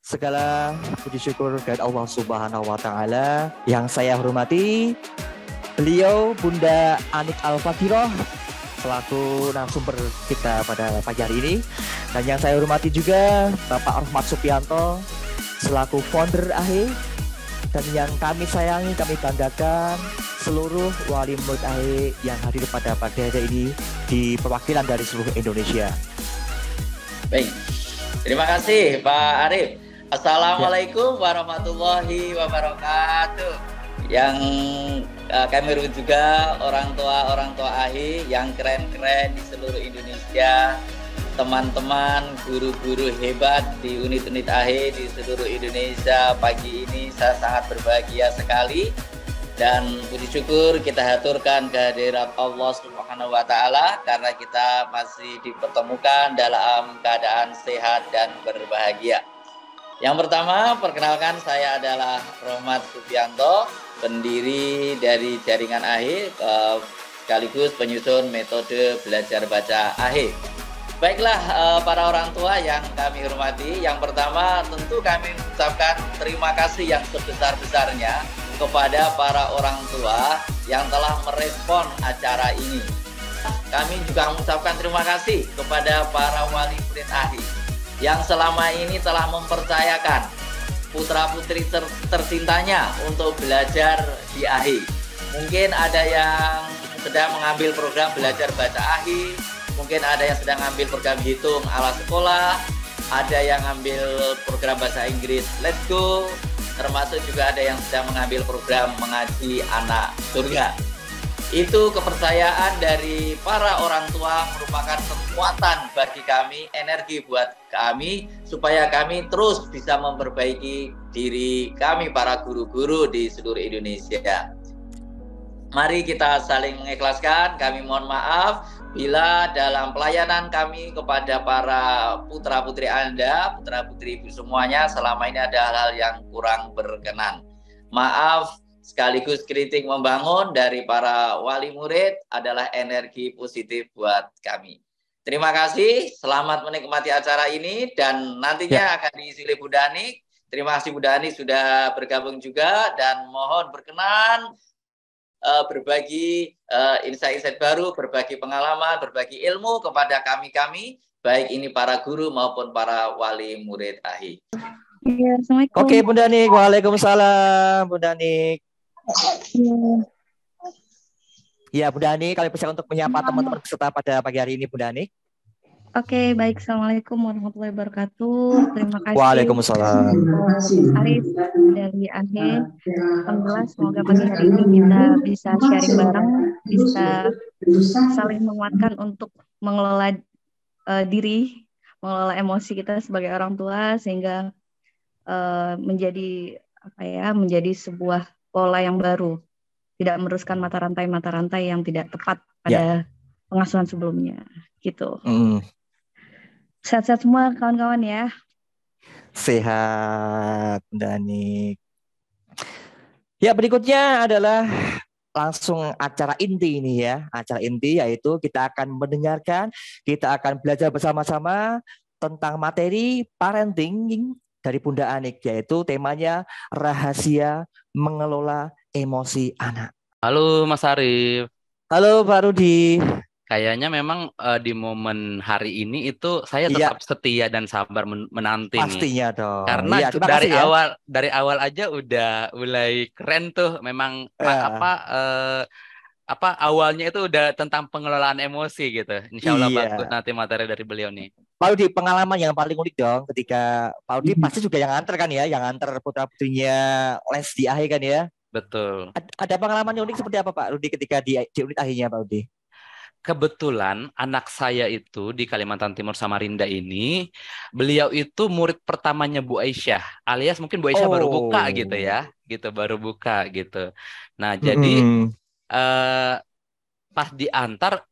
Segala puji syukur kepada Allah Subhanahu wa taala. Yang saya hormati beliau Bunda Anik Al-Fatiroh selaku narasumber kita pada pagi hari ini. Dan yang saya hormati juga Bapak Ahmad Supianto selaku founder AHE. Dan yang kami sayangi, kami banggakan seluruh wali murid AHE yang hadir pada pagi hari ini di perwakilan dari seluruh Indonesia. Baik, terima kasih Pak Arif. Assalamualaikum warahmatullahi wabarakatuh. Yang kami hormati juga orang tua AHE yang keren-keren di seluruh Indonesia, teman-teman guru-guru hebat di unit-unit AHE di seluruh Indonesia. Pagi ini saya sangat berbahagia sekali dan puji syukur kita haturkan kehadirat Allah Subhanahu wa taala karena kita masih dipertemukan dalam keadaan sehat dan berbahagia. Yang pertama, perkenalkan saya adalah Rohmat Supianto, pendiri dari jaringan AHE sekaligus penyusun metode belajar baca AHE. Baiklah para orang tua yang kami hormati, yang pertama tentu kami mengucapkan terima kasih yang sebesar-besarnya kepada para orang tua yang telah merespon acara ini. Kami juga mengucapkan terima kasih kepada para wali murid AHE yang selama ini telah mempercayakan putra-putri tercintanya untuk belajar di AHE. Mungkin ada yang sedang mengambil program belajar baca AHE, mungkin ada yang sedang ambil program hitung ala sekolah, ada yang ambil program bahasa Inggris Let's Go, termasuk juga ada yang sedang mengambil program mengaji anak surga. Itu kepercayaan dari para orang tua merupakan kekuatan bagi kami, energi buat kami, supaya kami terus bisa memperbaiki diri kami para guru-guru di seluruh Indonesia. Mari kita saling mengikhlaskan, kami mohon maaf bila dalam pelayanan kami kepada para putra-putri Anda, putra-putri ibu semuanya, selama ini ada hal-hal yang kurang berkenan. Maaf, sekaligus kritik membangun dari para wali murid adalah energi positif buat kami. Terima kasih, selamat menikmati acara ini dan nantinya akan diisi oleh Bu Dani. Terima kasih Bu Dani sudah bergabung juga dan mohon berkenan berbagi insight-insight baru, berbagi pengalaman, berbagi ilmu kepada kami-kami, baik ini para guru maupun para wali murid AHE. Ya, Assalamualaikum. Oke, Bu Danik. Waalaikumsalam, Bu Danik. Ya, Bu Danik, kami persilakan untuk menyapa teman-teman peserta pada pagi hari ini, Bu Danik. Oke, baik. Assalamualaikum warahmatullahi wabarakatuh. Terima kasih. Waalaikumsalam. Arif dari AHE. Alhamdulillah, semoga pagi hari ini kita bisa sharing bareng, bisa saling menguatkan untuk mengelola diri, mengelola emosi kita sebagai orang tua sehingga menjadi sebuah pola yang baru, tidak meneruskan mata rantai yang tidak tepat pada pengasuhan sebelumnya, gitu. Sehat-sehat semua kawan-kawan ya. Sehat, Danik. Ya, berikutnya adalah langsung acara inti ini ya. Acara inti yaitu kita akan mendengarkan, kita akan belajar bersama-sama tentang materi parenting dari Bunda Anik, yaitu temanya rahasia mengelola emosi anak. Halo Mas Arif. Halo Pak Rudi. Kayaknya memang di momen hari ini itu saya tetap setia dan sabar menanti pastinya nih. Dong. Karena dari awal aja udah mulai keren tuh. Memang awalnya itu udah tentang pengelolaan emosi gitu. Insya Allah bagus nanti materi dari beliau nih. Pak Rudi, pengalaman yang paling unik dong ketika Pak Rudi pasti juga yang nganter kan ya, yang nganter putra-putrinya les di AHE kan ya. Betul. Ada pengalaman yang unik seperti apa Pak Rudi ketika di unit AHE-nya Pak Rudi? Kebetulan anak saya itu di Kalimantan Timur Samarinda ini, beliau itu murid pertamanya Bu Aisyah, alias mungkin Bu Aisyah baru buka gitu ya, gitu baru buka gitu. Nah jadi pas diantar,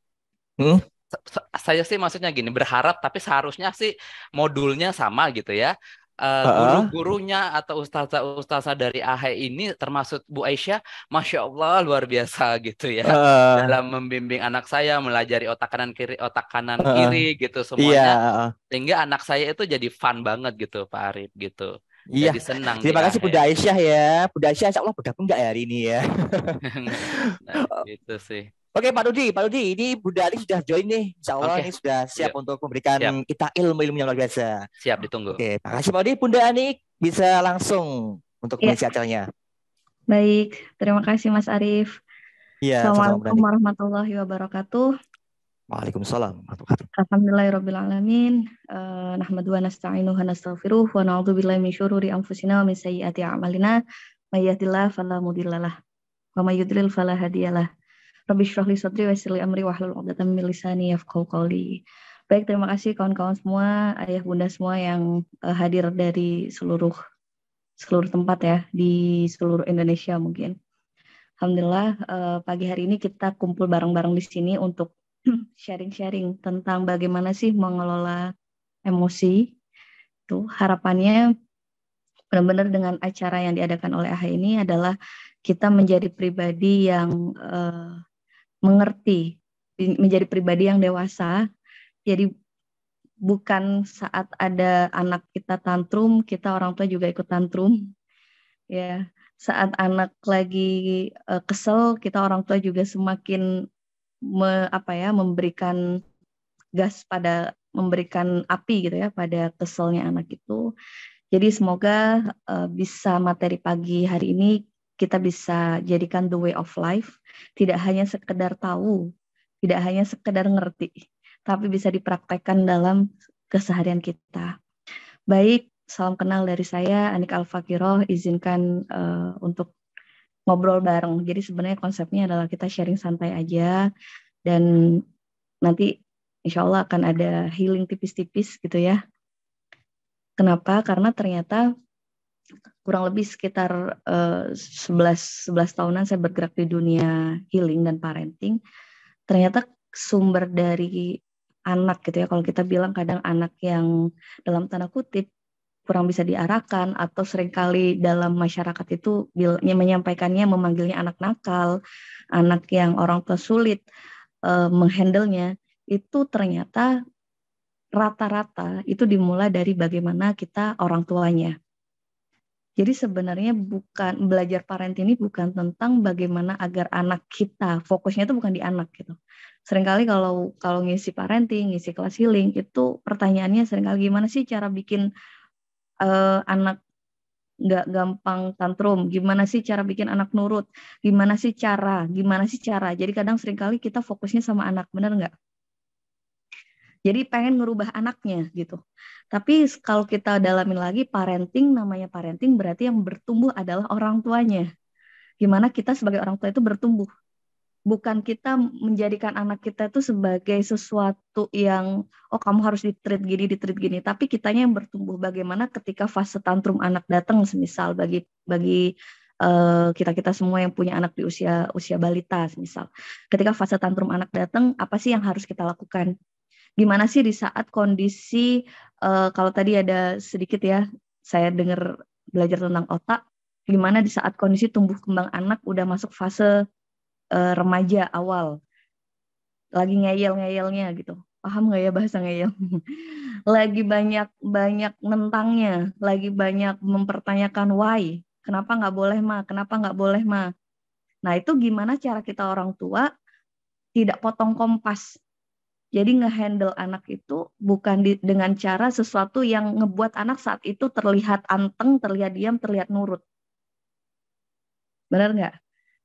saya sih maksudnya gini, berharap tapi seharusnya sih modulnya sama gitu ya. Heeh. guru-gurunya atau ustazah-ustazah dari AHE ini termasuk Bu Aisyah, Masya Allah luar biasa gitu ya. Heeh. Dalam membimbing anak saya melajari otak kanan Heeh. kiri gitu Iya. semuanya. Heeh. Sehingga anak saya itu jadi fun banget gitu Pak Arif gitu. Iya. Jadi senang di Terima kasih AHE. Bunda Aisyah ya. Bunda Aisyah, insya Allah bergabung nggak ya hari ini ya? Nah, gitu sih. Oke Pak Rudi, ini Bunda Ali sudah join nih. Insya Allah Oke, ini sudah siap yuk. untuk memberikan Siap, kita ilmu-ilmu yang luar biasa. siap ditunggu. Oke, makasih Pak Rudi. Bunda Ani bisa langsung untuk Ya, mengisi acaranya. baik. Terima kasih Mas Arif. Iya, sama-sama Bunda Assalamualaikum Ani. warahmatullahi wabarakatuh. Waalaikumsalam warahmatullahi wabarakatuh. Alhamdulillahirrabbilalamin. Nahmadu wa nasta'inuhu wa nastaghfiruh wa na'udzu billahi min syururi anfusina wa min sayyiati a'malina. May yahdihillahu fala mudhillalah wa may yudlil fala hadiyalah. Rabbi shrah li sadri wa yassir li amri wahlul 'uqdatam min lisani yafqahu qawli. Baik, terima kasih kawan-kawan semua, ayah bunda semua yang hadir dari seluruh tempat ya, di seluruh Indonesia mungkin. Alhamdulillah pagi hari ini kita kumpul bareng-bareng di sini untuk sharing-sharing tentang bagaimana sih mengelola emosi. Tuh harapannya benar-benar dengan acara yang diadakan oleh AHA ini adalah kita menjadi pribadi yang mengerti, menjadi pribadi yang dewasa. Jadi bukan saat ada anak kita tantrum, kita orang tua juga ikut tantrum. Ya, saat anak lagi kesel, kita orang tua juga semakin memberikan gas memberikan api gitu ya pada keselnya anak itu. Jadi semoga bisa materi pagi hari ini kita bisa jadikan the way of life, tidak hanya sekedar tahu, tidak hanya sekedar ngerti, tapi bisa dipraktekkan dalam keseharian kita. Baik, salam kenal dari saya, Anik Al-Fakiroh, izinkan untuk ngobrol bareng. Jadi sebenarnya konsepnya adalah kita sharing santai aja, dan nanti insya Allah akan ada healing tipis-tipis gitu ya. Kenapa? Karena ternyata kurang lebih sekitar 11 tahunan saya bergerak di dunia healing dan parenting. Ternyata sumber dari anak gitu ya, kalau kita bilang kadang anak yang dalam tanda kutip kurang bisa diarahkan atau seringkali dalam masyarakat itu menyampaikannya, memanggilnya anak nakal, anak yang orang tua sulit menghandlenya, itu ternyata rata-rata itu dimulai dari bagaimana kita orang tuanya. Jadi sebenarnya bukan belajar parenting ini bukan tentang bagaimana agar anak kita, fokusnya itu bukan di anak gitu. Seringkali kalau ngisi parenting, ngisi kelas healing itu pertanyaannya seringkali gimana sih cara bikin anak nggak gampang tantrum, gimana sih cara bikin anak nurut, gimana sih cara. Jadi kadang seringkali kita fokusnya sama anak, benar nggak? Jadi pengen ngerubah anaknya gitu. Tapi kalau kita dalamin lagi parenting, namanya parenting berarti yang bertumbuh adalah orang tuanya. Gimana kita sebagai orang tua itu bertumbuh. Bukan kita menjadikan anak kita itu sebagai sesuatu yang, oh kamu harus ditreat gini. Tapi kitanya yang bertumbuh. Bagaimana ketika fase tantrum anak datang, semisal bagi kita semua yang punya anak di usia balita, misal. Ketika fase tantrum anak datang, apa sih yang harus kita lakukan? Gimana sih di saat kondisi, kalau tadi ada sedikit ya, saya dengar belajar tentang otak, gimana di saat kondisi tumbuh kembang anak udah masuk fase remaja awal, lagi ngeyel-ngeyelnya gitu. Paham nggak ya bahasa ngeyel? Lagi banyak nentangnya, lagi banyak mempertanyakan why, kenapa nggak boleh ma. Nah itu gimana cara kita orang tua tidak potong kompas. Jadi ngehandle anak itu bukan dengan cara sesuatu yang ngebuat anak saat itu terlihat anteng, terlihat diam, terlihat nurut. Benar nggak?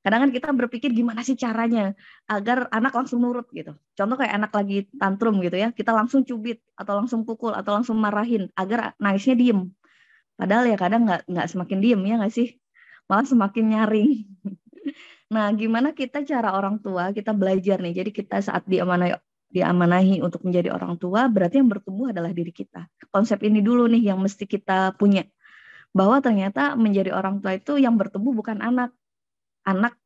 Kadang kan kita berpikir gimana sih caranya agar anak langsung nurut gitu. Contoh kayak anak lagi tantrum gitu ya, kita langsung cubit atau langsung pukul atau langsung marahin agar nangisnya diem. Padahal ya kadang nggak semakin diem ya nggak sih? Malah semakin nyaring. Nah, gimana kita cara orang tua kita belajar nih. Jadi kita saat diamanahi untuk menjadi orang tua, berarti yang bertumbuh adalah diri kita. Konsep ini dulu nih yang mesti kita punya. Bahwa ternyata menjadi orang tua itu yang bertumbuh bukan anak.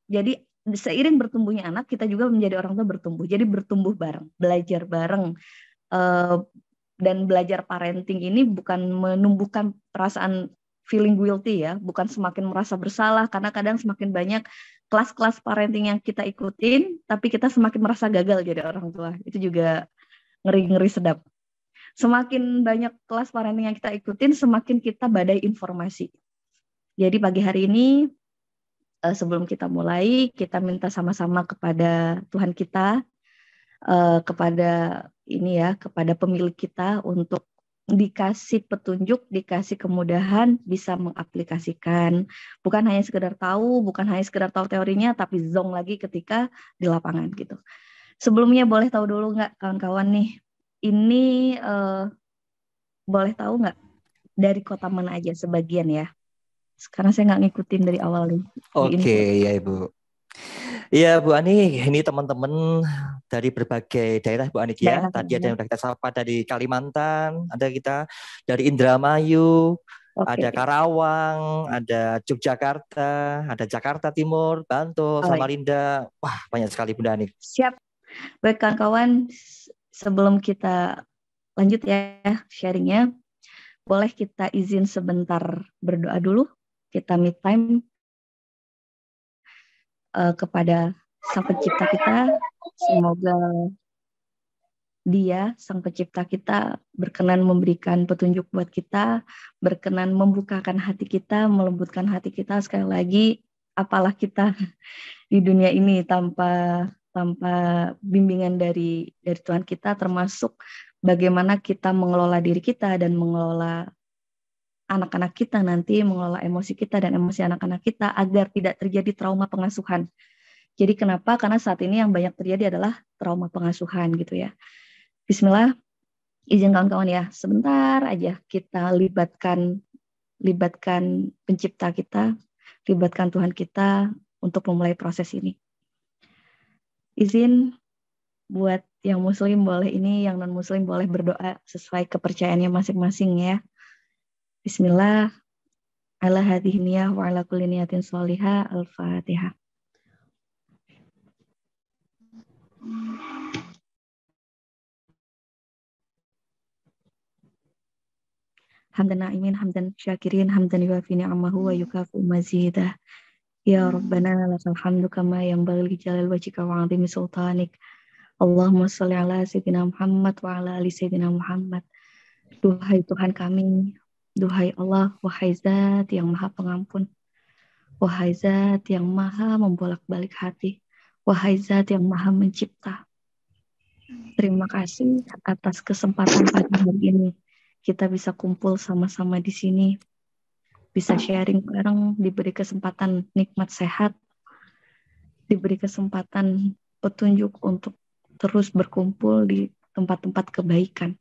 Jadi seiring bertumbuhnya anak, kita juga menjadi orang tua bertumbuh. Jadi bertumbuh bareng, belajar bareng, Dan belajar parenting ini bukan menumbuhkan perasaan feeling guilty ya, bukan semakin merasa bersalah, karena kadang semakin banyak kelas-kelas parenting yang kita ikutin, tapi kita semakin merasa gagal jadi orang tua. Itu juga ngeri-ngeri sedap. Semakin banyak kelas parenting yang kita ikutin, semakin kita badai informasi. Jadi pagi hari ini, sebelum kita mulai, kita minta sama-sama kepada Tuhan kita, kepada ini ya, kepada pemilik kita untuk dikasih petunjuk, dikasih kemudahan bisa mengaplikasikan. Bukan hanya sekedar tahu, bukan hanya sekedar tahu teorinya, tapi zong lagi ketika di lapangan gitu. Sebelumnya boleh tahu dulu nggak kawan-kawan nih, ini boleh tahu nggak dari kota mana aja sebagian ya? Sekarang saya nggak ngikutin dari awal nih. Oke, ya Ibu. Iya Bu Ani, ini teman-teman dari berbagai daerah Bu Ani ya. Tadi ada yang sudah kita sapa dari Kalimantan, ada kita dari Indramayu, ada Karawang, ada Yogyakarta, ada Jakarta Timur, Bantul, Samarinda. Wah, banyak sekali Bunda Ani. Siap. Baik kawan-kawan, sebelum kita lanjut ya sharingnya, boleh kita izin sebentar berdoa dulu. Kita me time kepada Sang Pencipta kita. Semoga Dia, Sang Pencipta kita, berkenan memberikan petunjuk buat kita, berkenan membukakan hati kita, melembutkan hati kita. Sekali lagi, apalah kita di dunia ini tanpa bimbingan dari Tuhan kita, termasuk bagaimana kita mengelola diri kita dan mengelola anak-anak kita nanti, mengelola emosi kita dan emosi anak-anak kita agar tidak terjadi trauma pengasuhan. Jadi kenapa? Karena saat ini yang banyak terjadi adalah trauma pengasuhan gitu ya. Bismillah, izin kawan-kawan ya, sebentar aja kita libatkan pencipta kita, libatkan Tuhan kita untuk memulai proses ini. Izin buat yang muslim boleh ini, yang non-muslim boleh berdoa sesuai kepercayaannya masing-masing ya. Bismillah, ala hadhihi niyah wa ala kulli niyatin sholihah, al-Fatihah. Hamdan na'imin, hamdan syakirin, hamdan yuafi ni'amahu wa yukafu mazidah. Ya Rabbana lakal hamdu kama yanbaghi li jalali wajhika wa 'azimi sultanik. Allahumma sholli ala sayyidina Muhammad wa ala ali sayyidina Muhammad. Duhai Tuhan kami, duhai Allah, wahai Zat yang Maha Pengampun, wahai Zat yang Maha membolak-balik hati, wahai Zat yang Maha Mencipta. Terima kasih atas kesempatan pagi hari ini kita bisa kumpul sama-sama di sini, bisa sharing bareng, diberi kesempatan nikmat sehat, diberi kesempatan petunjuk untuk terus berkumpul di tempat-tempat kebaikan.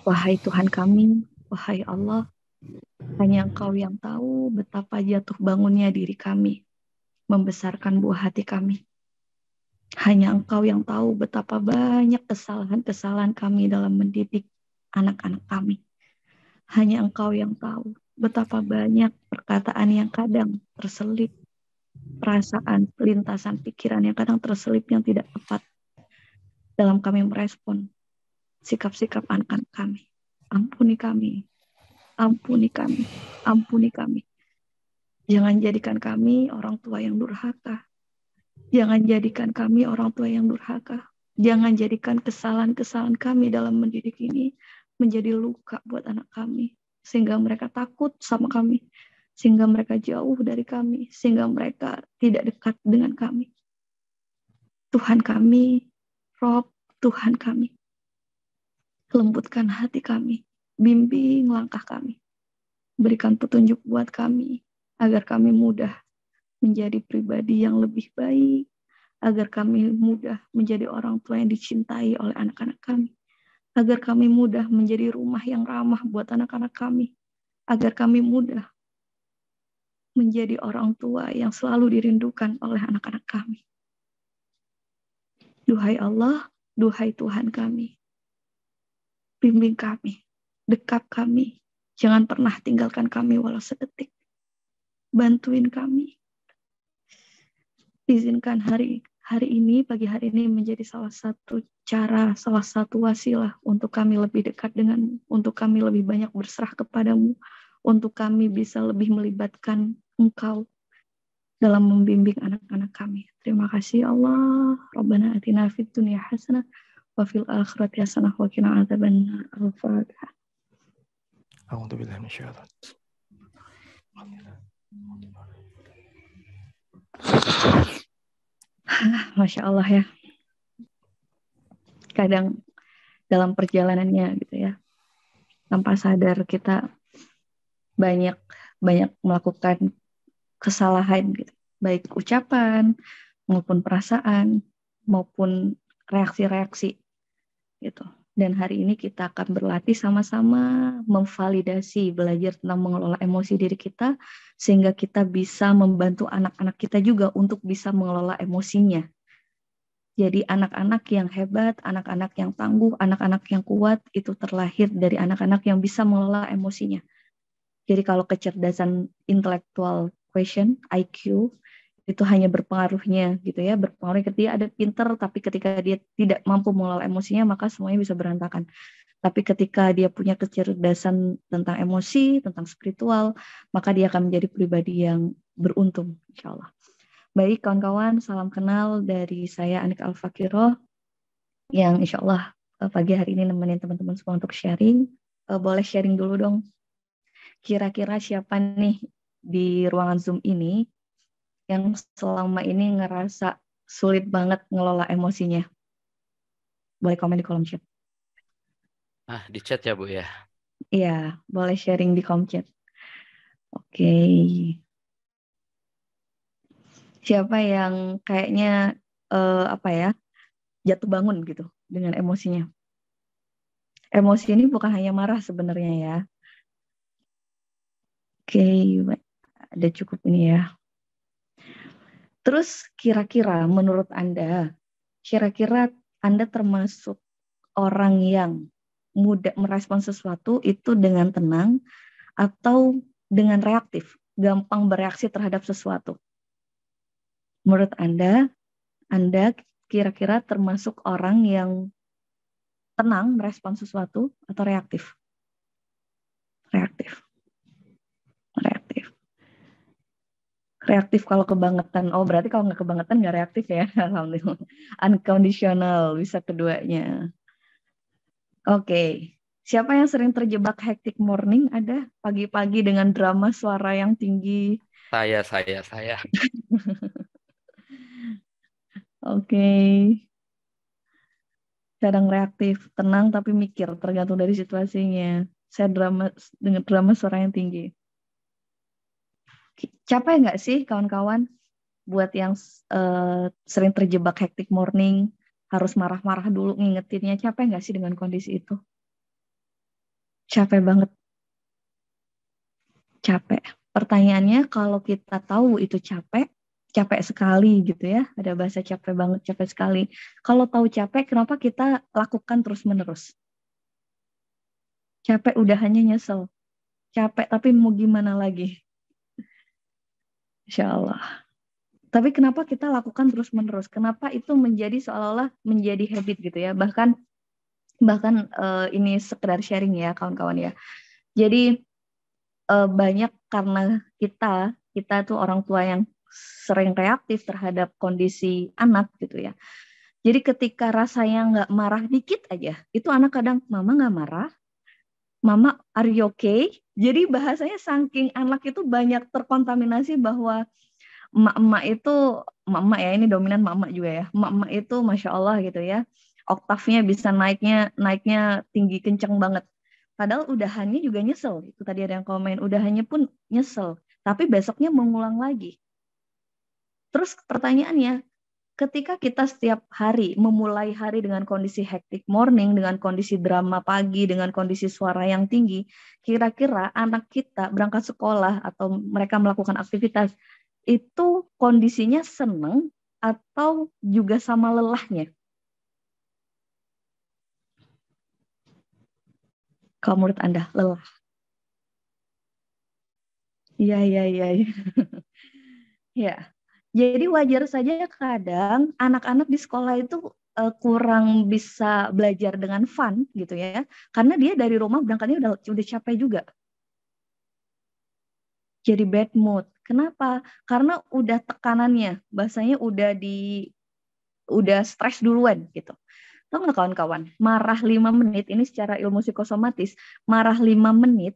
Wahai Tuhan kami, wahai Allah, hanya Engkau yang tahu betapa jatuh bangunnya diri kami, membesarkan buah hati kami. Hanya Engkau yang tahu betapa banyak kesalahan-kesalahan kami dalam mendidik anak-anak kami. Hanya Engkau yang tahu betapa banyak perkataan yang kadang terselip, perasaan, lintasan pikiran yang kadang terselip yang tidak tepat dalam kami merespon sikap-sikap anak-anak kami. Ampuni kami, ampuni kami, ampuni kami. Jangan jadikan kami orang tua yang durhaka. Jangan jadikan kami orang tua yang durhaka. Jangan jadikan kesalahan-kesalahan kami dalam mendidik ini menjadi luka buat anak kami. Sehingga mereka takut sama kami. Sehingga mereka jauh dari kami. Sehingga mereka tidak dekat dengan kami. Tuhan kami, Rob, Tuhan kami. Lembutkan hati kami. Bimbing langkah kami. Berikan petunjuk buat kami. Agar kami mudah menjadi pribadi yang lebih baik. Agar kami mudah menjadi orang tua yang dicintai oleh anak-anak kami. Agar kami mudah menjadi rumah yang ramah buat anak-anak kami. Agar kami mudah menjadi orang tua yang selalu dirindukan oleh anak-anak kami. Duhai Allah, duhai Tuhan kami. Bimbing kami, dekap kami. Jangan pernah tinggalkan kami walau sedetik. Bantuin kami. Izinkan hari ini, pagi hari ini menjadi salah satu cara, salah satu wasilah untuk kami lebih dekat denganmu, untuk kami lebih banyak berserah kepadamu, untuk kami bisa lebih melibatkan Engkau dalam membimbing anak-anak kami. Terima kasih ya Allah. Rabbana atina fid dunya hasanah wa fil akhirati hasanah wa qina adzabannar. Al-Fatihah. A'udzubillahi minasyaitonir Masya Allah ya. Kadang dalam perjalanannya gitu ya, tanpa sadar kita banyak melakukan kesalahan gitu, baik ucapan maupun perasaan maupun reaksi-reaksi gitu. Dan hari ini kita akan berlatih sama-sama memvalidasi, belajar tentang mengelola emosi diri kita sehingga kita bisa membantu anak-anak kita juga untuk bisa mengelola emosinya. Jadi anak-anak yang hebat, anak-anak yang tangguh, anak-anak yang kuat itu terlahir dari anak-anak yang bisa mengelola emosinya. Jadi kalau kecerdasan intellectual quotient (IQ) itu hanya berpengaruhnya gitu ya, berpengaruh ketika dia ada pinter, tapi ketika dia tidak mampu mengelola emosinya maka semuanya bisa berantakan. Tapi ketika dia punya kecerdasan tentang emosi, tentang spiritual, maka dia akan menjadi pribadi yang beruntung, insya Allah. Baik kawan-kawan, salam kenal dari saya Anik Al-Fakiroh yang insya Allah pagi hari ini nemenin teman-teman semua untuk sharing. Boleh sharing dulu dong. Kira-kira siapa nih di ruangan Zoom ini yang selama ini ngerasa sulit banget ngelola emosinya? Boleh komen di kolom chat. Di chat ya Bu ya. Iya, boleh sharing di kolom chat. Oke. Siapa yang kayaknya jatuh bangun gitu dengan emosinya? Emosi ini bukan hanya marah sebenarnya ya. Oke, ada cukup ini ya. Terus kira-kira menurut Anda, kira-kira Anda termasuk orang yang mudah merespon sesuatu itu dengan tenang atau dengan reaktif, gampang bereaksi terhadap sesuatu? Menurut Anda kira-kira termasuk orang yang tenang merespon sesuatu atau reaktif? Reaktif. Reaktif kalau kebangetan. Oh, berarti kalau nggak kebangetan nggak reaktif ya. Alhamdulillah. Unconditional, bisa keduanya. Oke. Siapa yang sering terjebak hectic morning? Ada pagi-pagi dengan drama suara yang tinggi. Saya. Oke. Kadang reaktif, tenang tapi mikir, tergantung dari situasinya. Saya dengan drama suara yang tinggi. Capek nggak sih kawan-kawan buat yang sering terjebak hectic morning, harus marah-marah dulu ngingetinnya, capek nggak sih dengan kondisi itu? Capek banget. Capek. Pertanyaannya kalau kita tahu itu capek sekali gitu ya, ada bahasa capek banget, capek sekali. Kalau tahu capek, kenapa kita lakukan terus-menerus? Capek udah hanya nyesel. Capek tapi mau gimana lagi? Insya Allah. Tapi kenapa kita lakukan terus-menerus? Kenapa itu menjadi seolah-olah menjadi habit gitu ya? Bahkan ini sekedar sharing ya kawan-kawan ya. Jadi banyak karena kita tuh orang tua yang sering reaktif terhadap kondisi anak gitu ya. Jadi ketika rasanya nggak marah dikit aja, itu anak kadang, mama nggak marah, mama are you okay? Jadi bahasanya saking anak itu banyak terkontaminasi bahwa emak-emak itu, emak-emak ya, ini dominan emak-emak juga ya, emak-emak itu Masya Allah gitu ya, oktavnya bisa naiknya tinggi kenceng banget. Padahal udahannya juga nyesel. Itu tadi ada yang komen, udahannya pun nyesel. Tapi besoknya mengulang lagi. Terus pertanyaannya, ketika kita setiap hari memulai hari dengan kondisi hectic morning, dengan kondisi drama pagi, dengan kondisi suara yang tinggi, kira-kira anak kita berangkat sekolah atau mereka melakukan aktivitas, itu kondisinya seneng atau juga sama lelahnya? Kalau menurut Anda, lelah? Iya. Ya, jadi wajar saja kadang anak-anak di sekolah itu kurang bisa belajar dengan fun gitu ya, karena dia dari rumah berangkatnya udah capek juga. Jadi bad mood. Kenapa? Karena udah tekanannya, bahasanya udah stres duluan gitu. Tahu nggak kawan-kawan? Marah 5 menit ini secara ilmu psikosomatis, marah 5 menit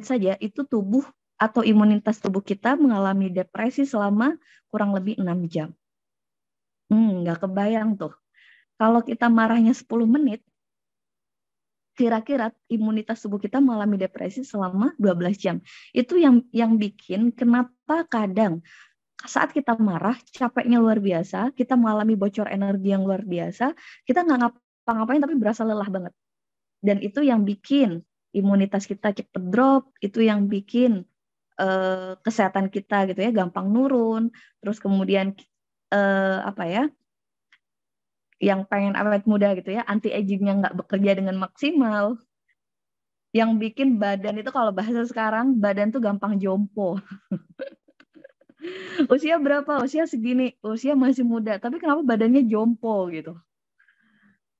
saja itu tubuh atau imunitas tubuh kita mengalami depresi selama kurang lebih 6 jam. Nggak kebayang tuh. Kalau kita marahnya 10 menit, kira-kira imunitas tubuh kita mengalami depresi selama 12 jam. Itu yang bikin kenapa kadang saat kita marah, capeknya luar biasa, kita mengalami bocor energi yang luar biasa, kita nggak ngapa-ngapain tapi berasa lelah banget. Dan itu yang bikin imunitas kita cepet drop, itu yang bikin kesehatan kita gitu ya gampang nurun, terus kemudian yang pengen awet muda gitu ya, anti agingnya nggak bekerja dengan maksimal, yang bikin badan itu kalau bahasa sekarang badan tuh gampang jompo. Usia berapa? Usia segini, usia masih muda, tapi kenapa badannya jompo gitu?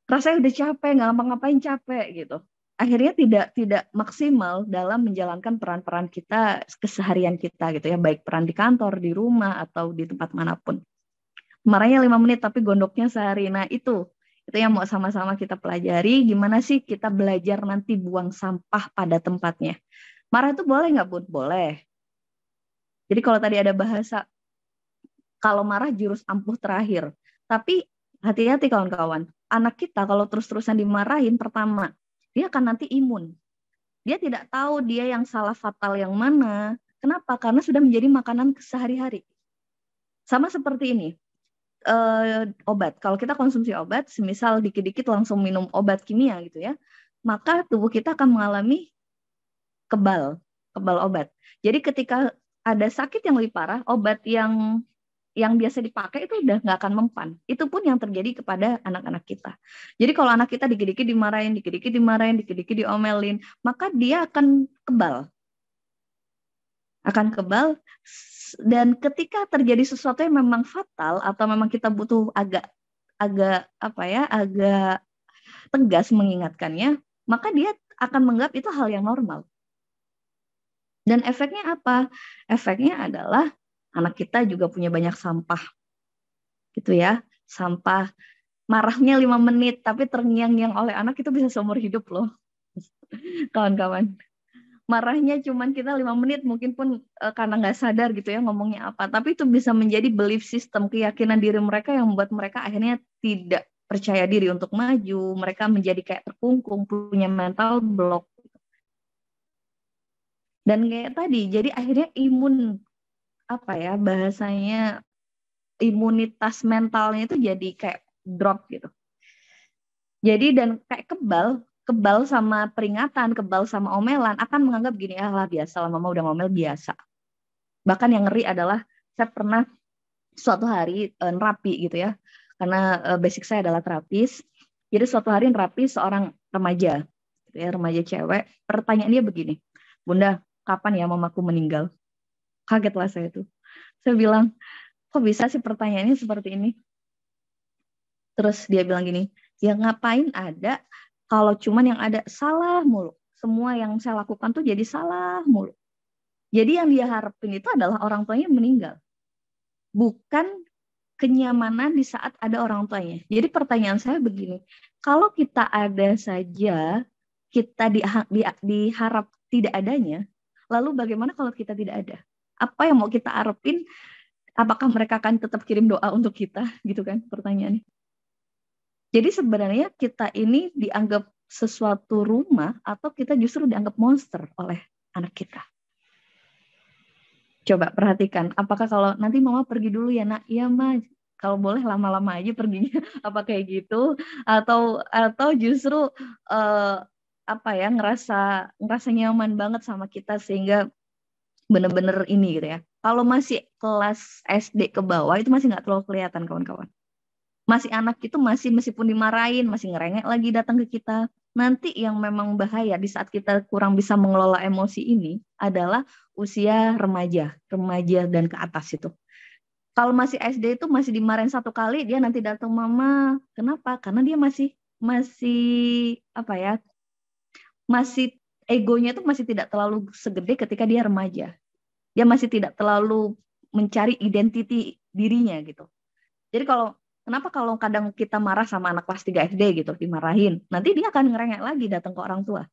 Rasanya udah capek, nggak ngapa-ngapain capek gitu. Akhirnya tidak maksimal dalam menjalankan peran-peran kita, keseharian kita gitu ya, baik peran di kantor, di rumah, atau di tempat manapun. Marahnya 5 menit tapi gondoknya sehari. Nah itu yang mau sama-sama kita pelajari, gimana sih kita belajar nanti buang sampah pada tempatnya. Marah itu boleh nggak, Bun? Boleh. Jadi kalau tadi ada bahasa, kalau marah jurus ampuh terakhir. Tapi hati-hati kawan-kawan. Anak kita kalau terus-terusan dimarahin, pertama, dia akan nanti imun. Dia tidak tahu dia yang salah fatal yang mana. Kenapa? Karena sudah menjadi makanan sehari-hari. Sama seperti ini. Obat. Kalau kita konsumsi obat, semisal dikit-dikit langsung minum obat kimia gitu ya, maka tubuh kita akan mengalami kebal obat. Jadi ketika ada sakit yang lebih parah, obat yang biasa dipakai itu udah nggak akan mempan. Itu pun yang terjadi kepada anak-anak kita. Jadi kalau anak kita dikit-dikit dimarahin, dikit-dikit diomelin, maka dia akan kebal. Dan ketika terjadi sesuatu yang memang fatal atau memang kita butuh agak tegas mengingatkannya, maka dia akan menganggap itu hal yang normal. Dan efeknya apa? Efeknya adalah anak kita juga punya banyak sampah. Gitu ya. Sampah. Marahnya 5 menit tapi terngiang-ngiang oleh anak itu bisa seumur hidup loh. Kawan-kawan. Marahnya cuman kita 5 menit mungkin pun karena nggak sadar gitu ya ngomongnya apa. Tapi itu bisa menjadi belief system, keyakinan diri mereka yang membuat mereka akhirnya tidak percaya diri untuk maju. Mereka menjadi kayak terkungkung, punya mental block. Dan kayak tadi, jadi akhirnya bahasanya imunitas mentalnya itu jadi kayak drop gitu. Jadi dan kayak kebal sama peringatan, kebal sama omelan, akan menganggap gini, lah biasa lah mama udah ngomel biasa. Bahkan yang ngeri adalah saya pernah suatu hari nerapi gitu ya, karena basic saya adalah terapis. Jadi suatu hari nerapi seorang remaja, gitu ya, remaja cewek, pertanyaan dia begini, Bunda, kapan ya mamaku meninggal? Kagetlah saya tuh. Saya bilang, kok bisa sih pertanyaannya seperti ini? Terus dia bilang gini, ya ngapain ada kalau cuman yang ada salah mulu. Semua yang saya lakukan tuh jadi salah mulu. Jadi yang dia harapin itu adalah orang tuanya meninggal. Bukan kenyamanan di saat ada orang tuanya. Jadi pertanyaan saya begini, kalau kita ada saja, kita diharap tidak adanya, lalu bagaimana kalau kita tidak ada? Apa yang mau kita harapin? Apakah mereka akan tetap kirim doa untuk kita? Gitu kan pertanyaannya. Jadi sebenarnya kita ini dianggap sesuatu rumah atau kita justru dianggap monster oleh anak kita. Coba perhatikan, apakah kalau nanti mama pergi dulu ya nak, iya ma, kalau boleh lama-lama aja perginya, apa kayak gitu, atau justru ngerasa nyaman banget sama kita sehingga bener-bener ini gitu ya. Kalau masih kelas SD ke bawah itu masih nggak terlalu kelihatan kawan-kawan. Masih anak itu meskipun dimarahin, masih ngerengek lagi datang ke kita. Nanti yang memang bahaya di saat kita kurang bisa mengelola emosi ini adalah usia remaja dan ke atas itu. Kalau masih SD itu masih dimarahin satu kali, dia nanti datang, mama. Kenapa? Karena dia masih apa ya? Masih egonya itu masih tidak terlalu segede ketika dia remaja. Dia masih tidak terlalu mencari identiti dirinya gitu. Jadi kenapa kalau kadang kita marah sama anak kelas 3 SD gitu, dimarahin, nanti dia akan ngerengek lagi datang ke orang tua.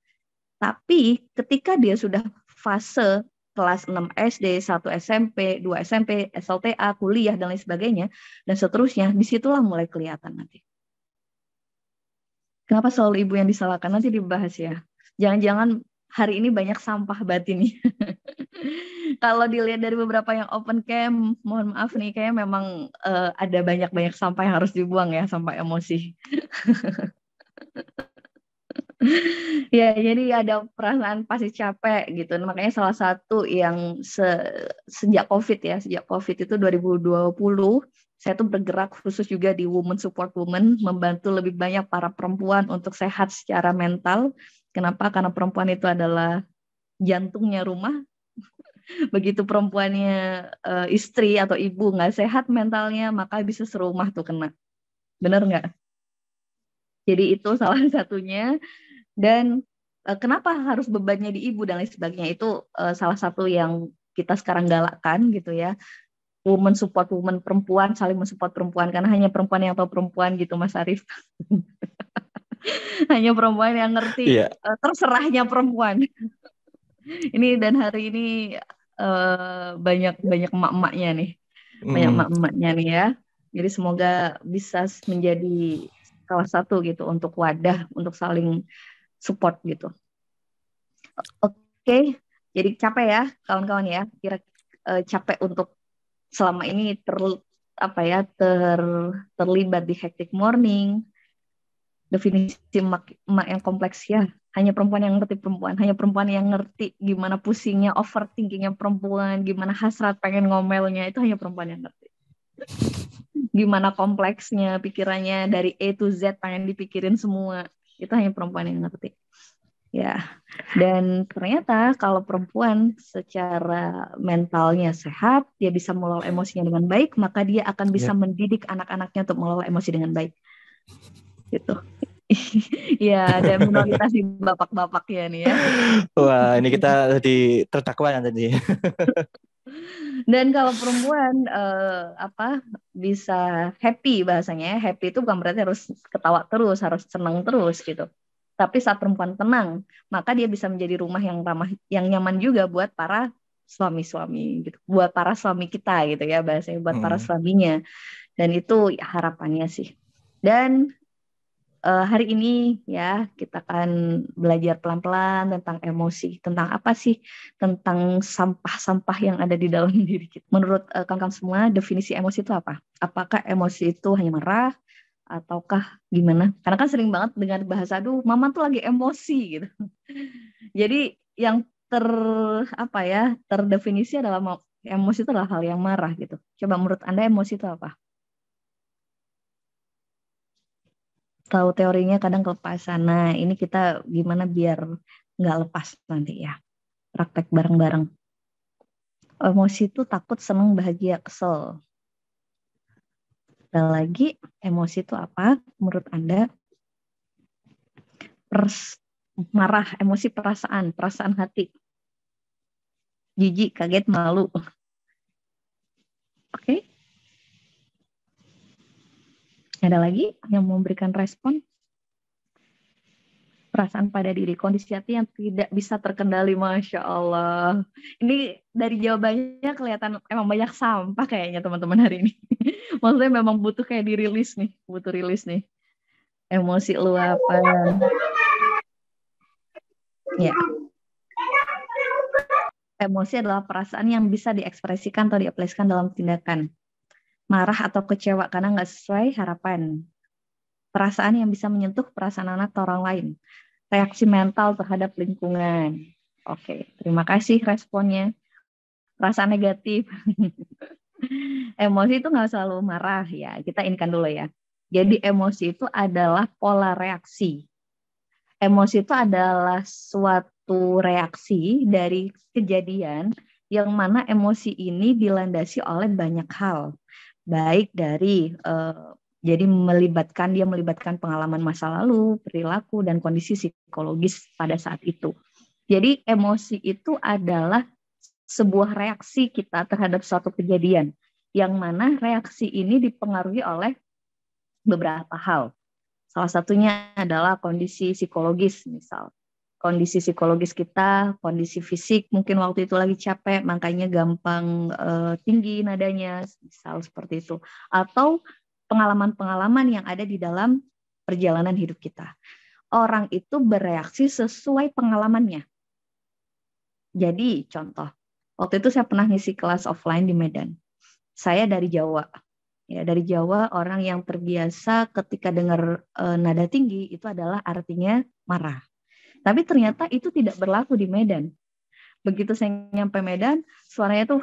Tapi ketika dia sudah fase kelas 6 SD, 1 SMP, 2 SMP, SLTA, kuliah, dan lain sebagainya, dan seterusnya, disitulah mulai kelihatan nanti. Kenapa selalu ibu yang disalahkan? Nanti dibahas ya. Jangan-jangan hari ini banyak sampah batin. Kalau dilihat dari beberapa yang open cam, mohon maaf nih, kayaknya memang ada banyak-banyak sampah yang harus dibuang ya, sampah emosi. Ya, jadi ada perasaan pasti capek gitu. Makanya salah satu yang sejak COVID itu 2020, saya tuh bergerak khusus juga di Women Support Women, membantu lebih banyak para perempuan untuk sehat secara mental. Kenapa? Karena perempuan itu adalah jantungnya rumah. Begitu perempuannya istri atau ibu nggak sehat mentalnya, maka bisa serumah tuh kena. Bener nggak? Jadi itu salah satunya. Dan kenapa harus bebannya di ibu dan lain sebagainya, itu salah satu yang kita sekarang galakkan gitu ya. Women support women, perempuan saling mensupport perempuan, karena hanya perempuan yang tahu perempuan gitu Mas Arief. Hanya perempuan yang ngerti terserahnya perempuan. Ini dan hari ini banyak emak-emaknya nih. Banyak emak-emaknya nih ya. Jadi semoga bisa menjadi salah satu gitu untuk wadah untuk saling support gitu. Oke, jadi capek ya kawan-kawan ya. Kira capek untuk selama ini terlibat di hectic morning. Definisi emak yang kompleks ya. Hanya perempuan yang ngerti perempuan, hanya perempuan yang ngerti gimana pusingnya, overthinkingnya perempuan, gimana hasrat pengen ngomelnya, itu hanya perempuan yang ngerti. Gimana kompleksnya pikirannya dari A to Z pengen dipikirin semua, itu hanya perempuan yang ngerti. Ya, dan ternyata kalau perempuan secara mentalnya sehat, dia bisa mengelola emosinya dengan baik, maka dia akan bisa mendidik anak-anaknya untuk mengelola emosi dengan baik. Gitu. Ya, dan minoritas di bapak-bapaknya nih ya. Wah, ini kita jadi terdakwa nanti. Dan kalau perempuan bisa happy, bahasanya happy itu bukan berarti harus ketawa terus, harus senang terus gitu. Tapi saat perempuan tenang, maka dia bisa menjadi rumah yang ramah, yang nyaman juga buat para suami-suami gitu, buat para suami kita gitu ya bahasanya, buat para suaminya. Dan itu harapannya sih. Dan hari ini ya kita akan belajar pelan-pelan tentang emosi, tentang apa sih, tentang sampah-sampah yang ada di dalam diri kita. Menurut kawan-kawan semua, definisi emosi itu apa? Apakah emosi itu hanya marah ataukah gimana? Karena kan sering banget dengar bahasa, aduh mama tuh lagi emosi gitu. Jadi yang terdefinisi adalah emosi itu adalah hal yang marah gitu. Coba menurut Anda emosi itu apa? Tahu teorinya kadang kelepasan. Nah, ini kita gimana biar nggak lepas nanti ya. Praktek bareng-bareng. Emosi itu takut, senang, bahagia, kesel. Dan lagi, emosi itu apa menurut Anda? Marah, emosi perasaan hati. Jijik, kaget, malu. Oke. Ada lagi yang memberikan respon? Perasaan pada diri, kondisi hati yang tidak bisa terkendali, Masya Allah. Ini dari jawabannya kelihatan emang banyak sampah kayaknya teman-teman hari ini. Maksudnya memang butuh kayak dirilis nih, butuh rilis nih. Emosi luapan. Ya. Emosi adalah perasaan yang bisa diekspresikan atau diaplikasikan dalam tindakan. Marah atau kecewa karena nggak sesuai harapan. Perasaan yang bisa menyentuh perasaan anak atau orang lain. Reaksi mental terhadap lingkungan. Oke, terima kasih responnya. Perasaan negatif. Emosi itu nggak selalu marah ya. Kita inikan dulu ya. Jadi emosi itu adalah pola reaksi. Emosi itu adalah suatu reaksi dari kejadian yang mana emosi ini dilandasi oleh banyak hal, baik dari jadi dia melibatkan pengalaman masa lalu, perilaku, dan kondisi psikologis pada saat itu. Jadi emosi itu adalah sebuah reaksi kita terhadap suatu kejadian, yang mana reaksi ini dipengaruhi oleh beberapa hal. Salah satunya adalah kondisi psikologis, misal. Kondisi psikologis kita, kondisi fisik, mungkin waktu itu lagi capek, makanya gampang tinggi nadanya, misal seperti itu. Atau pengalaman-pengalaman yang ada di dalam perjalanan hidup kita. Orang itu bereaksi sesuai pengalamannya. Jadi, contoh, waktu itu saya pernah ngisi kelas offline di Medan. Saya dari Jawa. Ya, dari Jawa, orang yang terbiasa ketika dengar nada tinggi itu adalah artinya marah. Tapi ternyata itu tidak berlaku di Medan. Begitu saya nyampe Medan, suaranya tuh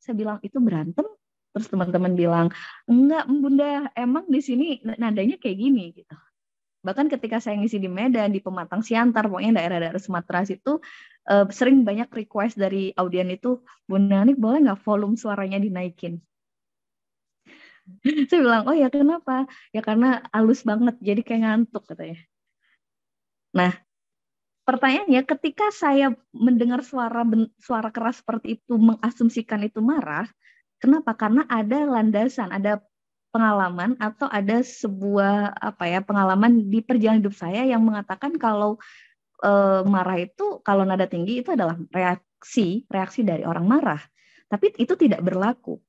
saya bilang itu berantem. Terus teman-teman bilang, enggak Bunda, emang di sini nadanya kayak gini gitu. Bahkan ketika saya ngisi di Medan, di Pematang Siantar, pokoknya daerah-daerah Sumatera situ, sering banyak request dari audien itu, Bunda Anik boleh nggak volume suaranya dinaikin? Saya bilang, oh ya kenapa? Ya karena halus banget, jadi kayak ngantuk katanya. Nah, pertanyaannya, ketika saya mendengar suara keras seperti itu, mengasumsikan itu marah, kenapa? Karena ada landasan, ada pengalaman atau ada sebuah pengalaman di perjalanan hidup saya yang mengatakan kalau marah itu, kalau nada tinggi itu adalah reaksi dari orang marah. Tapi itu tidak berlaku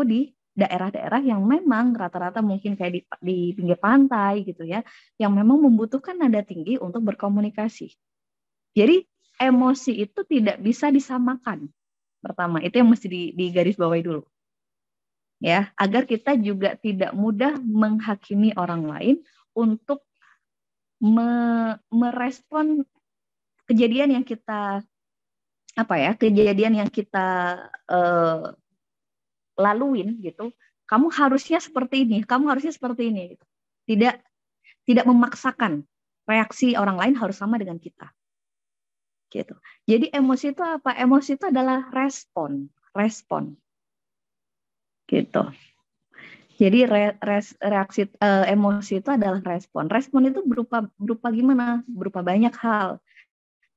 di daerah-daerah yang memang rata-rata mungkin kayak di pinggir pantai gitu ya, yang memang membutuhkan nada tinggi untuk berkomunikasi. Jadi emosi itu tidak bisa disamakan. Pertama, itu yang mesti digarisbawahi dulu. Ya, agar kita juga tidak mudah menghakimi orang lain untuk merespon kejadian yang kita laluin gitu. Kamu harusnya seperti ini gitu. Tidak memaksakan reaksi orang lain harus sama dengan kita. Gitu. Jadi emosi itu apa? Emosi itu adalah respon. Gitu. Jadi reaksi emosi itu adalah respon. Respon itu berupa gimana? Berupa banyak hal.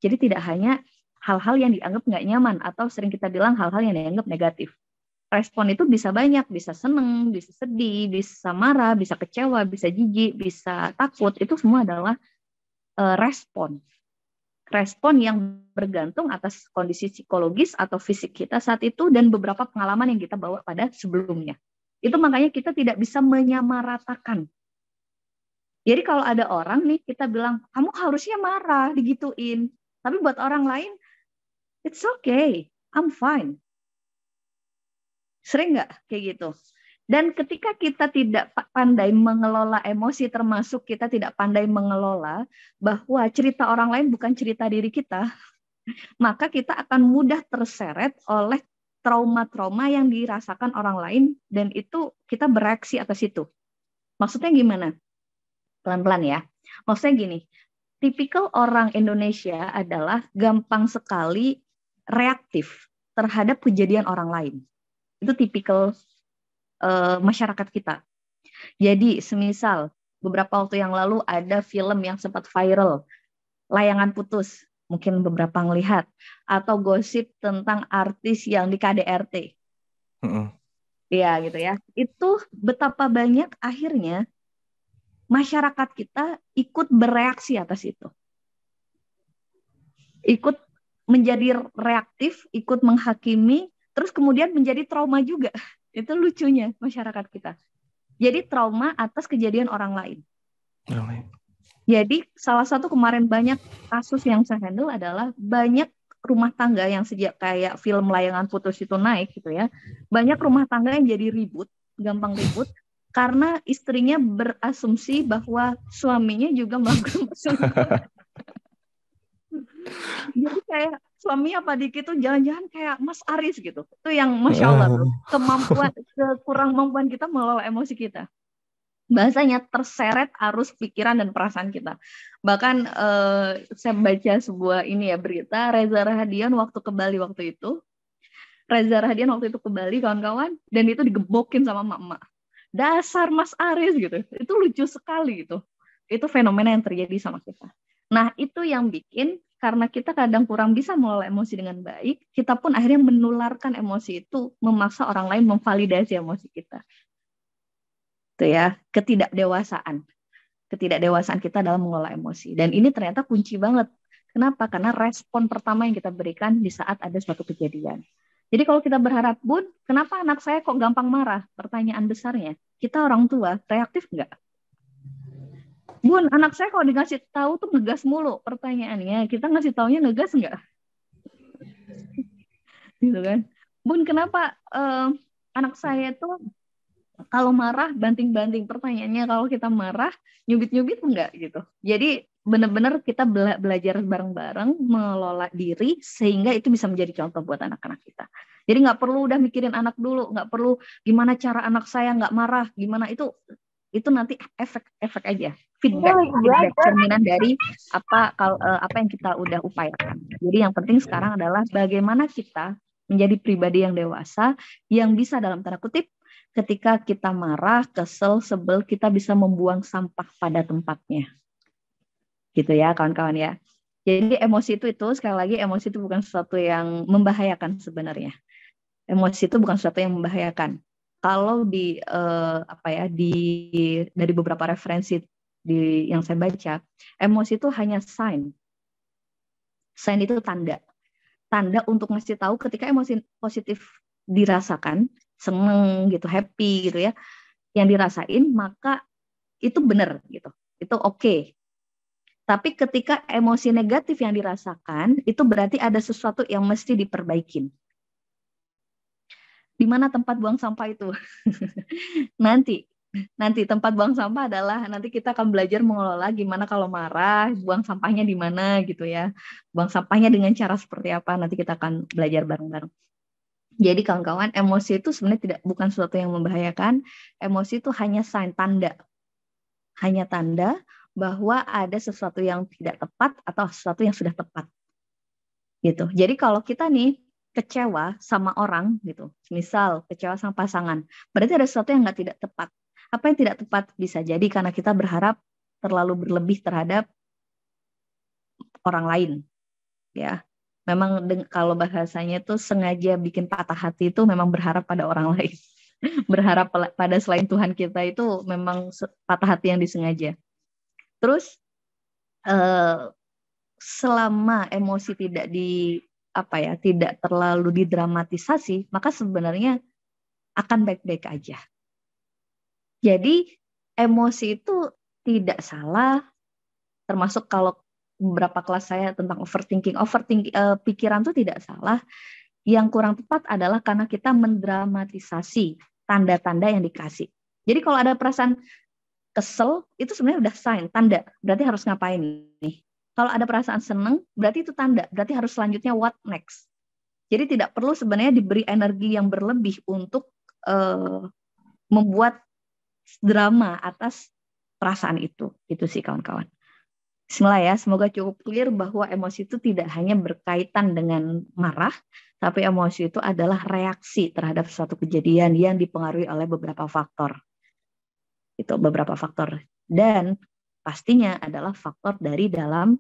Jadi tidak hanya hal-hal yang dianggap nggak nyaman atau sering kita bilang hal-hal yang dianggap negatif. Respon itu bisa banyak, bisa seneng, bisa sedih, bisa marah, bisa kecewa, bisa jijik, bisa takut. Itu semua adalah respon. Respon yang bergantung atas kondisi psikologis atau fisik kita saat itu dan beberapa pengalaman yang kita bawa pada sebelumnya. Itu makanya kita tidak bisa menyamaratakan. Jadi kalau ada orang nih kita bilang, kamu harusnya marah, digituin. Tapi buat orang lain, it's okay, I'm fine. Sering nggak kayak gitu? Dan ketika kita tidak pandai mengelola emosi, termasuk kita tidak pandai mengelola bahwa cerita orang lain bukan cerita diri kita, maka kita akan mudah terseret oleh trauma-trauma yang dirasakan orang lain, dan itu kita bereaksi atas itu. Maksudnya gimana? Pelan-pelan ya. Maksudnya gini, tipikal orang Indonesia adalah gampang sekali reaktif terhadap kejadian orang lain. Itu tipikal masyarakat kita. Jadi semisal beberapa waktu yang lalu ada film yang sempat viral, Layangan Putus. Mungkin beberapa ngelihat, atau gosip tentang artis yang di KDRT. Iya gitu ya. Itu betapa banyak akhirnya masyarakat kita ikut bereaksi atas itu. Ikut menjadi reaktif, ikut menghakimi, terus kemudian menjadi trauma juga. Itu lucunya masyarakat kita. Jadi trauma atas kejadian orang lain. Jadi salah satu kemarin banyak kasus yang saya handle adalah banyak rumah tangga yang sejak kayak film Layangan Putus itu naik gitu ya. Banyak rumah tangga yang jadi ribut, gampang ribut, karena istrinya berasumsi bahwa suaminya juga melakukan perselingkuhan. Jadi kayak suami apa dikit tuh jangan-jangan kayak Mas Aris gitu. Itu yang Masya Allah tuh, kurang kemampuan kita mengelola emosi kita. bahasanya terseret arus pikiran dan perasaan kita. Bahkan saya baca sebuah ini ya berita, Reza Rahadian waktu ke Bali waktu itu, ke Bali kawan-kawan, dan itu digebokin sama emak-emak. Dasar Mas Aris gitu. Itu lucu sekali gitu. Itu fenomena yang terjadi sama kita. Nah, itu yang bikin karena kita kadang kurang bisa mengelola emosi dengan baik, kita pun akhirnya menularkan emosi itu, memaksa orang lain memvalidasi emosi kita. Itu ya, ketidakdewasaan kita dalam mengelola emosi. Dan ini ternyata kunci banget. Kenapa? Karena respon pertama yang kita berikan di saat ada suatu kejadian. Jadi kalau kita berharap, Bun, kenapa anak saya kok gampang marah? Pertanyaan besarnya, kita orang tua reaktif nggak? Bun, anak saya kalau dikasih tahu tuh ngegas mulu. Pertanyaannya, kita ngasih taunya ngegas nggak? Gitu kan? Bun, kenapa anak saya tuh kalau marah banting-banting? Pertanyaannya, kalau kita marah nyubit-nyubit enggak gitu. Jadi benar-benar kita belajar bareng-bareng mengelola diri sehingga itu bisa menjadi contoh buat anak-anak kita. Jadi nggak perlu udah mikirin anak dulu, nggak perlu gimana cara anak saya nggak marah, gimana itu nanti efek aja, feedback cerminan dari apa yang kita udah upayakan. Jadi yang penting sekarang adalah bagaimana kita menjadi pribadi yang dewasa yang bisa dalam tanda kutip ketika kita marah, kesel, sebel, kita bisa membuang sampah pada tempatnya. Gitu ya kawan-kawan ya. Jadi emosi itu sekali lagi emosi itu bukan sesuatu yang membahayakan sebenarnya. Emosi itu bukan sesuatu yang membahayakan. Kalau dari beberapa referensi yang saya baca, emosi itu hanya sign. Sign itu tanda untuk ngasih tahu ketika emosi positif dirasakan, seneng gitu, happy gitu ya, yang dirasain, maka itu benar gitu, itu oke. Tapi ketika emosi negatif yang dirasakan, itu berarti ada sesuatu yang mesti diperbaikin. Di mana tempat buang sampah itu? Nanti tempat buang sampah adalah nanti kita akan belajar mengelola gimana kalau marah, buang sampahnya di mana gitu ya. Buang sampahnya dengan cara seperti apa, nanti kita akan belajar bareng-bareng. Jadi kawan-kawan, emosi itu sebenarnya bukan sesuatu yang membahayakan. Emosi itu hanya sign, tanda bahwa ada sesuatu yang tidak tepat atau sesuatu yang sudah tepat. Gitu. Jadi kalau kita nih kecewa sama orang gitu, misal kecewa sama pasangan, berarti ada sesuatu yang tidak tepat. Apa yang tidak tepat? Bisa jadi karena kita berharap terlalu berlebih terhadap orang lain. Ya. Memang kalau bahasanya itu sengaja bikin patah hati itu memang berharap pada orang lain. Berharap pada selain Tuhan kita itu memang patah hati yang disengaja. Terus selama emosi tidak terlalu didramatisasi, maka sebenarnya akan baik-baik aja. Jadi emosi itu tidak salah, termasuk kalau beberapa kelas saya tentang overthinking, pikiran itu tidak salah. Yang kurang tepat adalah karena kita mendramatisasi tanda-tanda yang dikasih. Jadi kalau ada perasaan kesel, itu sebenarnya udah sign, tanda. Berarti harus ngapain nih? Kalau ada perasaan seneng, berarti itu tanda. Berarti harus selanjutnya what next? Jadi tidak perlu sebenarnya diberi energi yang berlebih untuk membuat drama atas perasaan itu. Itu sih kawan-kawan. Bismillah ya, semoga cukup clear bahwa emosi itu tidak hanya berkaitan dengan marah, tapi emosi itu adalah reaksi terhadap suatu kejadian yang dipengaruhi oleh beberapa faktor. Itu beberapa faktor. Dan pastinya adalah faktor dari dalam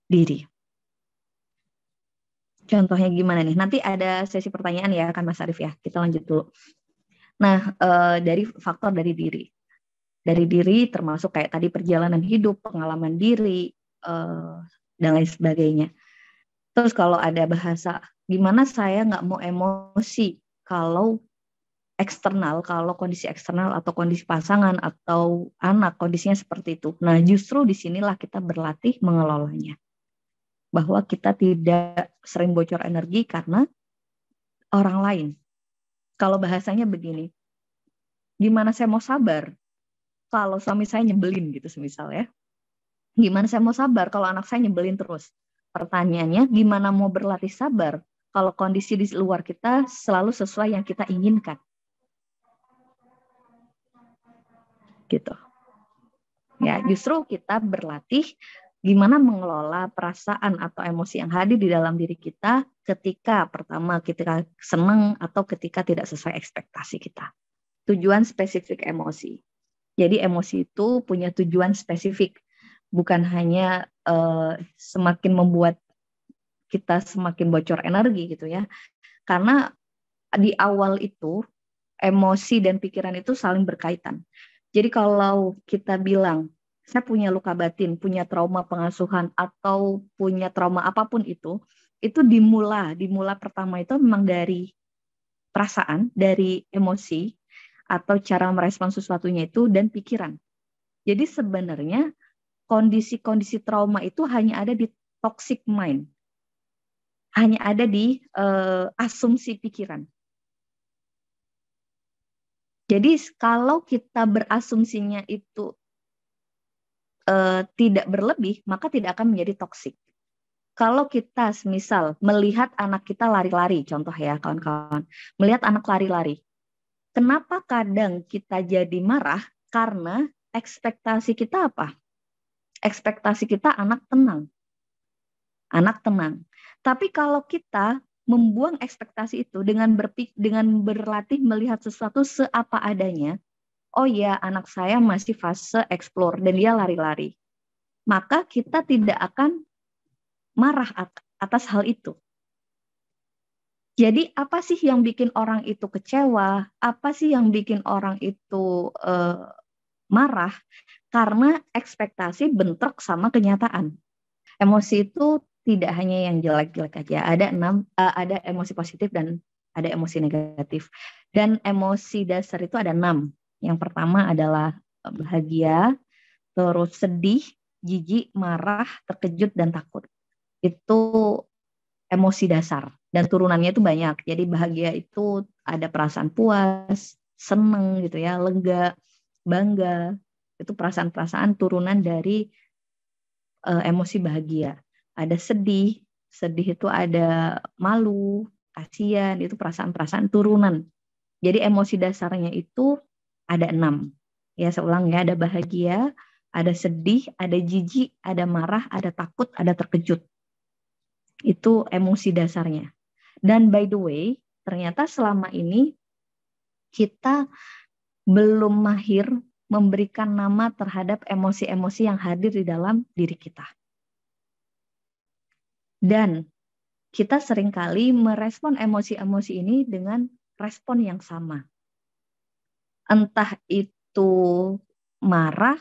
diri. Contohnya gimana nih? Nanti ada sesi pertanyaan ya kan Mas Arif ya. Kita lanjut dulu. Nah, dari faktor dari diri. Dari diri termasuk kayak tadi perjalanan hidup, pengalaman diri, dan lain sebagainya. Terus kalau ada bahasa, gimana saya nggak mau emosi kalau eksternal, kalau kondisi eksternal atau kondisi pasangan atau anak, kondisinya seperti itu. Nah, justru disinilah kita berlatih mengelolanya. Bahwa kita tidak sering bocor energi karena orang lain. Kalau bahasanya begini, gimana saya mau sabar kalau suami saya nyebelin gitu semisal ya. Gimana saya mau sabar kalau anak saya nyebelin terus? Pertanyaannya, gimana mau berlatih sabar kalau kondisi di luar kita selalu sesuai yang kita inginkan? gitu. Ya, justru kita berlatih gimana mengelola perasaan atau emosi yang hadir di dalam diri kita ketika pertama ketika senang atau ketika tidak sesuai ekspektasi kita. Tujuan spesifik emosi. Jadi emosi itu punya tujuan spesifik, bukan hanya semakin membuat kita semakin bocor energi gitu ya. Karena di awal itu emosi dan pikiran itu saling berkaitan. Jadi kalau kita bilang saya punya luka batin, punya trauma pengasuhan atau punya trauma apapun itu dimula pertama itu memang dari perasaan, dari emosi atau cara merespon sesuatunya itu dan pikiran. Jadi sebenarnya kondisi-kondisi trauma itu hanya ada di toxic mind. Hanya ada di asumsi pikiran. Jadi kalau kita berasumsinya itu tidak berlebih, maka tidak akan menjadi toksik. Kalau kita misal melihat anak kita lari-lari, contoh ya kawan-kawan, melihat anak lari-lari, kenapa kadang kita jadi marah? Karena ekspektasi kita apa? Ekspektasi kita anak tenang. Anak tenang. Tapi kalau kita membuang ekspektasi itu dengan berlatih melihat sesuatu seapa adanya, oh ya, anak saya masih fase explore dan dia lari-lari. Maka kita tidak akan marah atas hal itu. Jadi apa sih yang bikin orang itu kecewa? Apa sih yang bikin orang itu marah? Karena ekspektasi bentrok sama kenyataan. Emosi itu tidak hanya yang jelek-jelek aja. Ada emosi positif dan ada emosi negatif. Dan emosi dasar itu ada 6. Yang pertama adalah bahagia, terus sedih, jijik, marah, terkejut, dan takut. Itu emosi dasar. Dan turunannya itu banyak. Jadi bahagia itu ada perasaan puas, seneng gitu ya, lega, bangga. Itu perasaan-perasaan turunan dari emosi bahagia. Ada sedih itu ada malu, kasihan, itu perasaan-perasaan turunan. Jadi emosi dasarnya itu ada 6. Ya, saya ulang ya, ada bahagia, ada sedih, ada jijik, ada marah, ada takut, ada terkejut. Itu emosi dasarnya. Dan by the way, ternyata selama ini kita belum mahir memberikan nama terhadap emosi-emosi yang hadir di dalam diri kita. Dan kita seringkali merespon emosi-emosi ini dengan respon yang sama. Entah itu marah,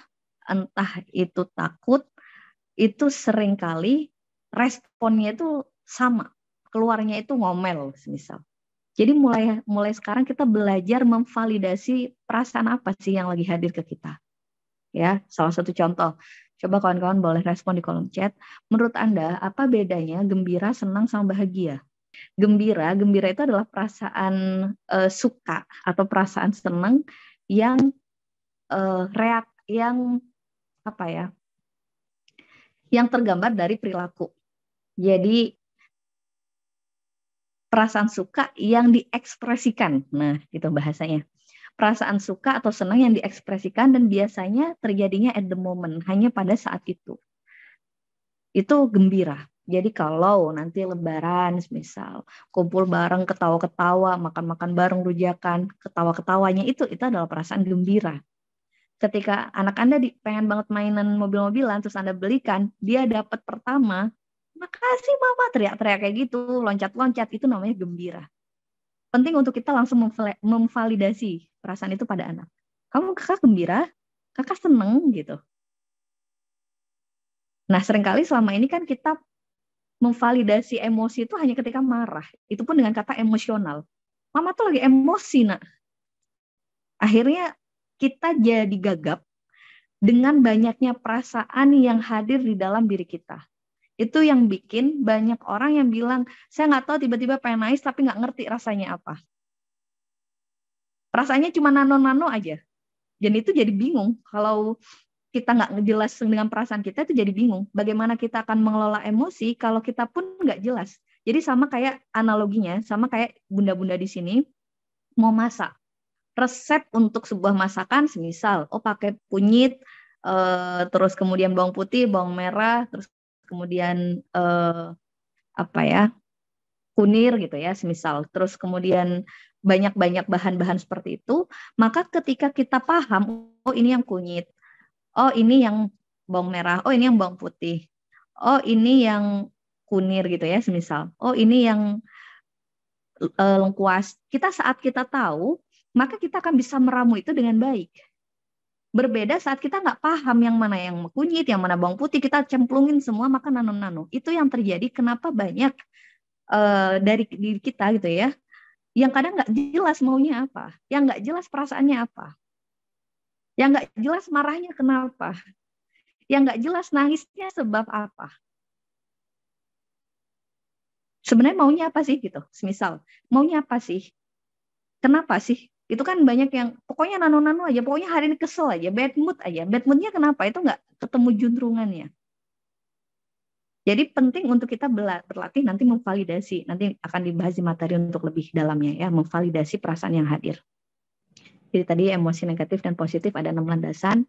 entah itu takut, itu seringkali responnya itu sama. Keluarnya itu ngomel, misal. Jadi mulai sekarang kita belajar memvalidasi perasaan apa sih yang lagi hadir ke kita. Ya, salah satu contoh. Coba kawan-kawan boleh respon di kolom chat. Menurut Anda, apa bedanya gembira, senang, sama bahagia? Gembira itu adalah perasaan suka atau perasaan senang yang yang tergambar dari perilaku. Jadi perasaan suka yang diekspresikan. Nah, itu bahasanya. Perasaan suka atau senang yang diekspresikan dan biasanya terjadinya at the moment, hanya pada saat itu. Itu gembira. Jadi kalau nanti lebaran, misal kumpul bareng, ketawa-ketawa, makan-makan bareng, rujakan, ketawa-ketawanya itu adalah perasaan gembira. Ketika anak Anda pengen banget mainan mobil-mobilan, terus Anda belikan, dia dapat pertama, makasih mama, teriak-teriak kayak gitu, loncat-loncat, itu namanya gembira. Penting untuk kita langsung memvalidasi perasaan itu pada anak. Kakak gembira, kakak seneng gitu. Nah, seringkali selama ini kan kita memvalidasi emosi itu hanya ketika marah. Itu pun dengan kata emosional. Mama tuh lagi emosi, nak. Akhirnya kita jadi gagap dengan banyaknya perasaan yang hadir di dalam diri kita. Itu yang bikin banyak orang yang bilang, saya nggak tahu tiba-tiba pengen nangis tapi nggak ngerti rasanya apa. Rasanya cuma nano-nano aja. Dan itu jadi bingung. Kalau kita nggak jelas dengan perasaan kita, itu jadi bingung. Bagaimana kita akan mengelola emosi kalau kita pun nggak jelas. Jadi sama kayak analoginya, sama kayak bunda-bunda di sini mau masak. resep untuk sebuah masakan, semisal, pakai kunyit, terus kemudian bawang putih, bawang merah, terus kemudian kunir gitu ya, semisal. Terus kemudian banyak-banyak bahan-bahan seperti itu, maka ketika kita paham, ini yang kunyit, ini yang bawang merah, ini yang bawang putih, ini yang kunir gitu ya, semisal. Ini yang lengkuas. Saat kita tahu, maka kita akan bisa meramu itu dengan baik. Berbeda saat kita nggak paham yang mana yang kunyit, yang mana bawang putih, kita cemplungin semua, maka nano-nano. Itu yang terjadi kenapa banyak dari diri kita gitu ya, yang kadang nggak jelas maunya apa, yang nggak jelas perasaannya apa, yang nggak jelas marahnya kenapa, yang nggak jelas nangisnya sebab apa. Sebenarnya maunya apa sih gitu, semisal, maunya apa sih, kenapa sih? Itu kan banyak yang pokoknya nano-nano aja, pokoknya hari ini kesel aja, bad mood aja. Bad moodnya kenapa? Itu nggak ketemu juntrungannya. Jadi penting untuk kita berlatih nanti memvalidasi. Nanti akan dibahas di materi untuk lebih dalamnya ya, memvalidasi perasaan yang hadir. Jadi tadi emosi negatif dan positif ada 6 landasan.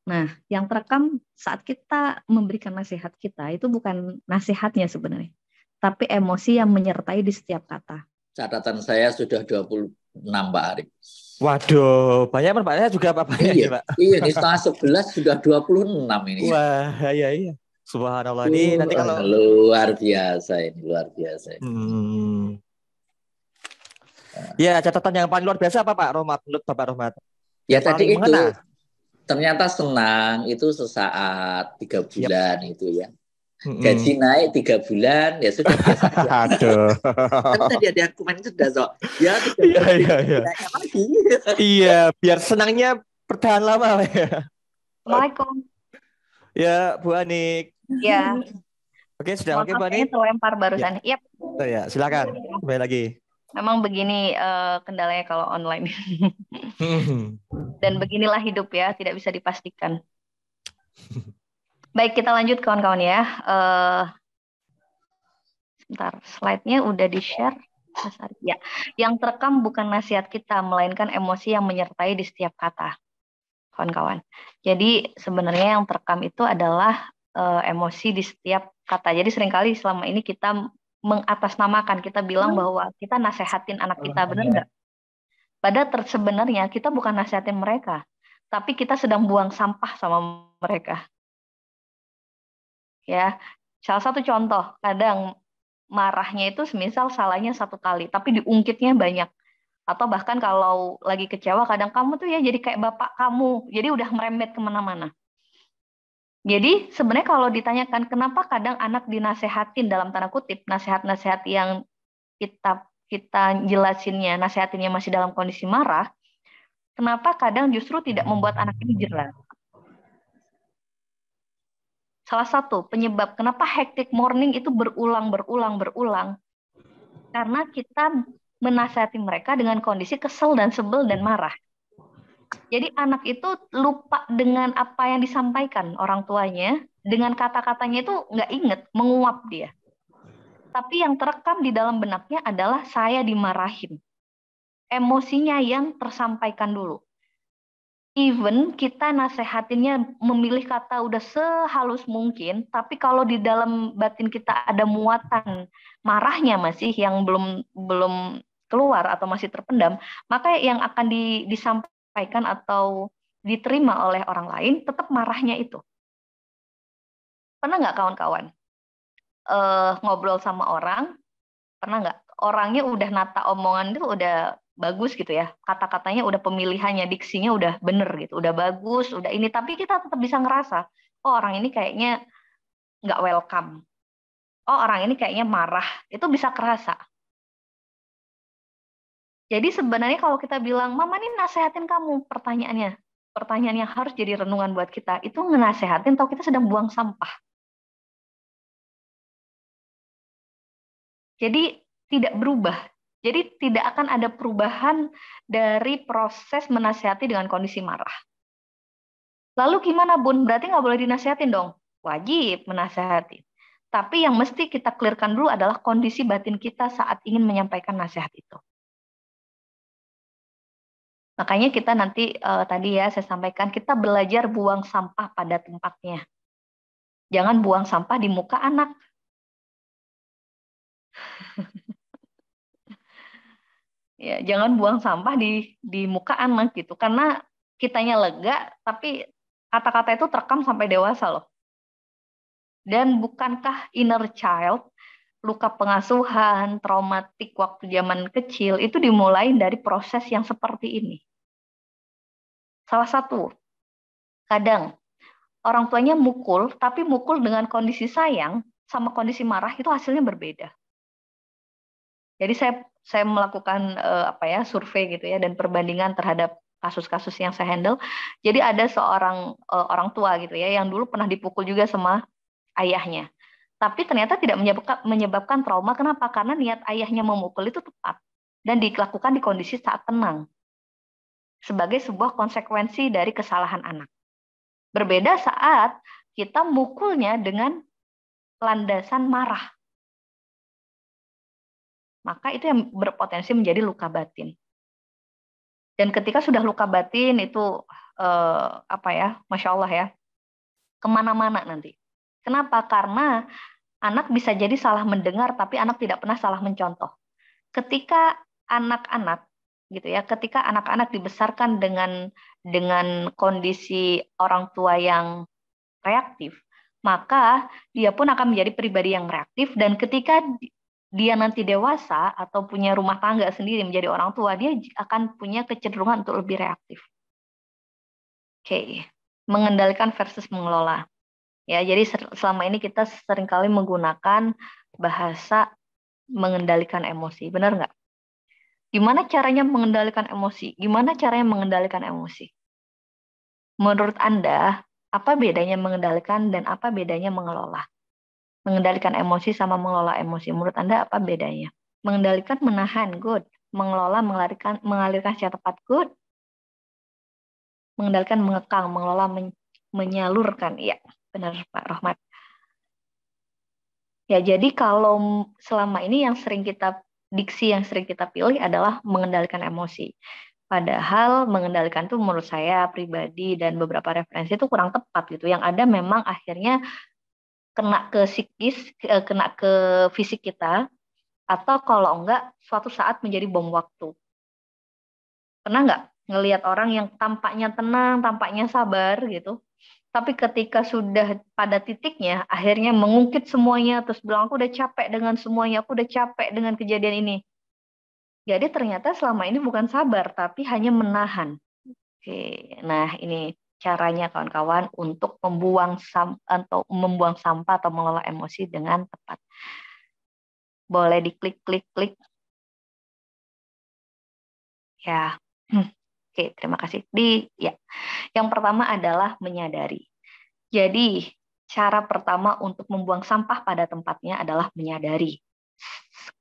Nah, yang terekam saat kita memberikan nasihat kita itu bukan nasihatnya sebenarnya, tapi emosi yang menyertai di setiap kata. Catatan saya sudah 26, Pak Arif. Waduh, banyak Pak juga Pak. Iya, ini setengah 11 sudah 26 ini. Wah, iya. Subhanallah, ini nanti kalau luar biasa ini, luar biasa. Ya, catatan yang paling luar biasa apa Pak Rohmat, menurut Bapak Rohmat? Ya tadi itu mengena. Ternyata senang itu sesaat 3 bulan itu ya. Gaji naik 3 bulan ya sudah biasa. Aduh. Kan tadi ada komen sudah ya 3 bulan lagi. Iya, biar senangnya bertahan lama ya. Assalamualaikum. Ya, Bu Anik. Ya. Oke, sudah oke Bu Anik. Terlempar barusan. Ya. Yep. Ya, silakan. Kembali lagi. Memang begini kendalanya kalau online. Dan beginilah hidup ya, tidak bisa dipastikan. Baik, kita lanjut kawan-kawan ya. Sebentar, slide-nya udah di-share. Ya. Yang terekam bukan nasihat kita, melainkan emosi yang menyertai di setiap kata. Kawan-kawan. Jadi sebenarnya yang terekam itu adalah emosi di setiap kata. Jadi seringkali selama ini kita mengatasnamakan, kita bilang bahwa kita nasehatin anak kita, benar nggak? Padahal sebenarnya kita bukan nasehatin mereka, tapi kita sedang buang sampah sama mereka. Ya, salah satu contoh, kadang marahnya itu semisal salahnya 1 kali, tapi diungkitnya banyak. Atau bahkan kalau lagi kecewa, kadang kamu tuh ya jadi kayak bapak kamu, jadi udah merembet kemana-mana. Jadi sebenarnya kalau ditanyakan kenapa kadang anak dinasehatin dalam tanda kutip, nasihat-nasihat yang kita jelasinnya, nasihatinnya masih dalam kondisi marah, kenapa kadang justru tidak membuat anak ini jelas? Salah satu penyebab kenapa hectic morning itu berulang, karena kita menasihati mereka dengan kondisi kesel dan sebel dan marah. Jadi anak itu lupa dengan apa yang disampaikan orang tuanya, dengan kata-katanya itu nggak inget, menguap dia. Tapi yang terekam di dalam benaknya adalah saya dimarahin. Emosinya yang tersampaikan dulu. Even kita nasehatinnya memilih kata udah sehalus mungkin, tapi kalau di dalam batin kita ada muatan marahnya masih yang belum keluar atau masih terpendam, maka yang akan disampaikan atau diterima oleh orang lain tetap marahnya itu. Pernah nggak kawan-kawan ngobrol sama orang, pernah nggak orangnya udah nata omongan itu udah bagus gitu ya, kata-katanya udah pemilihannya, diksinya udah bener gitu, udah bagus, udah ini, tapi kita tetap bisa ngerasa, oh orang ini kayaknya nggak welcome, oh orang ini kayaknya marah, itu bisa kerasa. Jadi sebenarnya kalau kita bilang, mama ini nasehatin kamu, pertanyaan yang harus jadi renungan buat kita, itu ngenasehatin atau kita sedang buang sampah. Jadi tidak berubah. Jadi tidak akan ada perubahan dari proses menasihati dengan kondisi marah. Lalu gimana Bun? Berarti nggak boleh dinasihatin dong? Wajib menasihati. Tapi yang mesti kita clearkan dulu adalah kondisi batin kita saat ingin menyampaikan nasihat itu. Makanya kita nanti tadi ya saya sampaikan kita belajar buang sampah pada tempatnya. Jangan buang sampah di muka anak. Ya, jangan buang sampah di muka anak gitu. Karena kitanya lega, tapi kata-kata itu terekam sampai dewasa loh. Dan bukankah inner child, luka pengasuhan, traumatik waktu zaman kecil, itu dimulai dari proses yang seperti ini. Salah satu, kadang orang tuanya mukul, tapi mukul dengan kondisi sayang, sama kondisi marah itu hasilnya berbeda. Jadi saya melakukan survei gitu ya dan perbandingan terhadap kasus-kasus yang saya handle. Jadi ada seorang orang tua gitu ya yang dulu pernah dipukul juga sama ayahnya. Tapi ternyata tidak menyebabkan trauma. Kenapa? Karena niat ayahnya memukul itu tepat dan dilakukan di kondisi saat tenang sebagai sebuah konsekuensi dari kesalahan anak. Berbeda saat kita mukulnya dengan landasan marah. Maka itu yang berpotensi menjadi luka batin. Dan ketika sudah luka batin itu Masya Allah ya, kemana-mana nanti. Kenapa? Karena anak bisa jadi salah mendengar, tapi anak tidak pernah salah mencontoh. Ketika anak-anak gitu ya, ketika anak-anak dibesarkan dengan kondisi orang tua yang reaktif, maka dia pun akan menjadi pribadi yang reaktif dan ketika dia nanti dewasa atau punya rumah tangga sendiri menjadi orang tua, dia akan punya kecenderungan untuk lebih reaktif. Oke, mengendalikan versus mengelola. Ya, jadi selama ini kita seringkali menggunakan bahasa mengendalikan emosi, benar nggak? Gimana caranya mengendalikan emosi? Gimana caranya mengendalikan emosi? Menurut Anda, apa bedanya mengendalikan dan apa bedanya mengelola? Mengendalikan emosi sama mengelola emosi. Menurut Anda apa bedanya? Mengendalikan menahan, good. Mengelola mengalirkan secara tepat, good. Mengendalikan mengekang, mengelola menyalurkan. Iya, benar Pak Rohmat. Ya, jadi kalau selama ini diksi yang sering kita pilih adalah mengendalikan emosi. Padahal mengendalikan itu menurut saya pribadi dan beberapa referensi itu kurang tepat gitu. Yang ada memang akhirnya kena ke psikis, kena ke fisik kita, atau kalau enggak suatu saat menjadi bom waktu. Pernah nggak ngelihat orang yang tampaknya tenang, tampaknya sabar gitu, tapi ketika sudah pada titiknya, akhirnya mengungkit semuanya, terus bilang aku udah capek dengan semuanya, aku udah capek dengan kejadian ini. Jadi ternyata selama ini bukan sabar, tapi hanya menahan. Oke, nah ini caranya kawan-kawan untuk membuang sampah atau mengelola emosi dengan tepat. Boleh diklik-klik-klik. Ya. Oke, terima kasih. Yang pertama adalah menyadari. Jadi, cara pertama untuk membuang sampah pada tempatnya adalah menyadari.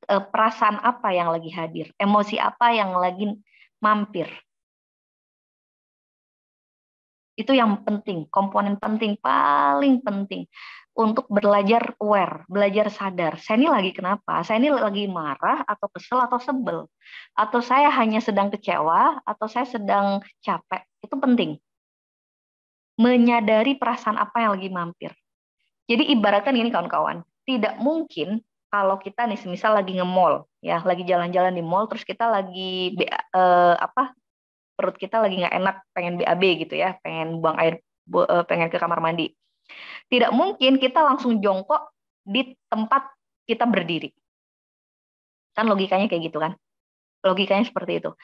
Perasaan apa yang lagi hadir, emosi apa yang lagi mampir. Itu yang penting, komponen penting, paling penting untuk belajar aware, belajar sadar. Saya ini lagi kenapa? Saya ini lagi marah atau kesel atau sebel. Atau saya hanya sedang kecewa atau saya sedang capek. Itu penting. Menyadari perasaan apa yang lagi mampir. Jadi ibaratkan ini kawan-kawan, tidak mungkin kalau kita nih misal lagi nge-mall, ya, lagi jalan-jalan di mall terus kita lagi perut kita lagi nggak enak, pengen BAB gitu ya, pengen buang air, pengen ke kamar mandi. Tidak mungkin kita langsung jongkok di tempat kita berdiri. Kan logikanya kayak gitu kan? Logikanya seperti itu.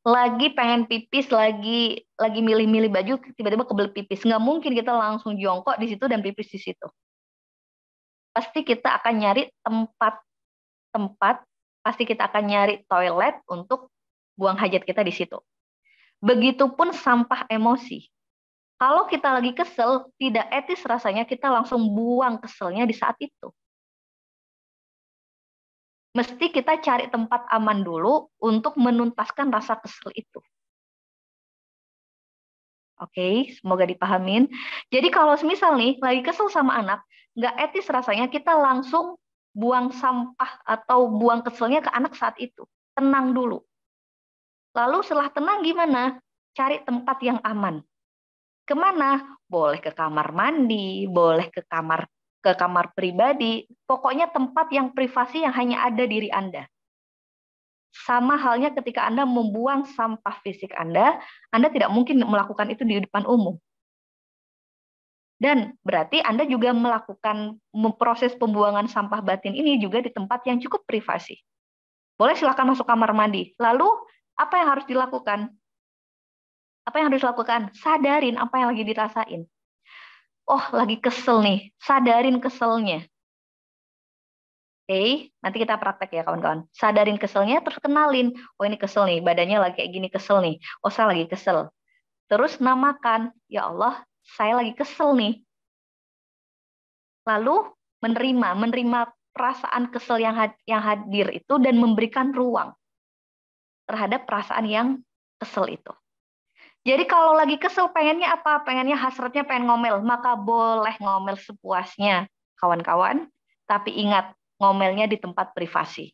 Lagi pengen pipis, lagi milih-milih baju, tiba-tiba kebelet pipis. Nggak mungkin kita langsung jongkok di situ dan pipis di situ. Pasti kita akan nyari tempat, pasti kita akan nyari toilet untuk buang hajat kita di situ. Begitupun sampah emosi. Kalau kita lagi kesel, tidak etis rasanya kita langsung buang keselnya di saat itu. Mesti kita cari tempat aman dulu untuk menuntaskan rasa kesel itu. Oke, semoga dipahamin. Jadi kalau misal nih, lagi kesel sama anak, nggak etis rasanya kita langsung buang sampah atau buang keselnya ke anak saat itu. Tenang dulu. Lalu setelah tenang gimana? Cari tempat yang aman. Kemana? Boleh ke kamar mandi, boleh ke kamar pribadi. Pokoknya tempat yang privasi yang hanya ada diri Anda. Sama halnya ketika Anda membuang sampah fisik Anda tidak mungkin melakukan itu di depan umum. Dan berarti Anda juga melakukan proses pembuangan sampah batin ini juga di tempat yang cukup privasi. Boleh silakan masuk kamar mandi. Lalu apa yang harus dilakukan? Apa yang harus dilakukan? Sadarin apa yang lagi dirasain. Oh, lagi kesel nih. Sadarin keselnya. Oke, nanti kita praktek ya kawan-kawan. Sadarin keselnya, terus kenalin. Oh, ini kesel nih, badannya lagi kayak gini kesel nih. Oh, saya lagi kesel. Terus namakan, ya Allah, saya lagi kesel nih. Lalu menerima perasaan kesel yang hadir itu dan memberikan ruang terhadap perasaan yang kesel itu. Jadi kalau lagi kesel pengennya apa? Pengennya hasratnya pengen ngomel, maka boleh ngomel sepuasnya, kawan-kawan. Tapi ingat, ngomelnya di tempat privasi.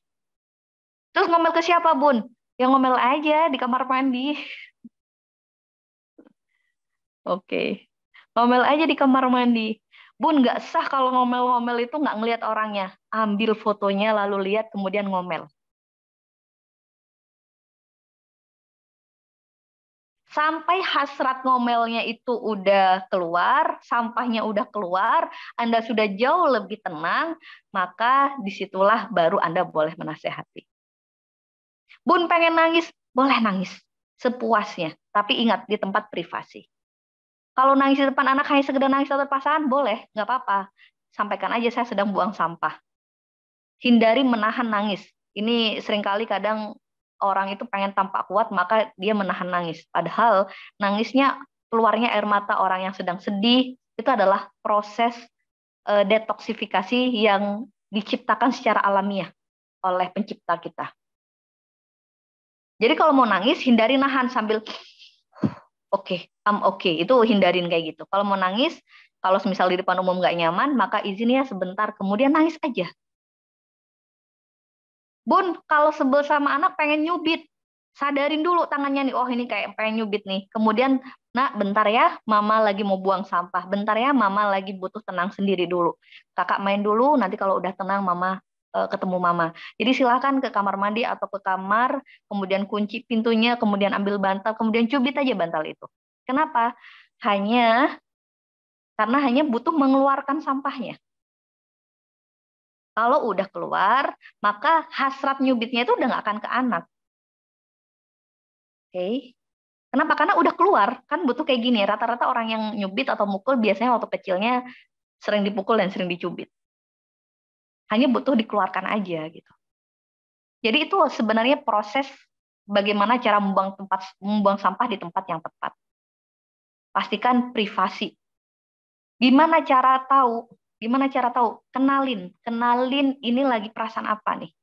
Terus ngomel ke siapa, Bun? Ya ngomel aja di kamar mandi. Oke. Ngomel aja di kamar mandi. Bun, nggak sah kalau ngomel-ngomel itu nggak ngelihat orangnya. Ambil fotonya lalu lihat kemudian ngomel. Sampai hasrat ngomelnya itu udah keluar, sampahnya udah keluar, Anda sudah jauh lebih tenang, maka disitulah baru Anda boleh menasehati. Bun pengen nangis, boleh nangis sepuasnya, tapi ingat di tempat privasi. Kalau nangis di depan anak hanya sekedar nangis atau pasangan, boleh, nggak apa-apa. Sampaikan aja saya sedang buang sampah. Hindari menahan nangis. Ini seringkali kadang orang itu pengen tampak kuat, maka dia menahan nangis. Padahal nangisnya, keluarnya air mata orang yang sedang sedih, itu adalah proses detoksifikasi yang diciptakan secara alamiah oleh pencipta kita. Jadi kalau mau nangis, hindari nahan sambil I'm okay. Itu hindarin kayak gitu. Kalau mau nangis, kalau misal di depan umum nggak nyaman, maka izinnya sebentar, kemudian nangis aja. Bun, kalau sebel sama anak pengen nyubit, sadarin dulu tangannya nih, oh ini kayak pengen nyubit nih. Kemudian, nak bentar ya, mama lagi mau buang sampah. Bentar ya, mama lagi butuh tenang sendiri dulu. Kakak main dulu, nanti kalau udah tenang mama ketemu mama. Jadi silakan ke kamar mandi atau ke kamar, kemudian kunci pintunya, kemudian ambil bantal, kemudian cubit aja bantal itu. Kenapa? Karena hanya butuh mengeluarkan sampahnya. Kalau udah keluar, maka hasrat nyubitnya itu udah nggak akan ke anak. Oke. Kenapa? Karena udah keluar, kan butuh kayak gini. Rata-rata orang yang nyubit atau mukul biasanya waktu kecilnya sering dipukul dan sering dicubit. Hanya butuh dikeluarkan aja gitu. Jadi itu sebenarnya proses bagaimana cara membuang sampah di tempat yang tepat. Pastikan privasi. Gimana cara tahu? Kenalin ini lagi perasaan apa nih?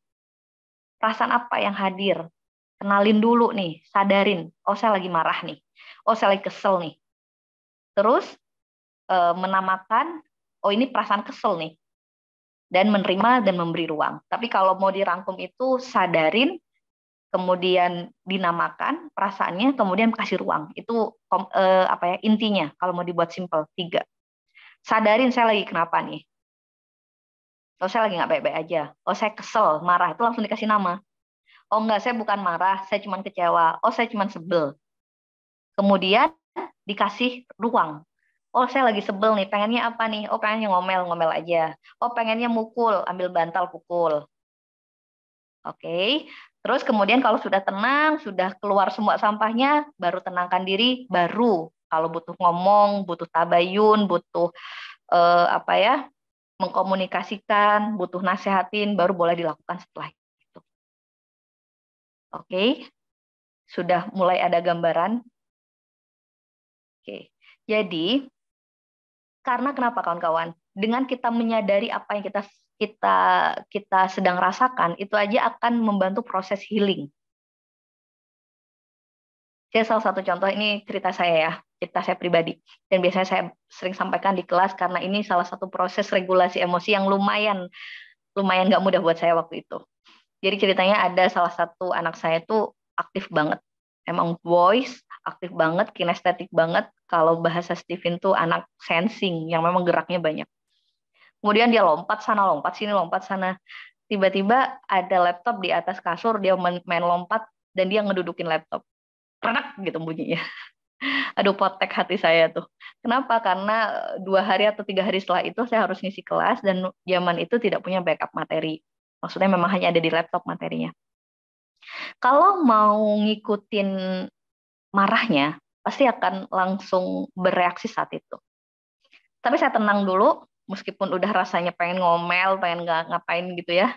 Perasaan apa yang hadir? Kenalin dulu nih, sadarin. Oh, saya lagi marah nih. Oh, saya lagi kesel nih. Terus menamakan, oh ini perasaan kesel nih. Dan menerima dan memberi ruang. Tapi kalau mau dirangkum itu sadarin, kemudian dinamakan perasaannya, kemudian kasih ruang. Itu intinya kalau mau dibuat simple 3. Sadarin saya lagi kenapa nih. Oh, saya lagi nggak baik-baik aja. Oh, saya kesel, marah. Itu langsung dikasih nama. Oh, enggak, saya bukan marah. Saya cuma kecewa. Oh, saya cuma sebel. Kemudian dikasih ruang. Oh, saya lagi sebel nih. Pengennya apa nih? Oh, pengennya ngomel aja. Oh, pengennya mukul. Ambil bantal, pukul. Oke. Terus kemudian kalau sudah tenang, sudah keluar semua sampahnya, baru tenangkan diri. Baru kalau butuh ngomong, butuh tabayun, butuh mengkomunikasikan, butuh nasehatin, baru boleh dilakukan setelah itu. Oke, sudah mulai ada gambaran. Oke, jadi karena kenapa kawan-kawan? Dengan kita menyadari apa yang kita sedang rasakan, itu aja akan membantu proses healing. Saya salah satu contoh, ini cerita saya ya, cerita saya pribadi. Dan biasanya saya sering sampaikan di kelas karena ini salah satu proses regulasi emosi yang lumayan nggak mudah buat saya waktu itu. Jadi ceritanya ada salah satu anak saya itu aktif banget. emang voice, aktif banget, kinestetik banget. Kalau bahasa Steven tuh anak sensing yang memang geraknya banyak. Kemudian dia lompat sana, lompat sini, lompat sana. Tiba-tiba ada laptop di atas kasur, dia main lompat dan dia ngedudukin laptop. Renak gitu bunyinya. Aduh, potek hati saya tuh. Kenapa? Karena 2 hari atau 3 hari setelah itu saya harus ngisi kelas dan zaman itu tidak punya backup materi. Maksudnya memang hanya ada di laptop materinya. Kalau mau ngikutin marahnya, pasti akan langsung bereaksi saat itu. Tapi saya tenang dulu, meskipun udah rasanya pengen ngomel, pengen ngapain gitu ya.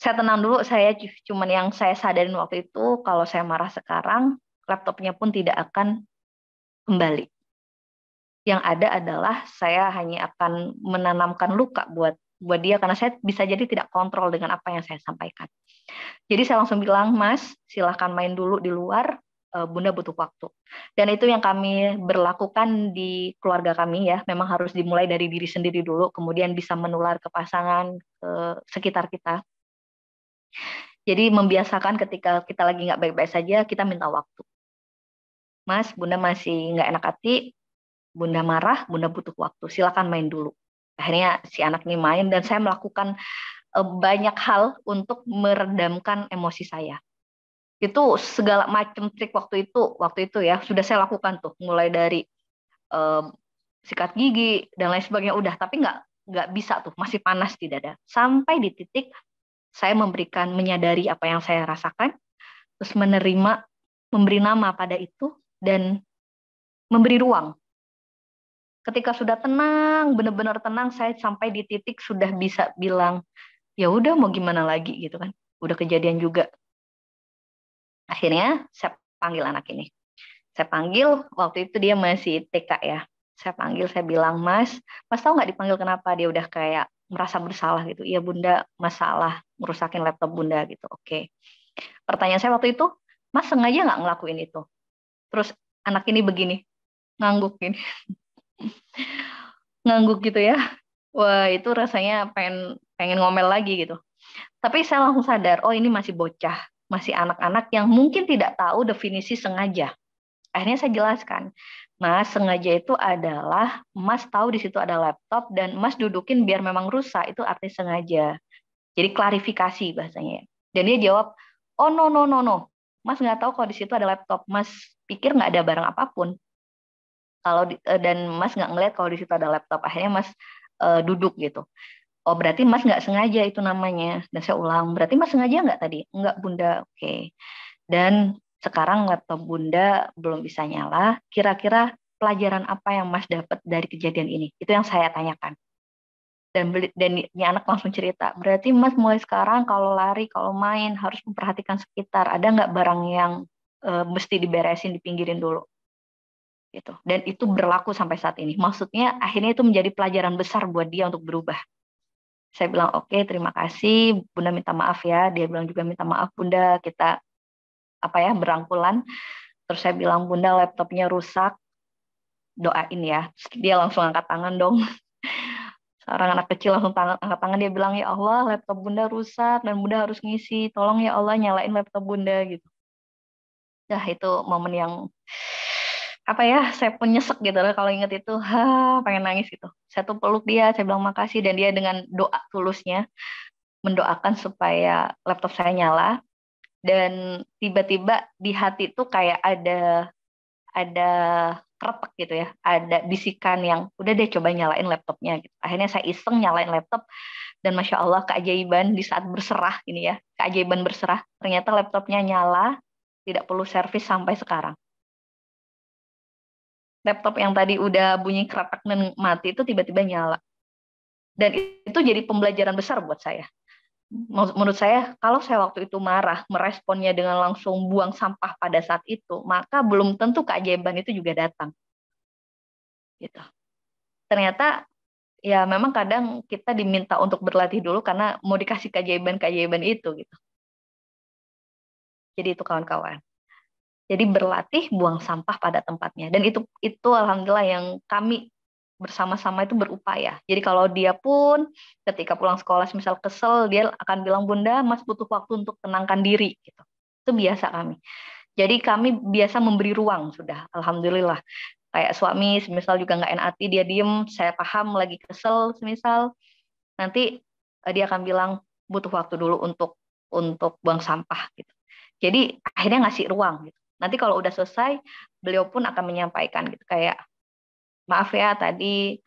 Saya tenang dulu, cuman yang saya sadarin waktu itu, kalau saya marah sekarang, laptopnya pun tidak akan kembali. Yang ada adalah saya hanya akan menanamkan luka buat dia, karena saya bisa jadi tidak kontrol dengan apa yang saya sampaikan. Jadi saya langsung bilang, Mas, silahkan main dulu di luar, Bunda butuh waktu. Dan itu yang kami berlakukan di keluarga kami ya, memang harus dimulai dari diri sendiri dulu, kemudian bisa menular ke pasangan, ke sekitar kita. Jadi membiasakan ketika kita lagi nggak baik-baik saja, kita minta waktu. Mas, Bunda masih nggak enak hati, Bunda marah, Bunda butuh waktu, silakan main dulu. Akhirnya si anak ini main dan saya melakukan banyak hal untuk meredamkan emosi saya. Itu segala macam trik waktu itu ya sudah saya lakukan tuh, mulai dari sikat gigi dan lain sebagainya udah, tapi nggak bisa tuh, masih panas di dada. Sampai di titik saya menyadari apa yang saya rasakan, terus menerima, memberi nama pada itu dan memberi ruang. Ketika sudah tenang, benar-benar tenang, saya sampai di titik sudah bisa bilang, ya udah mau gimana lagi gitu kan. Udah kejadian juga. Akhirnya saya panggil anak ini. Saya panggil, waktu itu dia masih TK ya. Saya panggil, saya bilang, Mas tahu nggak dipanggil kenapa? Dia udah kayak merasa bersalah gitu. Iya Bunda, masalah merusakin laptop Bunda gitu. Oke. Pertanyaan saya waktu itu, Mas sengaja nggak ngelakuin itu? Terus anak ini begini, ngangguk gini. Ngangguk gitu ya. Wah, itu rasanya pengen ngomel lagi gitu. Tapi saya langsung sadar, oh ini masih bocah, masih anak-anak yang mungkin tidak tahu definisi sengaja. Akhirnya saya jelaskan, Mas, sengaja itu adalah Mas tahu di situ ada laptop dan Mas dudukin biar memang rusak, itu arti sengaja. Jadi klarifikasi bahasanya. Dan dia jawab, oh no no no no, Mas nggak tahu kalau di situ ada laptop, Mas pikir nggak ada barang apapun. Dan Mas nggak ngeliat kalau di situ ada laptop. Akhirnya Mas duduk gitu. Oh berarti Mas nggak sengaja itu namanya. Dan saya ulang, berarti Mas sengaja nggak tadi? Nggak Bunda, oke. Dan sekarang laptop Bunda belum bisa nyala. Kira-kira pelajaran apa yang Mas dapat dari kejadian ini? Itu yang saya tanyakan. Dan anak langsung cerita, berarti Mas mulai sekarang kalau lari, kalau main harus memperhatikan sekitar. Ada nggak barang yang mesti diberesin, dipinggirin dulu? Gitu. Dan itu berlaku sampai saat ini. Maksudnya akhirnya itu menjadi pelajaran besar buat dia untuk berubah. Saya bilang oke, terima kasih Bunda, minta maaf ya. Dia bilang juga minta maaf Bunda, kita berangkulan. Terus saya bilang Bunda laptopnya rusak, doain ya. Terus dia langsung angkat tangan dong. Seorang anak kecil langsung angkat tangan, dia bilang ya Allah laptop Bunda rusak dan Bunda harus ngisi, tolong ya Allah nyalain laptop Bunda gitu. Nah itu momen yang saya pun nyesek gitu loh kalau inget itu, pengen nangis gitu. Saya tuh peluk dia, saya bilang makasih, dan dia dengan doa tulusnya mendoakan supaya laptop saya nyala. Dan tiba-tiba di hati tuh kayak ada kretek gitu ya, ada bisikan yang udah deh coba nyalain laptopnya gitu. Akhirnya saya iseng nyalain laptop dan Masya Allah keajaiban di saat berserah ini ya, keajaiban berserah, ternyata laptopnya nyala, tidak perlu servis sampai sekarang. Laptop yang tadi udah bunyi kretek dan mati itu tiba-tiba nyala. Dan itu jadi pembelajaran besar buat saya. Menurut saya, kalau saya waktu itu marah, meresponnya dengan langsung buang sampah pada saat itu, maka belum tentu keajaiban itu juga datang. Gitu. Ternyata ya memang kadang kita diminta untuk berlatih dulu karena mau dikasih keajaiban-keajaiban itu gitu. Jadi itu kawan-kawan. Jadi berlatih buang sampah pada tempatnya. Dan itu alhamdulillah yang kami bersama-sama itu berupaya. Jadi kalau dia pun ketika pulang sekolah misal kesel, dia akan bilang Bunda, Mas butuh waktu untuk tenangkan diri gitu. Itu biasa kami. Jadi kami biasa memberi ruang sudah, alhamdulillah. Kayak suami, misal juga nggak enak hati, dia diem, saya paham lagi kesel, misal nanti dia akan bilang butuh waktu dulu untuk buang sampah gitu. Jadi akhirnya ngasih ruang gitu. Nanti kalau udah selesai, beliau pun akan menyampaikan gitu kayak maaf ya tadi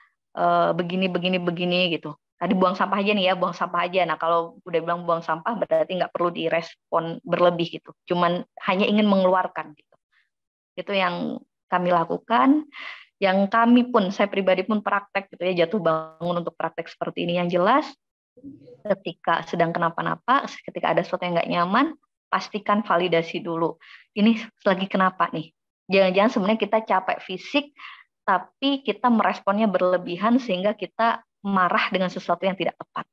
begini begini begini gitu. Tadi buang sampah aja nih ya, buang sampah aja. Nah kalau udah bilang buang sampah berarti nggak perlu direspon berlebih gitu. Cuman hanya ingin mengeluarkan gitu. Itu yang kami lakukan. Yang kami pun, saya pribadi pun praktek gitu ya, jatuh bangun untuk praktek seperti ini. Yang jelas ketika sedang kenapa-napa, ketika ada sesuatu yang nggak nyaman, pastikan validasi dulu. Ini lagi kenapa nih? Jangan-jangan sebenarnya kita capek fisik, tapi kita meresponnya berlebihan sehingga kita marah dengan sesuatu yang tidak tepat.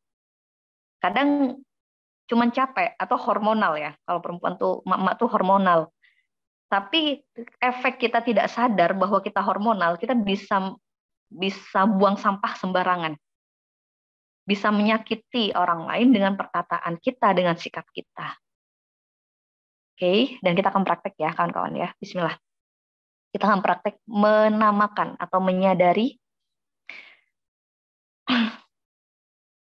Kadang cuman capek atau hormonal ya. Kalau perempuan tuh, mak-mak tuh hormonal. Tapi efek kita tidak sadar bahwa kita hormonal, kita bisa buang sampah sembarangan. Bisa menyakiti orang lain dengan perkataan kita, dengan sikap kita. Oke, dan kita akan praktek ya kawan-kawan ya. Bismillah. Kita akan praktek menamakan atau menyadari.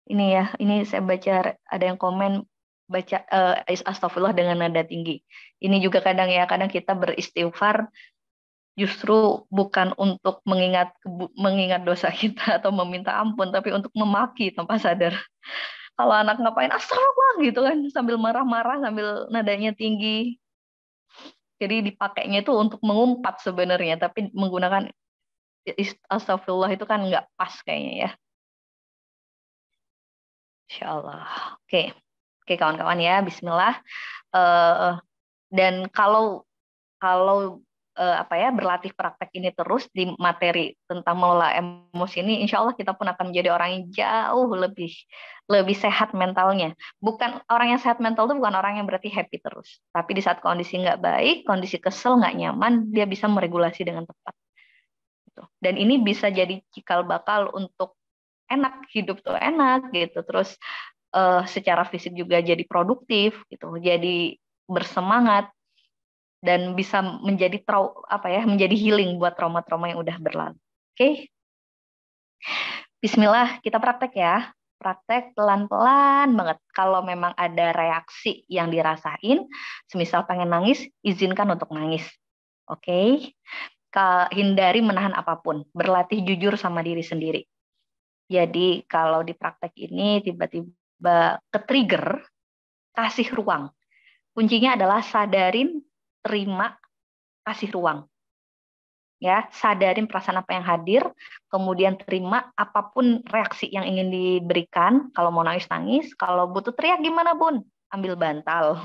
Ini ya, ini saya baca ada yang komen baca astagfirullah dengan nada tinggi. Ini juga kadang ya, kadang kita beristighfar justru bukan untuk mengingat dosa kita atau meminta ampun, tapi untuk memaki tanpa sadar. Kalau anak ngapain astagfirullah gitu kan, sambil marah-marah, sambil nadanya tinggi. Jadi dipakainya itu untuk mengumpat sebenarnya, tapi menggunakan astagfirullah itu kan nggak pas kayaknya ya. Insya Allah. Oke, oke kawan-kawan ya, Bismillah. Dan kalau berlatih praktek ini terus di materi tentang mengelola emosi ini, insya Allah kita pun akan menjadi orang yang jauh lebih sehat mentalnya. Bukan orang yang sehat mental itu bukan orang yang berarti happy terus. Tapi di saat kondisi nggak baik, kondisi kesel, nggak nyaman, dia bisa meregulasi dengan tepat. Dan ini bisa jadi cikal bakal untuk enak, hidup tuh enak gitu. Terus secara fisik juga jadi produktif gitu, jadi bersemangat. Dan bisa menjadi menjadi healing buat trauma-trauma yang udah berlalu. Oke. Bismillah, kita praktek ya. Praktek pelan-pelan banget. Kalau memang ada reaksi yang dirasain, semisal pengen nangis, izinkan untuk nangis. Oke. Hindari menahan apapun. Berlatih jujur sama diri sendiri. Jadi kalau di praktek ini tiba-tiba ke-trigger, kasih ruang. Kuncinya adalah sadarin, terima, kasih ruang. Ya, sadarin perasaan apa yang hadir, kemudian terima apapun reaksi yang ingin diberikan. Kalau mau nangis, kalau butuh teriak gimana, Bun? Ambil bantal.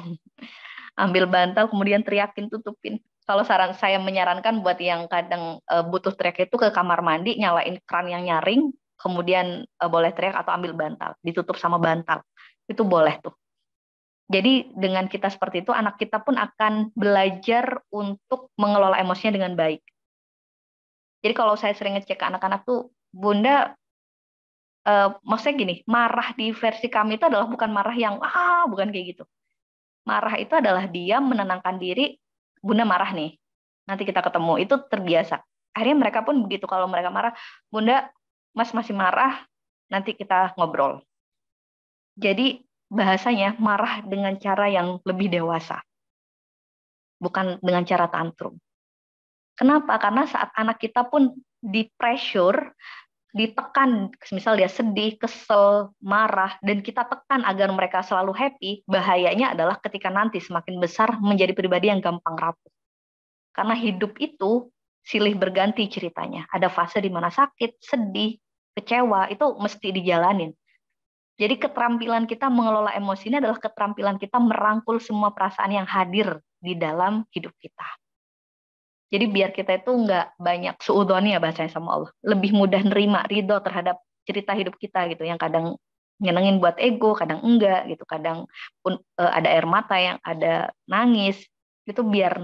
Ambil bantal, kemudian teriakin, tutupin. Kalau saya menyarankan buat yang kadang butuh teriak itu ke kamar mandi, nyalain keran yang nyaring, kemudian boleh teriak atau ambil bantal, ditutup sama bantal. Itu boleh tuh. Jadi dengan kita seperti itu, anak kita pun akan belajar untuk mengelola emosinya dengan baik. Jadi kalau saya sering ngecek ke anak-anak tuh, Bunda, maksudnya gini, marah di versi kami itu adalah bukan marah yang, bukan kayak gitu. Marah itu adalah dia menenangkan diri, Bunda marah nih, nanti kita ketemu, itu terbiasa. Akhirnya mereka pun begitu, kalau mereka marah, Bunda, Mas masih marah, nanti kita ngobrol. Jadi bahasanya marah dengan cara yang lebih dewasa, bukan dengan cara tantrum. Kenapa? Karena saat anak kita pun di-pressure, ditekan, misal dia sedih, kesel, marah, dan kita tekan agar mereka selalu happy, bahayanya adalah ketika nanti semakin besar menjadi pribadi yang gampang rapuh. Karena hidup itu silih berganti ceritanya. Ada fase di mana sakit, sedih, kecewa, itu mesti dijalanin. Jadi keterampilan kita mengelola emosi ini adalah keterampilan kita merangkul semua perasaan yang hadir di dalam hidup kita. Jadi biar kita itu nggak banyak suudoni ya bahasanya sama Allah. Lebih mudah nerima, ridho terhadap cerita hidup kita gitu. Yang kadang nyenengin buat ego, kadang enggak gitu. Kadang pun ada air mata, yang ada nangis. Itu biar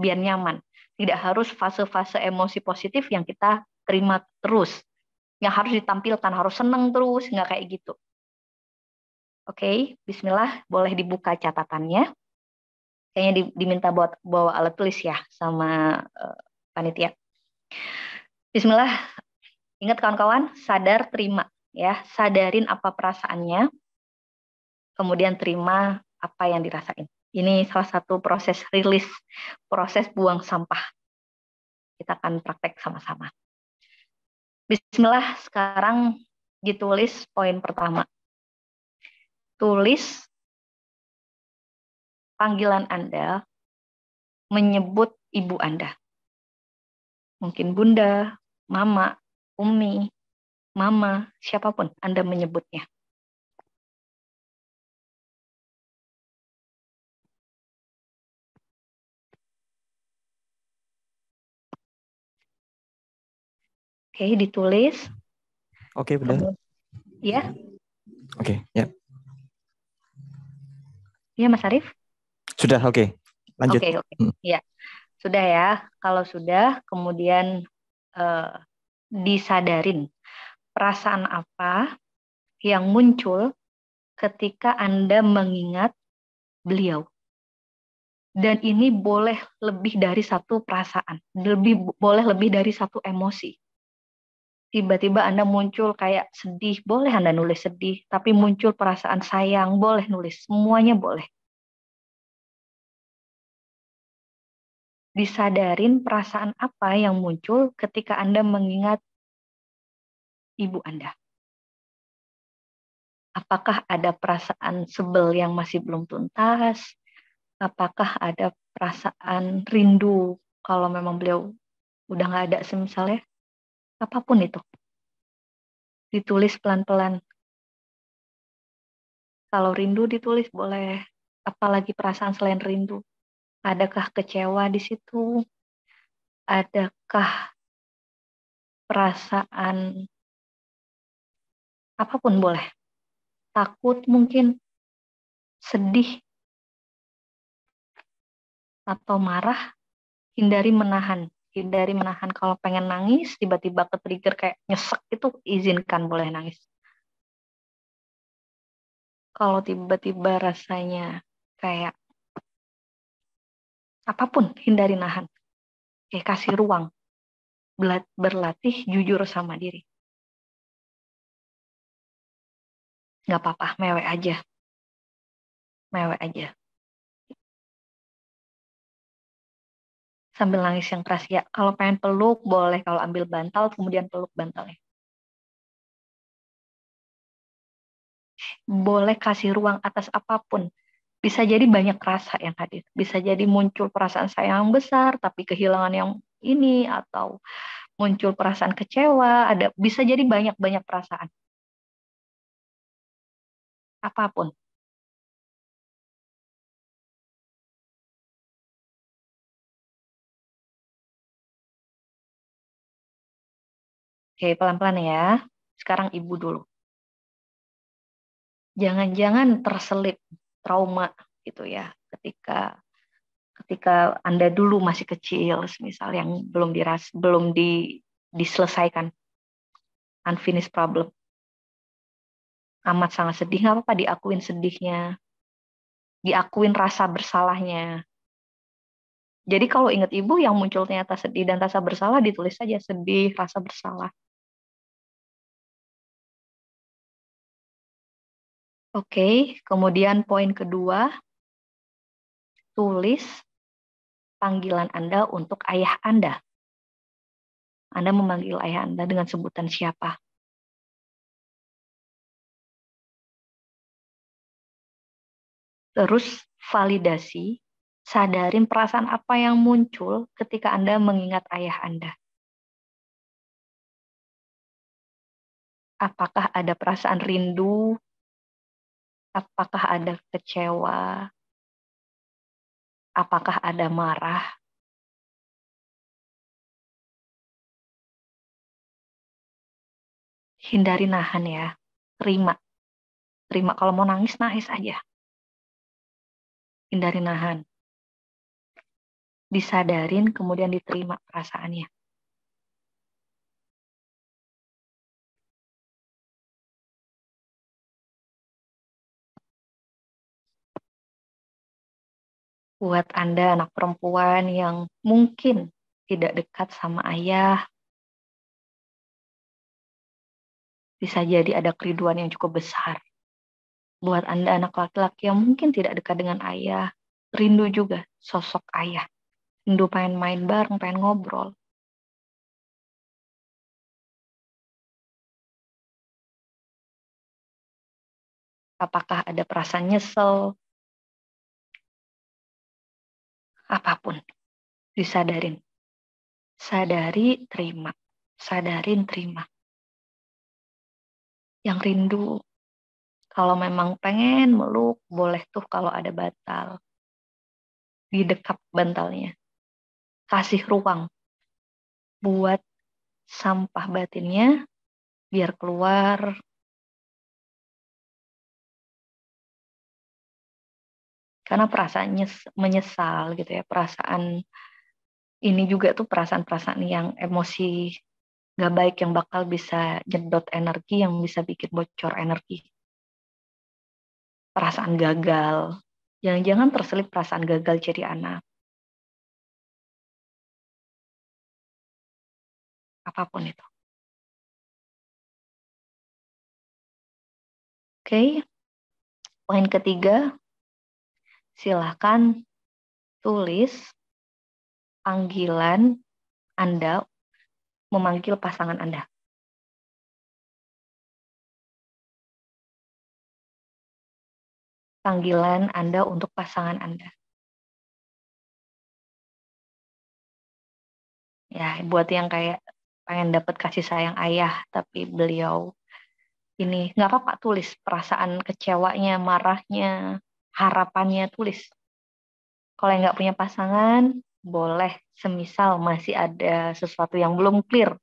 nyaman. Tidak harus fase-fase emosi positif yang kita terima terus. Yang harus ditampilkan, harus seneng terus, nggak kayak gitu. Oke, bismillah, boleh dibuka catatannya. Kayaknya diminta bawa alat tulis ya sama panitia. Bismillah. Ingat kawan-kawan, sadar, terima ya. Sadarin apa perasaannya, kemudian terima apa yang dirasain. Ini salah satu proses rilis, proses buang sampah. Kita akan praktek sama-sama. Bismillah, sekarang ditulis poin pertama. Tulis panggilan Anda menyebut ibu Anda. Mungkin bunda, mama, umi, mama, siapapun Anda menyebutnya. Oke, ditulis. Oke, benar. Ya. Oke, ya. Ya, Mas Arief? Sudah, oke. Lanjut. Oke. Ya. Sudah ya. Kalau sudah, kemudian disadarin perasaan apa yang muncul ketika Anda mengingat beliau. Dan ini boleh lebih dari satu perasaan, boleh lebih dari satu emosi. Tiba-tiba Anda muncul kayak sedih, boleh Anda nulis sedih, tapi muncul perasaan sayang, boleh nulis, semuanya boleh. Disadarin perasaan apa yang muncul ketika Anda mengingat ibu Anda. Apakah ada perasaan sebel yang masih belum tuntas? Apakah ada perasaan rindu kalau memang beliau udah nggak ada misalnya? Apapun itu. Ditulis pelan-pelan. Kalau rindu ditulis boleh. Apalagi perasaan selain rindu. Adakah kecewa di situ? Adakah perasaan apapun boleh. Takut mungkin, sedih, atau marah, hindari menahan. Hindari menahan. Kalau pengen nangis, tiba-tiba ke-trigger kayak nyesek itu, izinkan boleh nangis. Kalau tiba-tiba rasanya kayak apapun, hindari nahan. Kasih ruang. Berlatih jujur sama diri. Nggak apa-apa, mewek aja. Mewek aja. Sambil nangis yang keras ya. Kalau pengen peluk, boleh. Kalau ambil bantal, kemudian peluk bantalnya. Boleh kasih ruang atas apapun. Bisa jadi banyak rasa yang hadir. Bisa jadi muncul perasaan sayang besar, tapi kehilangan yang ini, atau muncul perasaan kecewa, bisa jadi banyak-banyak perasaan. Apapun. Oke, pelan-pelan ya. Sekarang ibu dulu. Jangan-jangan terselip trauma gitu ya, ketika Anda dulu masih kecil, misal yang belum diselesaikan, unfinished problem. Amat sangat sedih, nggak apa-apa, diakuin sedihnya, diakuin rasa bersalahnya. Jadi kalau ingat ibu yang muncul ternyata sedih dan rasa bersalah, ditulis saja sedih, rasa bersalah. Oke, kemudian poin kedua, tulis panggilan Anda untuk ayah Anda. Anda memanggil ayah Anda dengan sebutan siapa? Terus validasi, sadarin perasaan apa yang muncul ketika Anda mengingat ayah Anda. Apakah ada perasaan rindu? Apakah ada kecewa? Apakah ada marah? Hindari nahan ya. Terima. Terima, kalau mau nangis, nangis aja. Hindari nahan. Disadarin, kemudian diterima perasaannya. Buat Anda anak perempuan yang mungkin tidak dekat sama ayah, bisa jadi ada kerinduan yang cukup besar. Buat Anda anak laki-laki yang mungkin tidak dekat dengan ayah, rindu juga sosok ayah. Rindu pengen main bareng, pengen ngobrol. Apakah ada perasaan nyesel? Apapun, disadarin. Sadari, terima. Sadarin, terima. Yang rindu, kalau memang pengen meluk, boleh tuh kalau ada bantal. Didekap bantalnya. Kasih ruang buat sampah batinnya biar keluar. Karena perasaan menyesal gitu ya. Perasaan ini juga tuh perasaan-perasaan yang emosi gak baik yang bakal bisa nyedot energi, yang bisa bikin bocor energi. Perasaan gagal. Jangan-jangan terselip perasaan gagal jadi anak. Apapun itu. Oke. Poin ketiga, silahkan tulis panggilan Anda memanggil pasangan Anda. Panggilan Anda untuk pasangan Anda. Ya, buat yang kayak pengen dapat kasih sayang ayah, tapi beliau ini nggak apa-apa, tulis perasaan kecewanya, marahnya, harapannya, tulis. Kalau yang nggak punya pasangan, boleh semisal masih ada sesuatu yang belum clear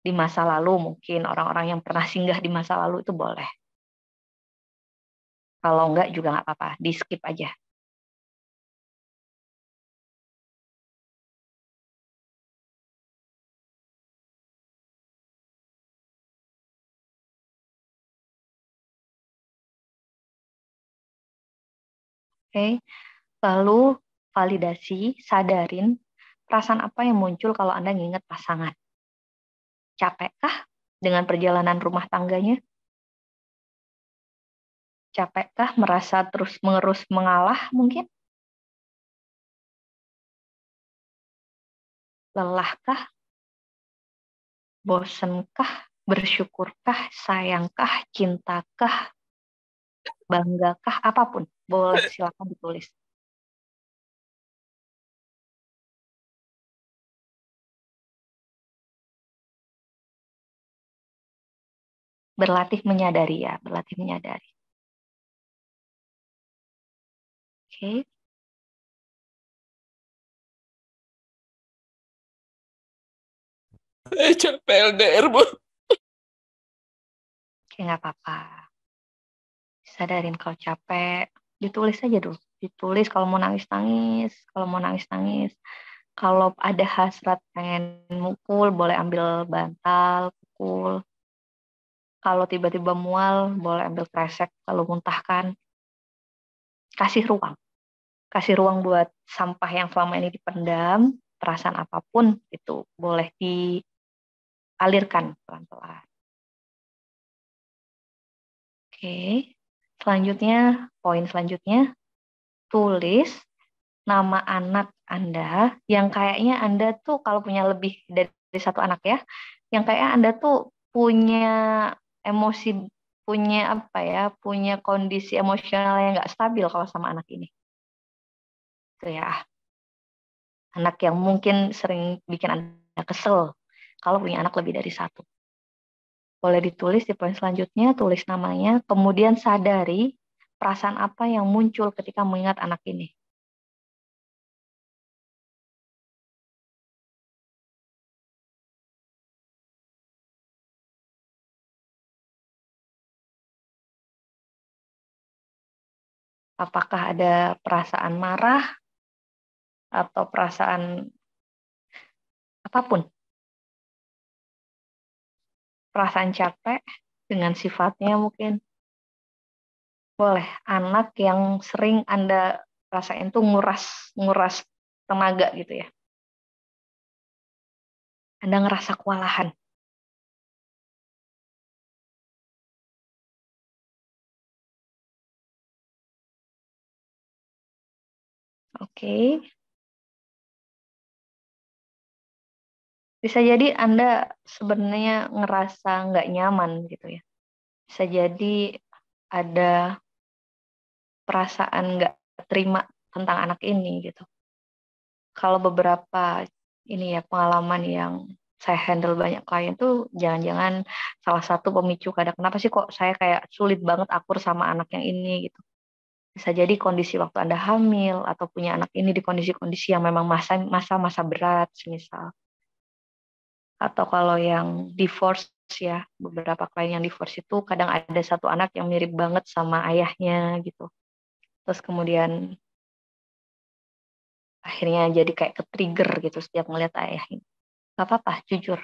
di masa lalu, mungkin orang-orang yang pernah singgah di masa lalu itu boleh. Kalau nggak juga nggak apa-apa, di skip aja. Oke, lalu validasi, sadarin perasaan apa yang muncul kalau Anda nginget pasangan. Capekkah dengan perjalanan rumah tangganya? Capekkah merasa terus mengerus mengalah mungkin? Lelahkah? Bosenkah? Bersyukurkah? Sayangkah? Cintakah? Banggakah? Apapun. Boleh, silakan ditulis. Berlatih menyadari ya, berlatih menyadari. Oke. Capek LDR, Bu. Oke, nggak apa-apa. Sadarin kalau capek, ditulis aja dulu. Ditulis kalau mau nangis-nangis, kalau mau nangis-nangis. Kalau ada hasrat pengen mukul, boleh ambil bantal, pukul. Kalau tiba-tiba mual, boleh ambil kresek, lalu muntahkan. Kasih ruang. Kasih ruang buat sampah yang selama ini dipendam, perasaan apapun itu boleh dialirkan pelan-pelan. Oke, selanjutnya, poin selanjutnya, tulis nama anak Anda yang kayaknya Anda tuh kalau punya lebih dari satu anak ya, yang kayak Anda tuh punya emosi, punya apa ya, punya kondisi emosional yang nggak stabil kalau sama anak ini. Itu ya, anak yang mungkin sering bikin Anda kesel kalau punya anak lebih dari satu. Boleh ditulis di poin selanjutnya, tulis namanya, kemudian sadari perasaan apa yang muncul ketika mengingat anak ini. Apakah ada perasaan marah atau perasaan apapun, perasaan capek dengan sifatnya mungkin. Boleh, anak yang sering Anda rasain tuh nguras tenaga gitu ya. Anda ngerasa kewalahan. Oke. Bisa jadi Anda sebenarnya ngerasa nggak nyaman gitu ya. Bisa jadi ada perasaan nggak terima tentang anak ini gitu. Kalau beberapa ini ya pengalaman yang saya handle banyak klien tuh jangan-jangan salah satu pemicu kadang kenapa sih kok saya kayak sulit banget akur sama anak yang ini gitu. Bisa jadi kondisi waktu Anda hamil atau punya anak ini di kondisi-kondisi yang memang masa-masa berat misal. Atau kalau yang divorce ya, beberapa klien yang divorce itu kadang ada satu anak yang mirip banget sama ayahnya gitu. Terus kemudian akhirnya jadi kayak ke-trigger gitu setiap ngeliat ayah ini. Gak apa-apa, jujur.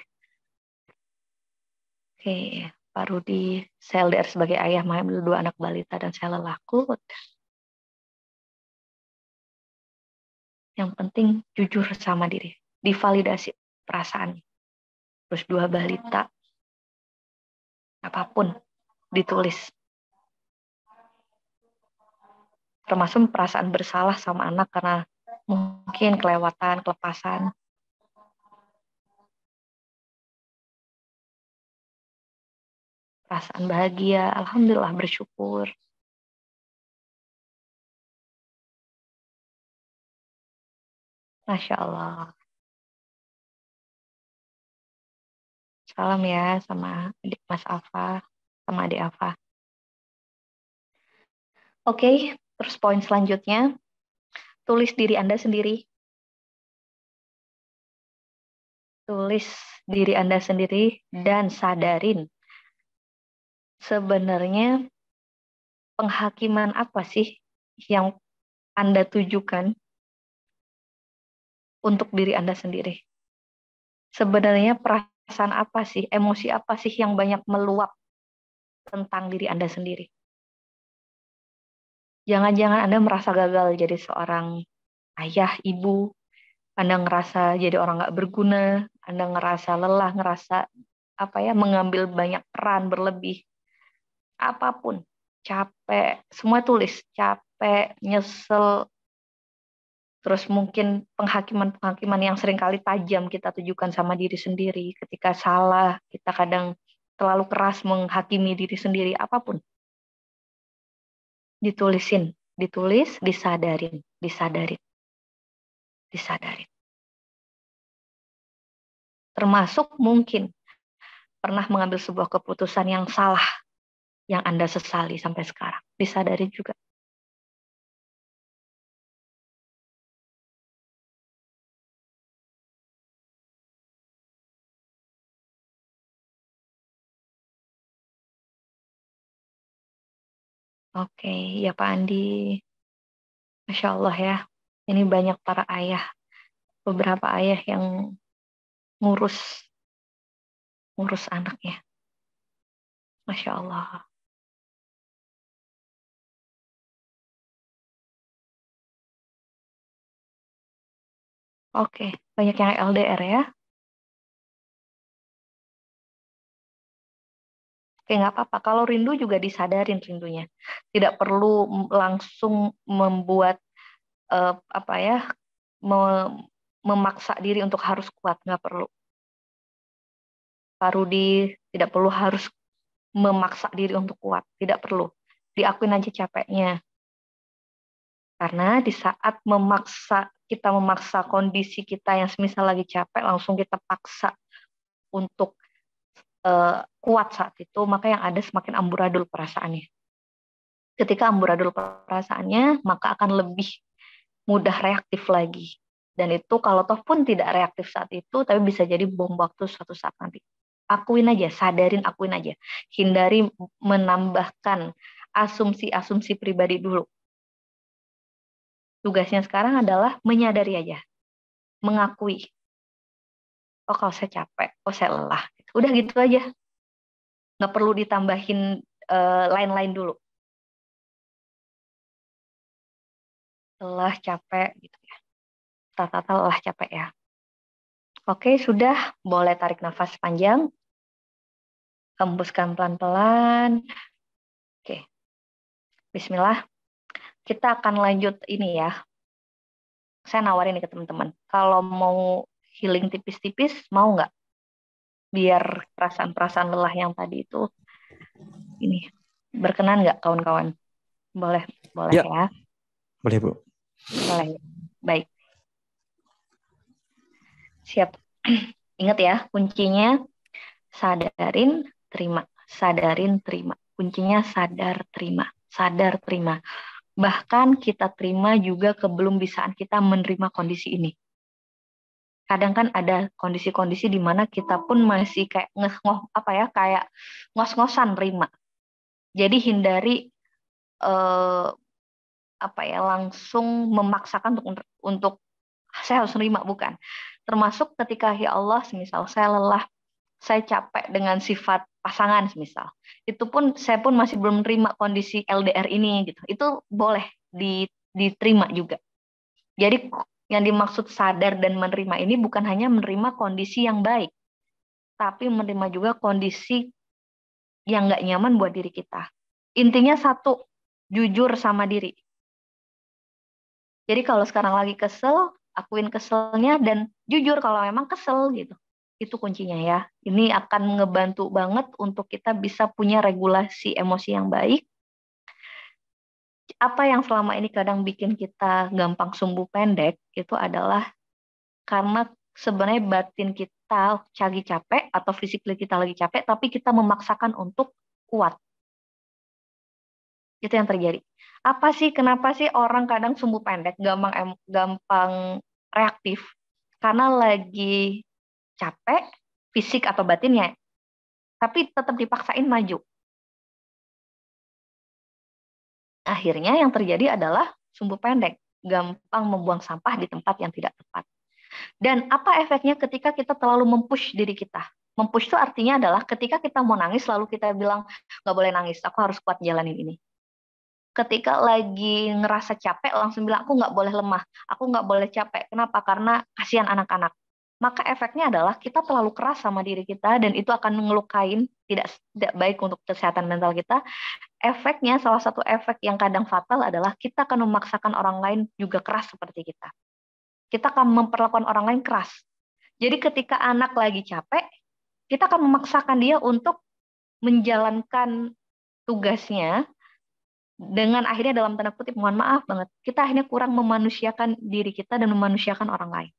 Oke, Pak Rudi, saya LDR sebagai ayah mengambil 2 anak balita dan saya lelaku. Yang penting jujur sama diri, divalidasi perasaan. Terus 2 balita, apapun ditulis. Termasuk perasaan bersalah sama anak karena mungkin kelewatan, kelepasan. Perasaan bahagia, alhamdulillah bersyukur. Masya Allah. Salam ya sama adik Mas Afa, sama adik Afa. Oke, terus poin selanjutnya, tulis diri Anda sendiri. Tulis diri Anda sendiri dan sadarin sebenarnya penghakiman apa sih yang Anda tujukan untuk diri Anda sendiri. Sebenarnya perasaan apa sih, emosi apa sih yang banyak meluap tentang diri Anda sendiri. Jangan-jangan Anda merasa gagal jadi seorang ayah, ibu, Anda ngerasa jadi orang nggak berguna, Anda ngerasa lelah, ngerasa mengambil banyak peran berlebih, apapun, capek, semua tulis, capek, nyesel, terus mungkin penghakiman-penghakiman yang seringkali tajam kita tujukan sama diri sendiri, ketika salah, kita kadang terlalu keras menghakimi diri sendiri, apapun. Ditulisin, ditulis, disadarin. Termasuk mungkin pernah mengambil sebuah keputusan yang salah, yang Anda sesali sampai sekarang. Disadarin juga. Oke, ya Pak Andi. Masya Allah ya. Ini banyak para ayah. Beberapa ayah yang ngurus anaknya. Masya Allah. Oke, banyak yang LDR ya. Oke, nggak apa-apa. Kalau rindu juga disadarin rindunya. Tidak perlu langsung membuat eh, apa ya, memaksa diri untuk harus kuat. Nggak perlu. Pak Rudi tidak perlu harus memaksa diri untuk kuat. Tidak perlu. Diakuin aja capeknya. Karena di saat kita memaksa kondisi kita yang semisal lagi capek, langsung kita paksa untuk kuat saat itu, maka yang ada semakin amburadul perasaannya. Ketika amburadul perasaannya, maka akan lebih mudah reaktif lagi. Dan itu kalau toh pun tidak reaktif saat itu, tapi bisa jadi bom waktu suatu saat nanti. Akuin aja, sadarin, akuin aja. Hindari menambahkan asumsi-asumsi pribadi dulu. Tugasnya sekarang adalah menyadari aja, mengakui. Oh kalau saya capek, oh saya lelah. Udah gitu aja. Nggak perlu ditambahin lain-lain dulu. lelah, capek gitu ya. Tata lelah, capek ya. Oke, sudah. Boleh tarik nafas panjang. Hembuskan pelan-pelan. Oke. Bismillah. Kita akan lanjut ini ya. Saya nawarin nih ke teman-teman. Kalau mau healing tipis-tipis, mau nggak? Biar perasaan-perasaan lelah yang tadi itu ini berkenan nggak kawan-kawan? Boleh, boleh ya. Boleh, Bu. Boleh. Baik. Siap. Ingat ya, kuncinya sadarin, terima. Sadarin, terima. Kuncinya sadar, terima. Sadar, terima. Bahkan kita terima juga sebelum bisaan kita menerima kondisi ini. Kadang kan ada kondisi-kondisi di mana kita pun masih kayak kayak ngos-ngosan terima. Jadi hindari langsung memaksakan untuk saya harus nerima, bukan. Termasuk ketika ya Allah, semisal saya lelah, saya capek dengan sifat pasangan semisal. Itu pun saya pun masih belum menerima kondisi LDR ini gitu. Itu boleh diterima juga. Jadi yang dimaksud sadar dan menerima ini bukan hanya menerima kondisi yang baik, tapi menerima juga kondisi yang nggak nyaman buat diri kita. Intinya satu, jujur sama diri. Jadi kalau sekarang lagi kesel, akuin keselnya dan jujur kalau memang kesel gitu. Itu kuncinya ya. Ini akan ngebantu banget untuk kita bisa punya regulasi emosi yang baik. Apa yang selama ini kadang bikin kita gampang sumbu pendek itu adalah karena sebenarnya batin kita lagi capek atau fisik kita lagi capek, tapi kita memaksakan untuk kuat. Itu yang terjadi. Apa sih, kenapa sih orang kadang sumbu pendek, gampang reaktif? Karena lagi capek, fisik atau batinnya, tapi tetap dipaksain maju. Akhirnya yang terjadi adalah sumbu pendek, gampang membuang sampah di tempat yang tidak tepat. Dan apa efeknya ketika kita terlalu mempush diri kita? Mempush itu artinya adalah ketika kita mau nangis, lalu kita bilang, nggak boleh nangis, aku harus kuat jalanin ini. Ketika lagi ngerasa capek, langsung bilang, aku nggak boleh lemah, aku nggak boleh capek. Kenapa? Karena kasihan anak-anak. Maka efeknya adalah kita terlalu keras sama diri kita, dan itu akan ngelukain, tidak baik untuk kesehatan mental kita. Efeknya, salah satu efek yang kadang fatal adalah kita akan memaksakan orang lain juga keras seperti kita. Kita akan memperlakukan orang lain keras. Jadi ketika anak lagi capek, kita akan memaksakan dia untuk menjalankan tugasnya, dengan akhirnya dalam tanda kutip, mohon maaf banget, kita akhirnya kurang memanusiakan diri kita dan memanusiakan orang lain.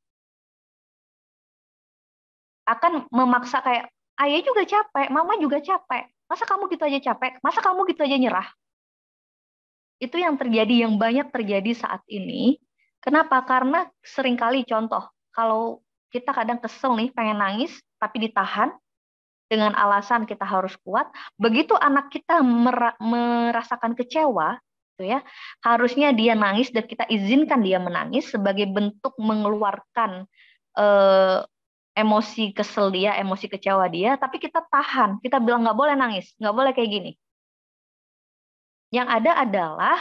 Akan memaksa kayak, ayah juga capek, mama juga capek, masa kamu gitu aja capek, masa kamu gitu aja nyerah. Itu yang terjadi, yang banyak terjadi saat ini. Kenapa? Karena seringkali contoh, kalau kita kadang kesel nih, pengen nangis, tapi ditahan, dengan alasan kita harus kuat, begitu anak kita merasakan kecewa, gitu ya, harusnya dia nangis dan kita izinkan dia menangis sebagai bentuk mengeluarkan emosi kesel dia, emosi kecewa dia, tapi kita tahan, kita bilang nggak boleh nangis, nggak boleh kayak gini. Yang ada adalah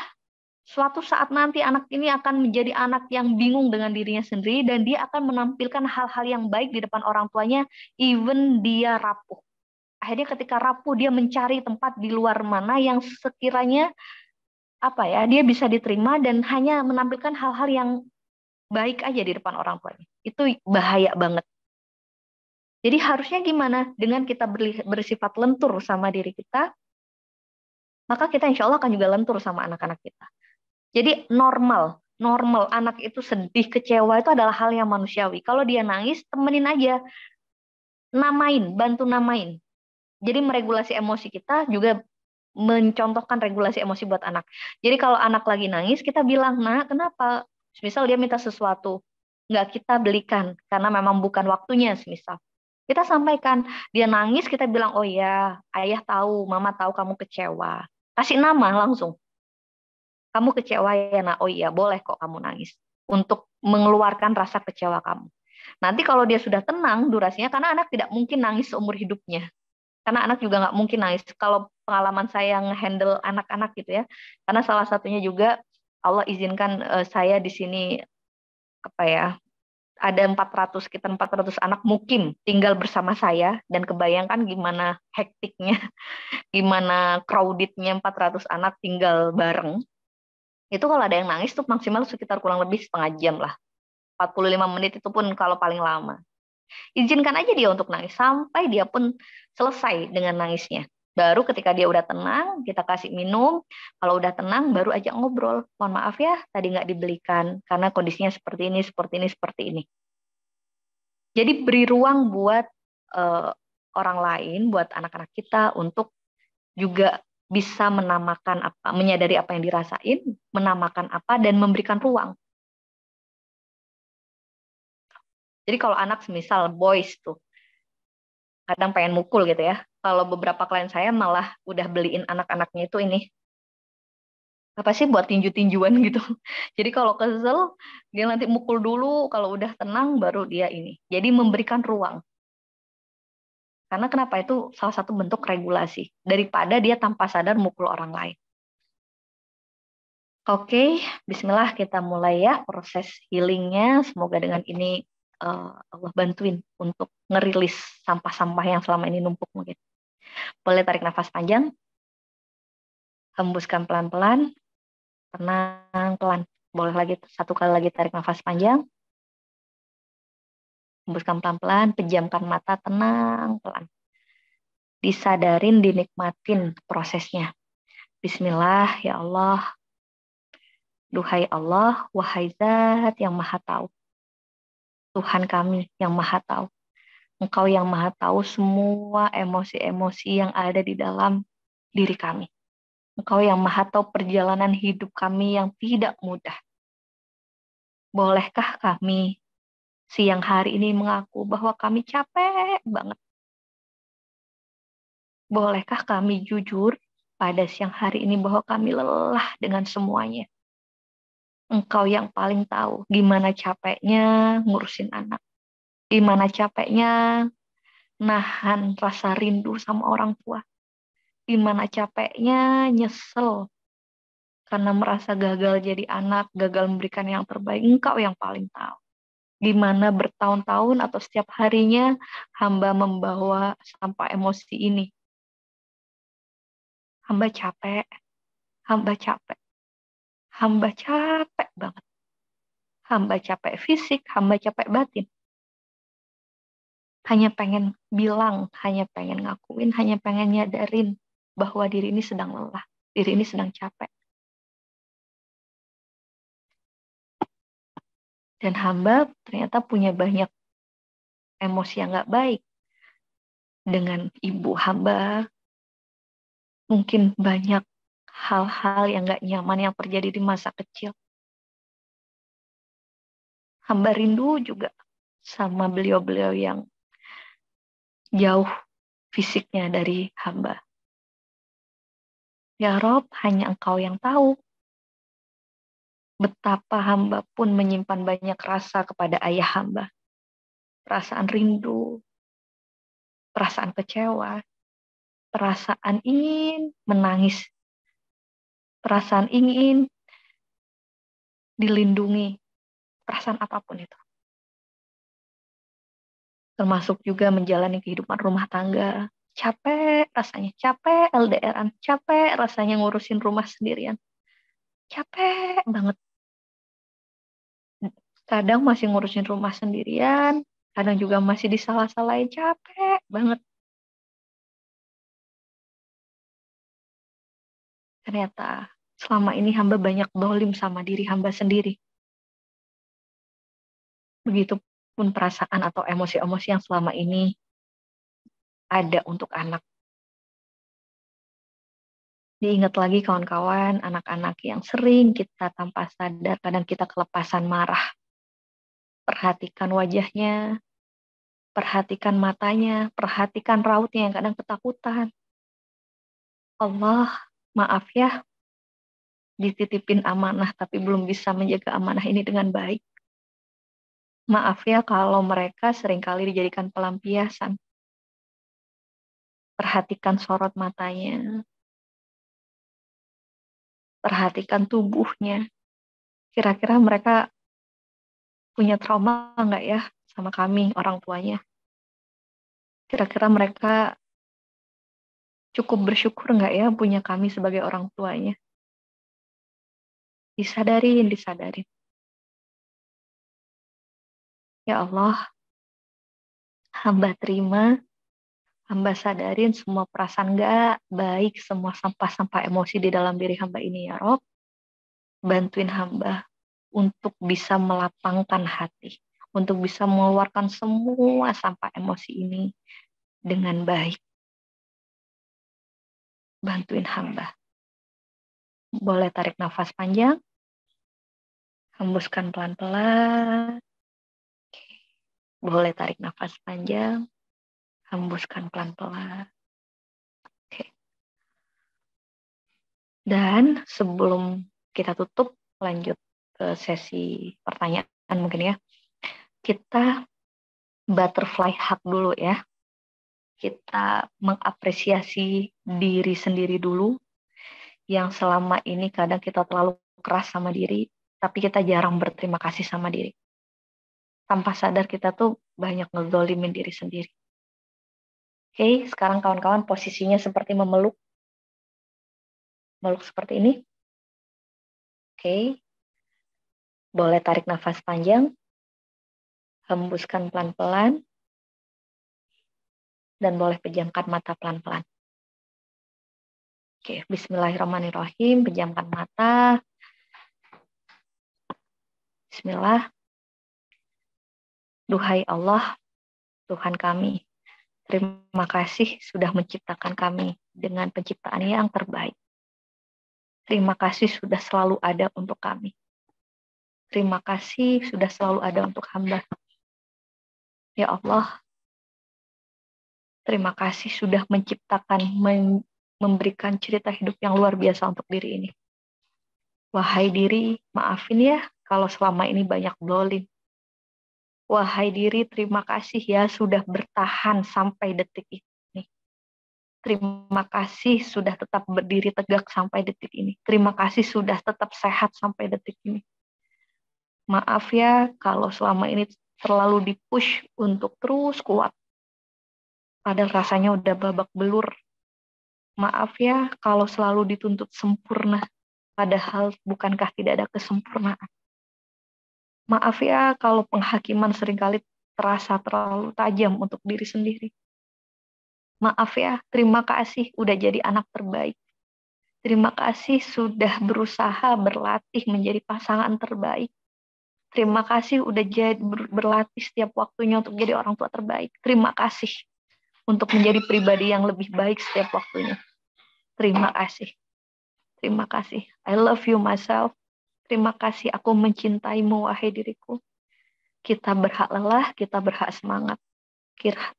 suatu saat nanti anak ini akan menjadi anak yang bingung dengan dirinya sendiri dan dia akan menampilkan hal-hal yang baik di depan orang tuanya, even dia rapuh. Akhirnya ketika rapuh dia mencari tempat di luar mana yang sekiranya dia bisa diterima dan hanya menampilkan hal-hal yang baik aja di depan orang tuanya. Itu bahaya banget. Jadi harusnya gimana? Dengan kita bersifat lentur sama diri kita, maka kita insya Allah akan juga lentur sama anak-anak kita. Jadi normal anak itu sedih, kecewa itu adalah hal yang manusiawi. Kalau dia nangis, temenin aja, bantu namain. Jadi meregulasi emosi kita juga mencontohkan regulasi emosi buat anak. Jadi kalau anak lagi nangis, kita bilang, nah kenapa? Misal dia minta sesuatu, nggak kita belikan karena memang bukan waktunya, misal. Kita sampaikan, dia nangis, kita bilang, oh ya, ayah tahu, mama tahu kamu kecewa. Kasih nama langsung. Kamu kecewa ya, nah, oh iya, boleh kok kamu nangis. Untuk mengeluarkan rasa kecewa kamu. Nanti kalau dia sudah tenang durasinya, karena anak tidak mungkin nangis seumur hidupnya. Karena anak juga nggak mungkin nangis. Kalau pengalaman saya nge-handle anak-anak gitu ya, karena salah satunya juga Allah izinkan saya di sini apa ya, ada 400 anak mukim tinggal bersama saya, dan kebayangkan gimana hektiknya, gimana crowdednya 400 anak tinggal bareng. Itu kalau ada yang nangis tuh maksimal sekitar kurang lebih setengah jam lah. 45 menit itu pun kalau paling lama. Izinkan aja dia untuk nangis sampai dia pun selesai dengan nangisnya. Baru ketika dia udah tenang, kita kasih minum. Kalau udah tenang, baru ajak ngobrol. Mohon maaf ya, tadi nggak dibelikan karena kondisinya seperti ini, seperti ini, seperti ini. Jadi beri ruang buat orang lain, buat anak-anak kita untuk juga bisa menamakan apa, menyadari apa yang dirasain, menamakan apa, dan memberikan ruang. Jadi kalau anak semisal boys tuh, kadang pengen mukul gitu ya. Kalau beberapa klien saya malah udah beliin anak-anaknya itu ini, apa sih, buat tinju-tinjuan gitu. Jadi kalau kesel, dia nanti mukul dulu, kalau udah tenang baru dia ini. Jadi memberikan ruang. Karena kenapa, itu salah satu bentuk regulasi. Daripada dia tanpa sadar mukul orang lain. Oke, bismillah kita mulai ya proses healingnya. Semoga dengan ini Allah bantuin untuk ngerilis sampah-sampah yang selama ini numpuk mungkin. Boleh tarik nafas panjang, hembuskan pelan-pelan, tenang pelan. Boleh lagi satu kali lagi tarik nafas panjang, hembuskan pelan-pelan, pejamkan mata, tenang pelan. Disadarin, dinikmatin prosesnya. Bismillah, ya Allah. Duhai Allah, wahai Zat yang Maha Tahu. Tuhan kami yang Maha Tahu. Engkau yang Maha Tahu semua emosi-emosi yang ada di dalam diri kami. Engkau yang Maha Tahu perjalanan hidup kami yang tidak mudah. Bolehkah kami siang hari ini mengaku bahwa kami capek banget? Bolehkah kami jujur pada siang hari ini bahwa kami lelah dengan semuanya? Engkau yang paling tahu gimana capeknya ngurusin anak. Gimana capeknya nahan rasa rindu sama orang tua. Gimana capeknya nyesel karena merasa gagal jadi anak, gagal memberikan yang terbaik. Engkau yang paling tahu. Gimana bertahun-tahun atau setiap harinya hamba membawa sampah emosi ini. Hamba capek, hamba capek, hamba capek banget. Hamba capek fisik, hamba capek batin. Hanya pengen bilang, hanya pengen ngakuin, hanya pengen nyadarin bahwa diri ini sedang lelah, diri ini sedang capek. Dan hamba ternyata punya banyak emosi yang gak baik. Dengan ibu hamba, mungkin banyak hal-hal yang gak nyaman yang terjadi di masa kecil. Hamba rindu juga sama beliau-beliau yang jauh fisiknya dari hamba. Ya Rob, hanya Engkau yang tahu betapa hamba pun menyimpan banyak rasa kepada ayah hamba. Perasaan rindu, perasaan kecewa, perasaan ingin menangis, perasaan ingin dilindungi, perasaan apapun itu. Termasuk juga menjalani kehidupan rumah tangga. Capek rasanya, capek LDRan, capek rasanya ngurusin rumah sendirian. Capek banget. Kadang masih ngurusin rumah sendirian, kadang juga masih disalah-salahin, capek banget. Ternyata selama ini hamba banyak dolim sama diri hamba sendiri. Begitupun perasaan atau emosi-emosi yang selama ini ada untuk anak. Diingat lagi kawan-kawan, anak-anak yang sering kita tanpa sadar, kadang kita kelepasan marah. Perhatikan wajahnya, perhatikan matanya, perhatikan rautnya yang kadang ketakutan. Allah, maaf ya, dititipin amanah tapi belum bisa menjaga amanah ini dengan baik. Maaf ya kalau mereka seringkali dijadikan pelampiasan. Perhatikan sorot matanya, perhatikan tubuhnya, Kira-kira mereka punya trauma nggak ya sama kami, orang tuanya? Kira-kira mereka cukup bersyukur nggak ya punya kami sebagai orang tuanya? Disadarin, disadarin. Ya Allah, hamba terima, hamba sadarin semua perasaan nggak baik, semua sampah-sampah emosi di dalam diri hamba ini ya Rob. Bantuin hamba untuk bisa melapangkan hati, untuk bisa mengeluarkan semua sampah emosi ini dengan baik. Bantuin hamba. Boleh tarik nafas panjang, hembuskan pelan-pelan. Boleh tarik nafas panjang, hembuskan pelan-pelan. Oke. Dan sebelum kita tutup, lanjut ke sesi pertanyaan mungkin ya. Kita butterfly hug dulu ya. Kita mengapresiasi diri sendiri dulu, yang selama ini kadang kita terlalu keras sama diri, tapi kita jarang berterima kasih sama diri. Tanpa sadar kita tuh banyak ngezolimin diri sendiri. Oke, sekarang kawan-kawan posisinya seperti memeluk. Meluk seperti ini. Oke. Boleh tarik nafas panjang. Hembuskan pelan-pelan. Dan boleh pejamkan mata pelan-pelan. Oke, bismillahirrahmanirrahim. Pejamkan mata. Bismillah. Duhai Allah, Tuhan kami, terima kasih sudah menciptakan kami dengan penciptaan yang terbaik. Terima kasih sudah selalu ada untuk kami. Terima kasih sudah selalu ada untuk hamba. Ya Allah, terima kasih sudah menciptakan, memberikan cerita hidup yang luar biasa untuk diri ini. Wahai diri, maafin ya kalau selama ini banyak blolim. Wahai diri, terima kasih ya sudah bertahan sampai detik ini. Terima kasih sudah tetap berdiri tegak sampai detik ini. Terima kasih sudah tetap sehat sampai detik ini. Maaf ya kalau selama ini terlalu dipush untuk terus kuat. Padahal rasanya udah babak belur. Maaf ya kalau selalu dituntut sempurna. Padahal bukankah tidak ada kesempurnaan. Maaf ya kalau penghakiman seringkali terasa terlalu tajam untuk diri sendiri. Maaf ya, terima kasih udah jadi anak terbaik. Terima kasih sudah berusaha berlatih menjadi pasangan terbaik. Terima kasih udah jadi berlatih setiap waktunya untuk jadi orang tua terbaik. Terima kasih untuk menjadi pribadi yang lebih baik setiap waktunya. Terima kasih. Terima kasih. I love you myself. Terima kasih aku mencintaimu wahai diriku. Kita berhak lelah, kita berhak semangat.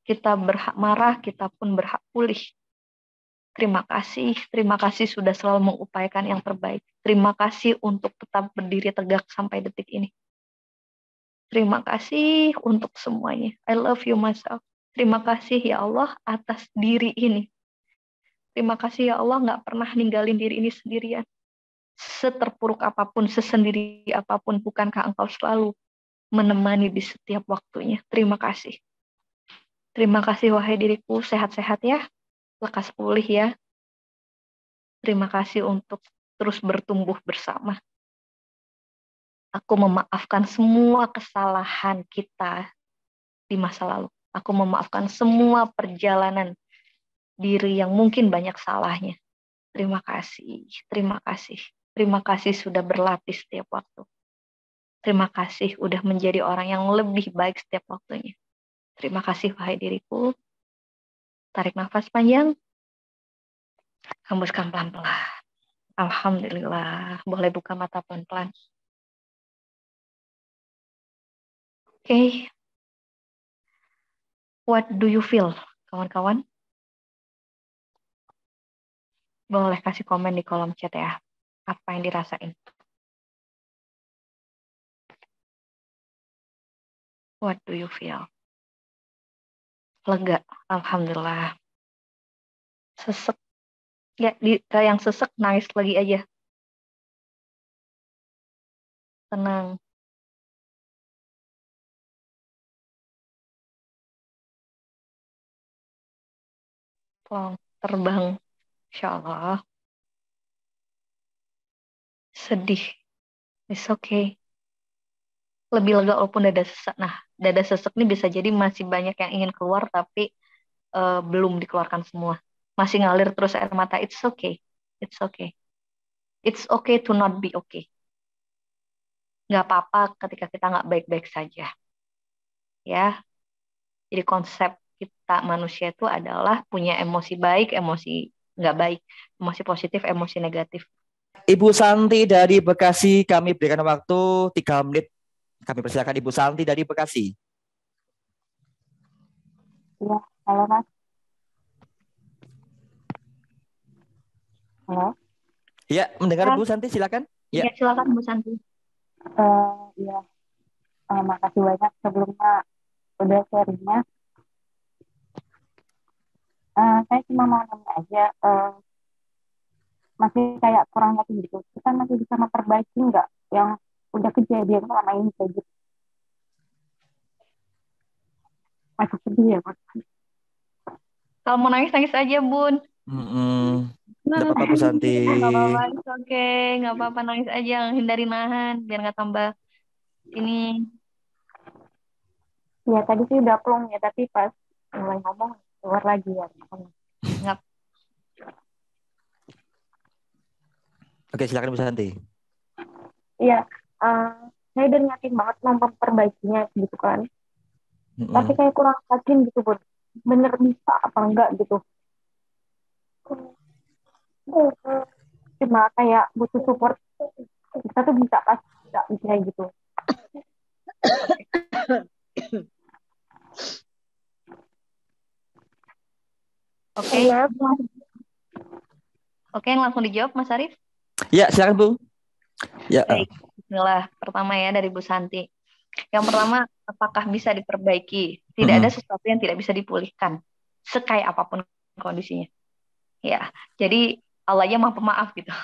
Kita berhak marah, kita pun berhak pulih. Terima kasih sudah selalu mengupayakan yang terbaik. Terima kasih untuk tetap berdiri tegak sampai detik ini. Terima kasih untuk semuanya. I love you myself. Terima kasih ya Allah atas diri ini. Terima kasih ya Allah gak pernah ninggalin diri ini sendirian. Seterpuruk apapun, sesendiri apapun, bukankah engkau selalu menemani di setiap waktunya. Terima kasih. Terima kasih wahai diriku, sehat-sehat ya. Lekas pulih ya. Terima kasih untuk terus bertumbuh bersama. Aku memaafkan semua kesalahan kita di masa lalu. Aku memaafkan semua perjalanan diri yang mungkin banyak salahnya. Terima kasih, terima kasih. Terima kasih sudah berlatih setiap waktu. Terima kasih udah menjadi orang yang lebih baik setiap waktunya. Terima kasih wahai diriku. Tarik nafas panjang. Hembuskan pelan-pelan. Alhamdulillah. Boleh buka mata pelan-pelan. Oke. What do you feel, kawan-kawan? Boleh kasih komen di kolom chat ya. Apa yang dirasain? What do you feel? Lega, alhamdulillah. Sesek. Ya, yang sesek nangis lagi aja. tenang. Plong, terbang. Insya Allah. Sedih. It's okay. Lebih lega walaupun dada sesak. Nah, dada sesak ini bisa jadi masih banyak yang ingin keluar, tapi belum dikeluarkan semua. Masih ngalir terus air mata. It's okay. It's okay. It's okay to not be okay. Nggak apa-apa ketika kita nggak baik-baik saja. Ya, jadi konsep kita manusia itu adalah punya emosi baik, emosi nggak baik, emosi positif, emosi negatif. Ibu Santi dari Bekasi, kami berikan waktu 3 menit. Kami persilakan Ibu Santi dari Bekasi. Iya, halo Mas. Halo. Ya, mendengar Bu Santi, silakan. Ya, silakan Bu Santi. Iya, makasih banyak sebelumnya udah sharingnya. Saya cuma mau nanya aja, masih kayak kurang yakin gitu. Kita masih bisa memperbaiki nggak yang udah kejadian selama ini kayak gitu? Masih sedih ya, Mas? Kalau mau nangis, nangis aja, Bun. Nggak apa-apa Bu Santi. Nggak apa-apa, oke. Nggak apa-apa, nangis aja. Hindari nahan, biar nggak tambah ini. Ya, tadi sih udah plong ya, tapi pas mulai ngomong, keluar lagi ya. Nggak. Oke, silakan Bu Santi. Iya, saya udah yakin banget mau memperbaikinya gitu kan. Tapi kayak kurang yakin gitu, Bun. Bener bisa apa enggak gitu. Cuma kayak butuh support. Kita tuh bisa pas nggak bisa gitu. Oke. Oke, langsung dijawab Mas Arif. Ya, silakan Bu. Ya. Baik, bismillah. Pertama ya dari Bu Santi. Yang pertama, apakah bisa diperbaiki? Tidak ada sesuatu yang tidak bisa dipulihkan, sekaya apapun kondisinya. Ya, jadi Allah aja maha pemaaf gitu.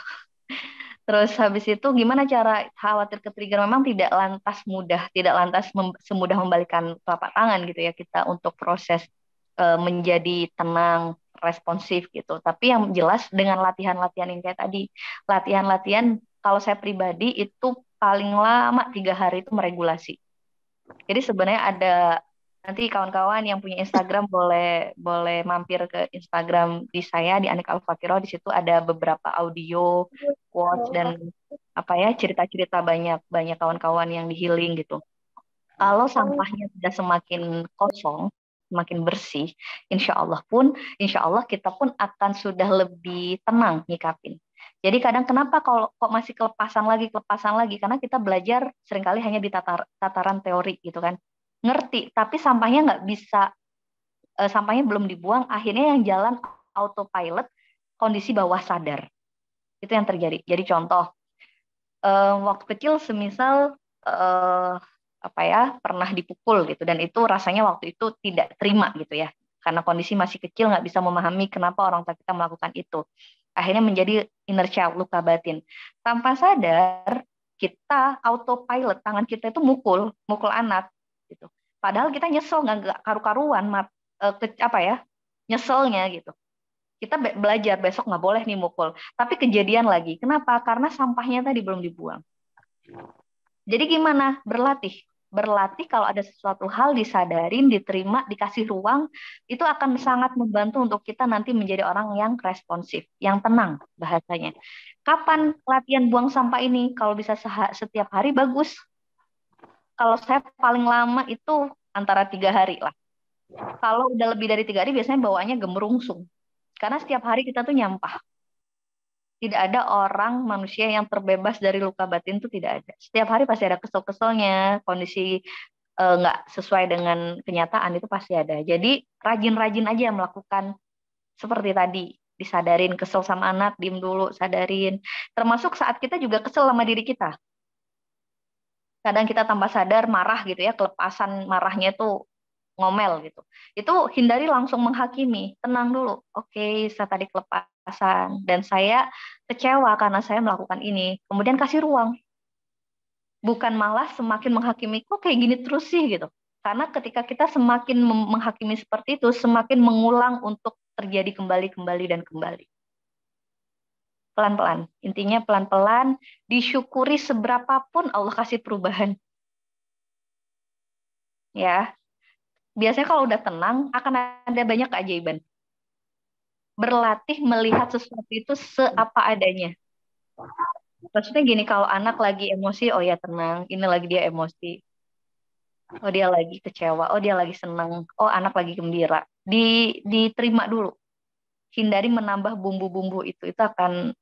Terus habis itu gimana cara khawatir ke trigger? Memang tidak lantas mudah, tidak lantas semudah membalikan telapak tangan gitu ya kita untuk proses menjadi tenang, responsif gitu. Tapi yang jelas dengan latihan-latihan yang kayak tadi, latihan-latihan kalau saya pribadi itu paling lama 3 hari itu meregulasi. Jadi sebenarnya ada, nanti kawan-kawan yang punya Instagram boleh mampir ke Instagram di saya di Anik Al-Fatiro. Di situ ada beberapa audio, quotes dan apa ya cerita-cerita banyak kawan-kawan yang di healing gitu. Kalau sampahnya sudah semakin kosong, semakin bersih, insya Allah kita pun akan sudah lebih tenang nyikapin. Jadi kadang kenapa kok masih kelepasan lagi, karena kita belajar seringkali hanya di tataran teori gitu kan. Ngerti, tapi sampahnya nggak bisa, sampahnya belum dibuang, akhirnya yang jalan autopilot, kondisi bawah sadar. Itu yang terjadi. Jadi contoh, waktu kecil semisal pernah dipukul gitu, dan itu rasanya waktu itu tidak terima gitu ya, karena kondisi masih kecil nggak bisa memahami kenapa orang tua kita melakukan itu. Akhirnya menjadi inner child, luka batin. Tanpa sadar kita autopilot, tangan kita itu mukul anak gitu. Padahal kita nyesel nggak karu-karuan, nyeselnya gitu. Kita belajar besok nggak boleh nih mukul, tapi kejadian lagi. Kenapa? Karena sampahnya tadi belum dibuang. Jadi gimana? Berlatih kalau ada sesuatu hal disadarin, diterima, dikasih ruang, itu akan sangat membantu untuk kita nanti menjadi orang yang responsif, yang tenang bahasanya. Kapan latihan buang sampah ini? Kalau bisa setiap hari bagus. Kalau saya paling lama itu antara 3 hari lah. Kalau udah lebih dari 3 hari biasanya bawaannya gemerungsung. Karena setiap hari kita tuh nyampah. Tidak ada orang manusia yang terbebas dari luka batin, itu tidak ada. Setiap hari pasti ada kesel-keselnya, kondisi nggak sesuai dengan kenyataan itu pasti ada. Jadi rajin-rajin aja melakukan seperti tadi, disadarin kesel sama anak, diem dulu, sadarin. Termasuk saat kita juga kesel sama diri kita. Kadang kita tambah sadar marah gitu ya, kelepasan marahnya itu ngomel gitu. Itu hindari langsung menghakimi, tenang dulu. Oke, saya tadi kelepasan dan saya kecewa karena saya melakukan ini. Kemudian kasih ruang. Bukan malah semakin menghakimi, kok kayak gini terus sih gitu. Karena ketika kita semakin menghakimi seperti itu, semakin mengulang untuk terjadi kembali dan kembali. Pelan-pelan. Intinya pelan-pelan, disyukuri seberapapun Allah kasih perubahan. Ya. Biasanya kalau udah tenang, akan ada banyak keajaiban. Berlatih melihat sesuatu itu seapa adanya. Maksudnya gini, kalau anak lagi emosi, oh ya tenang, ini lagi dia emosi. Oh dia lagi kecewa, oh dia lagi senang, oh anak lagi gembira. Diterima dulu. Hindari menambah bumbu-bumbu itu akan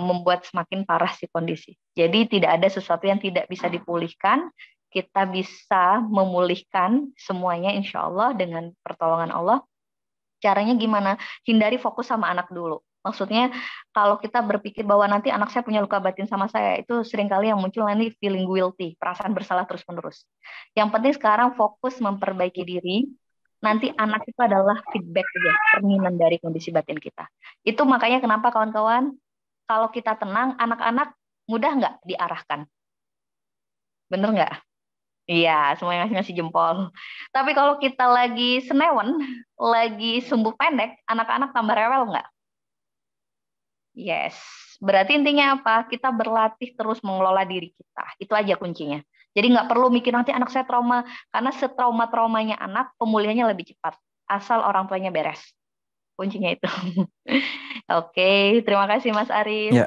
membuat semakin parah si kondisi. Jadi tidak ada sesuatu yang tidak bisa dipulihkan. Kita bisa memulihkan semuanya insya Allah dengan pertolongan Allah. Caranya gimana? Hindari fokus sama anak dulu. Maksudnya kalau kita berpikir bahwa nanti anak saya punya luka batin sama saya, itu seringkali yang muncul nanti feeling guilty, perasaan bersalah terus-menerus. Yang penting sekarang fokus memperbaiki diri, nanti anak itu adalah feedback aja, cerminan dari kondisi batin kita. Itu makanya kenapa kawan-kawan, kalau kita tenang, anak-anak mudah nggak diarahkan? Bener nggak? Iya, semuanya ngasih jempol. Tapi kalau kita lagi senewen, lagi sumbu pendek, anak-anak tambah rewel nggak? Yes. Berarti intinya apa? Kita berlatih terus mengelola diri kita. Itu aja kuncinya. Jadi nggak perlu mikir nanti anak saya trauma. Karena setrauma-traumanya anak, pemulihannya lebih cepat. Asal orang tuanya beres. Kuncinya itu. Oke, terima kasih Mas Arif. Ya.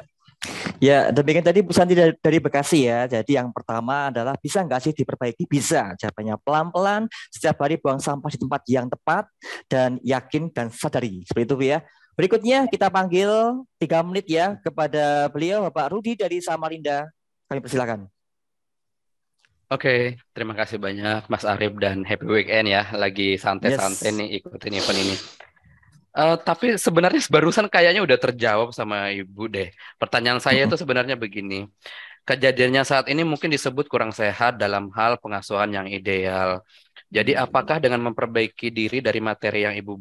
Ya, demikian tadi Bu Santi dari Bekasi ya. Jadi yang pertama adalah bisa nggak sih diperbaiki? Bisa. Jawabannya pelan-pelan, setiap hari buang sampah di tempat yang tepat, dan yakin dan sadari. Seperti itu Bu ya. Berikutnya kita panggil 3 menit ya kepada beliau Bapak Rudi dari Samarinda. Kami persilakan. Oke, terima kasih banyak Mas Arif dan happy weekend ya. Lagi santai-santai nih ikutin event ini. Tapi sebenarnya barusan kayaknya udah terjawab sama Ibu deh. Pertanyaan saya itu sebenarnya begini. Kejadiannya saat ini mungkin disebut kurang sehat dalam hal pengasuhan yang ideal. Jadi apakah dengan memperbaiki diri dari materi yang Ibu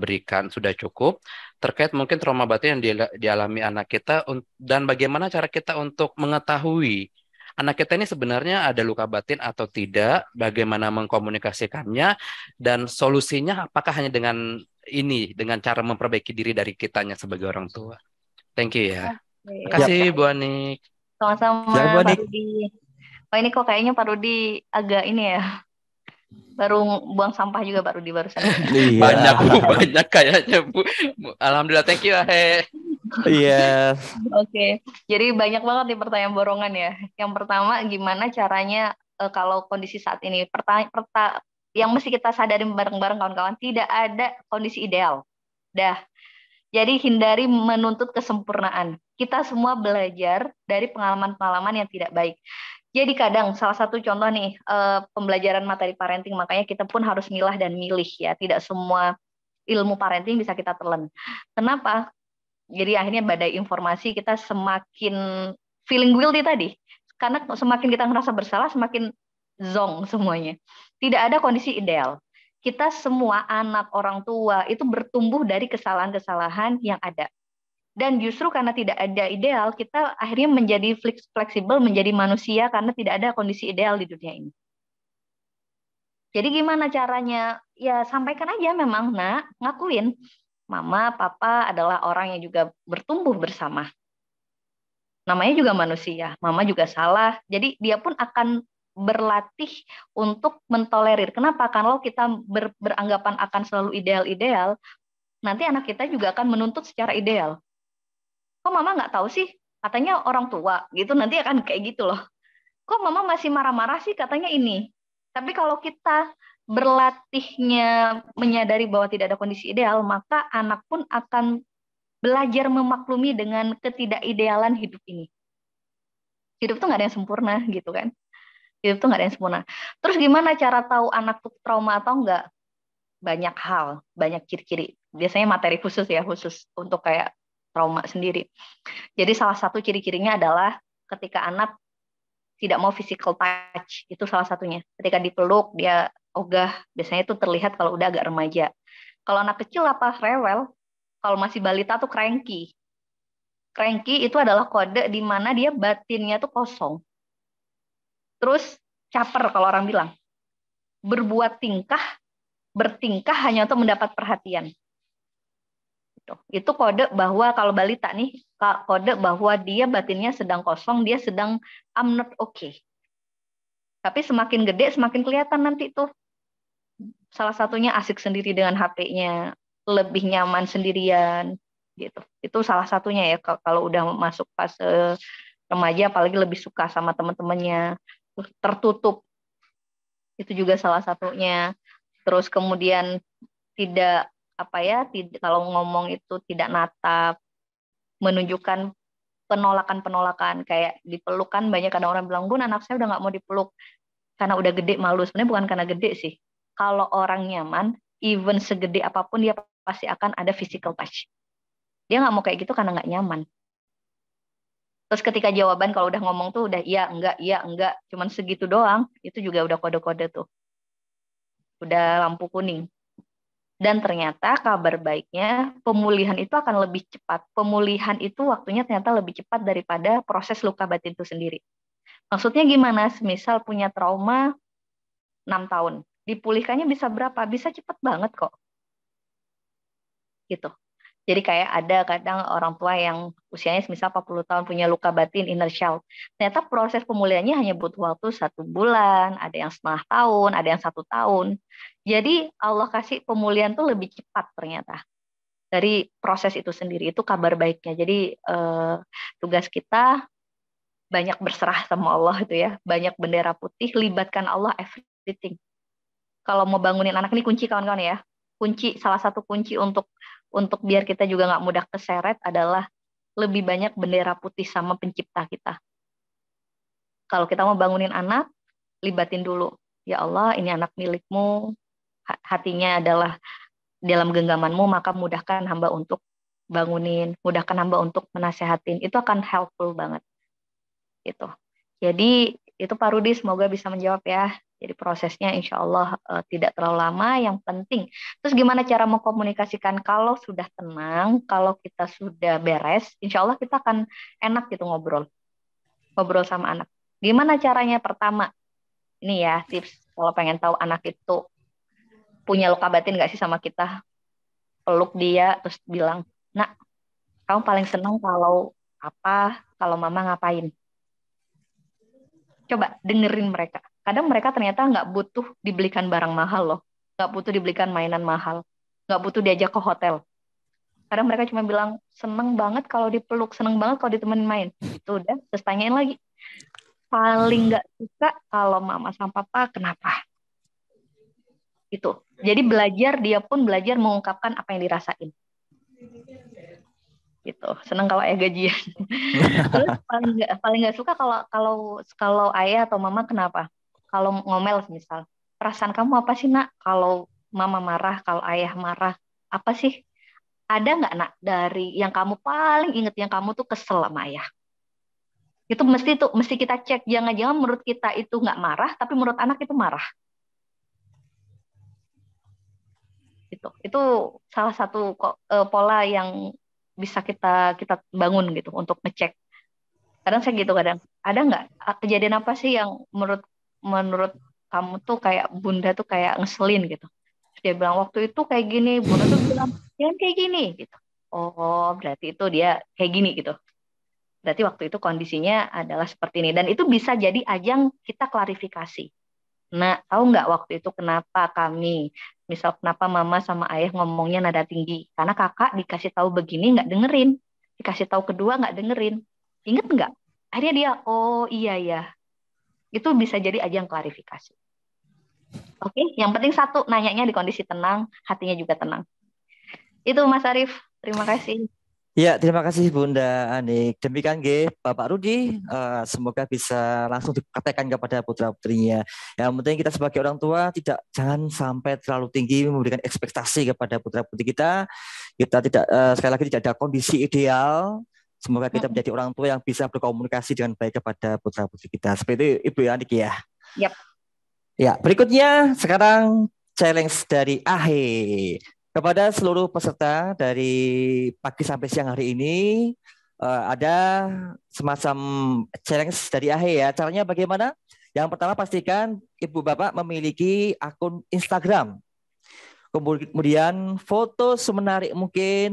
berikan sudah cukup? Terkait mungkin trauma batin yang dialami anak kita dan bagaimana cara kita untuk mengetahui anak kita ini sebenarnya ada luka batin atau tidak, bagaimana mengkomunikasikannya, dan solusinya apakah hanya dengan cara memperbaiki diri dari kitanya sebagai orang tua. Thank you ya. Terima kasih Bu Anik. Sama-sama Pak Rudi. Oh ini kok kayaknya Pak Rudi agak ini ya. Baru buang sampah juga Pak Rudi barusan. Banyak Bu, banyak kayaknya Bu. Alhamdulillah, thank you Ahe. Iya. Oke. Jadi banyak banget nih pertanyaan borongan ya. Yang pertama gimana caranya kalau kondisi saat ini yang mesti kita sadarin bareng-bareng kawan-kawan, tidak ada kondisi ideal. Jadi hindari menuntut kesempurnaan. Kita semua belajar dari pengalaman-pengalaman yang tidak baik. Jadi kadang salah satu contoh nih pembelajaran materi parenting, makanya kita pun harus milah dan milih ya. Tidak semua ilmu parenting bisa kita telan. Kenapa? Jadi akhirnya badai informasi kita semakin feeling guilty tadi. Karena semakin kita ngerasa bersalah, semakin zong semuanya. Tidak ada kondisi ideal. Kita semua anak orang tua itu bertumbuh dari kesalahan-kesalahan yang ada. Dan justru karena tidak ada ideal, kita akhirnya menjadi fleksibel, menjadi manusia karena tidak ada kondisi ideal di dunia ini. Jadi gimana caranya? Ya sampaikan aja memang, nak, ngakuin. Mama, papa adalah orang yang juga bertumbuh bersama. Namanya juga manusia, mama juga salah. Jadi dia pun akan berlatih untuk mentolerir. Kenapa? Kalau kita beranggapan akan selalu ideal-ideal, nanti anak kita juga akan menuntut secara ideal. Kok mama nggak tahu sih? Katanya orang tua, gitu. Nanti akan kayak gitu loh. Kok mama masih marah-marah sih? Katanya ini. Tapi kalau kita berlatihnya menyadari bahwa tidak ada kondisi ideal, maka anak pun akan belajar memaklumi dengan ketidakidealan hidup ini. Hidup tuh nggak ada yang sempurna gitu kan. Hidup tuh nggak ada yang sempurna. Terus gimana cara tahu anak tuh trauma atau enggak? Banyak hal, banyak ciri-ciri. Biasanya materi khusus ya, khusus untuk kayak trauma sendiri. Jadi salah satu ciri-cirinya adalah ketika anak tidak mau physical touch, itu salah satunya. Ketika dipeluk, dia ogah, biasanya itu terlihat kalau udah agak remaja. Kalau anak kecil apa rewel, kalau masih balita tuh cranky. Cranky itu adalah kode di mana dia batinnya tuh kosong. Terus caper kalau orang bilang. Bertingkah hanya untuk mendapat perhatian. Itu kode bahwa kalau balita nih, kode bahwa dia batinnya sedang kosong, dia sedang I'm not okay. Tapi semakin gede semakin kelihatan nanti tuh. Salah satunya asik sendiri dengan HP-nya, lebih nyaman sendirian gitu. Itu salah satunya ya, kalau udah masuk fase remaja apalagi lebih suka sama teman-temannya, tertutup. Itu juga salah satunya. Terus kemudian tidak kalau ngomong itu tidak natap, menunjukkan penolakan kayak dipeluk kan banyak kadang orang bilang, Bun anak saya udah nggak mau dipeluk karena udah gede malu. Sebenarnya bukan karena gede sih. Kalau orang nyaman, even segede apapun dia pasti akan ada physical touch. Dia nggak mau kayak gitu karena nggak nyaman. Terus ketika jawaban kalau udah ngomong tuh udah iya enggak, cuman segitu doang, itu juga udah kode-kode tuh. Udah lampu kuning. Dan ternyata kabar baiknya pemulihan itu akan lebih cepat. Pemulihan itu waktunya ternyata lebih cepat daripada proses luka batin itu sendiri. Maksudnya gimana? Misal punya trauma 6 tahun. Dipulihkannya bisa berapa? Bisa cepat banget kok. Gitu. Jadi kayak ada kadang orang tua yang usianya misal 40 tahun punya luka batin inner child. Ternyata proses pemulihannya hanya butuh waktu 1 bulan, ada yang setengah tahun, ada yang 1 tahun. Jadi Allah kasih pemulihan tuh lebih cepat ternyata. Dari proses itu sendiri, itu kabar baiknya. Jadi tugas kita banyak berserah sama Allah itu ya. Banyak bendera putih, libatkan Allah everything. Kalau mau bangunin anak ini kunci kawan-kawan ya. Salah satu kunci untuk biar kita juga nggak mudah keseret adalah lebih banyak bendera putih sama pencipta kita. Kalau kita mau bangunin anak, libatin dulu. Ya Allah, ini anak milikmu, hatinya adalah dalam genggamanmu, maka mudahkan hamba untuk bangunin, mudahkan hamba untuk menasehatin. Itu akan helpful banget. Gitu. Jadi itu Pak Rudi semoga bisa menjawab ya. Jadi prosesnya insya Allah tidak terlalu lama, yang penting. Terus gimana cara mengkomunikasikan kalau sudah tenang, kalau kita sudah beres, insya Allah kita akan enak gitu ngobrol sama anak. Gimana caranya? Pertama, ini ya tips kalau pengen tahu anak itu punya luka batin nggak sih sama kita, peluk dia terus bilang, nak, kamu paling senang kalau mama ngapain? Coba dengerin mereka. Kadang mereka ternyata nggak butuh dibelikan barang mahal loh. Nggak butuh dibelikan mainan mahal. Nggak butuh diajak ke hotel. Kadang mereka cuma bilang, seneng banget kalau dipeluk, seneng banget kalau ditemenin main. Itu udah, terus tanyain lagi. Paling nggak suka kalau mama sama papa, kenapa? Itu. Jadi dia pun belajar mengungkapkan apa yang dirasain. Gitu. Seneng kalau ayah gajian. Terus paling nggak suka kalau ayah atau mama kenapa? Kalau ngomel misal, perasaan kamu apa sih nak? Kalau mama marah, kalau ayah marah, apa sih? Ada nggak nak dari yang kamu paling inget yang kamu tuh kesel sama ayah? Itu mesti kita cek. Jangan-jangan menurut kita itu nggak marah, tapi menurut anak itu marah. Itu salah satu pola yang bisa kita bangun gitu untuk ngecek. Kadang saya gitu kadang. Ada nggak kejadian apa sih yang menurut kamu tuh kayak bunda tuh kayak ngeselin gitu? Terus dia bilang waktu itu kayak gini, bunda tuh bilang jangan kayak gini gitu. Oh berarti itu dia kayak gini gitu. Berarti waktu itu kondisinya adalah seperti ini dan itu bisa jadi ajang kita klarifikasi. Nah tahu nggak waktu itu kenapa kenapa mama sama ayah ngomongnya nada tinggi? Karena kakak dikasih tahu begini nggak dengerin, dikasih tahu kedua nggak dengerin. Ingat nggak? Akhirnya dia, oh iya ya. Itu bisa jadi ajang klarifikasi. Oke, yang penting satu, nanyanya di kondisi tenang, hatinya juga tenang. Itu Mas Arief, terima kasih. Ya, terima kasih Bunda Anik. Demikian Bapak Rudi, semoga bisa langsung dipraktekkan kepada putra-putrinya. Yang penting kita sebagai orang tua jangan sampai terlalu tinggi memberikan ekspektasi kepada putra-putri kita. Kita tidak sekali lagi tidak ada kondisi ideal. Semoga kita menjadi orang tua yang bisa berkomunikasi dengan baik kepada putra-putri kita. Seperti itu Ibu Anik ya. Yap. Ya, berikutnya sekarang challenge dari Ahe. Kepada seluruh peserta dari pagi sampai siang hari ini ada semacam challenge dari Ahe ya. Caranya bagaimana? Yang pertama pastikan Ibu Bapak memiliki akun Instagram. Kemudian foto semenarik mungkin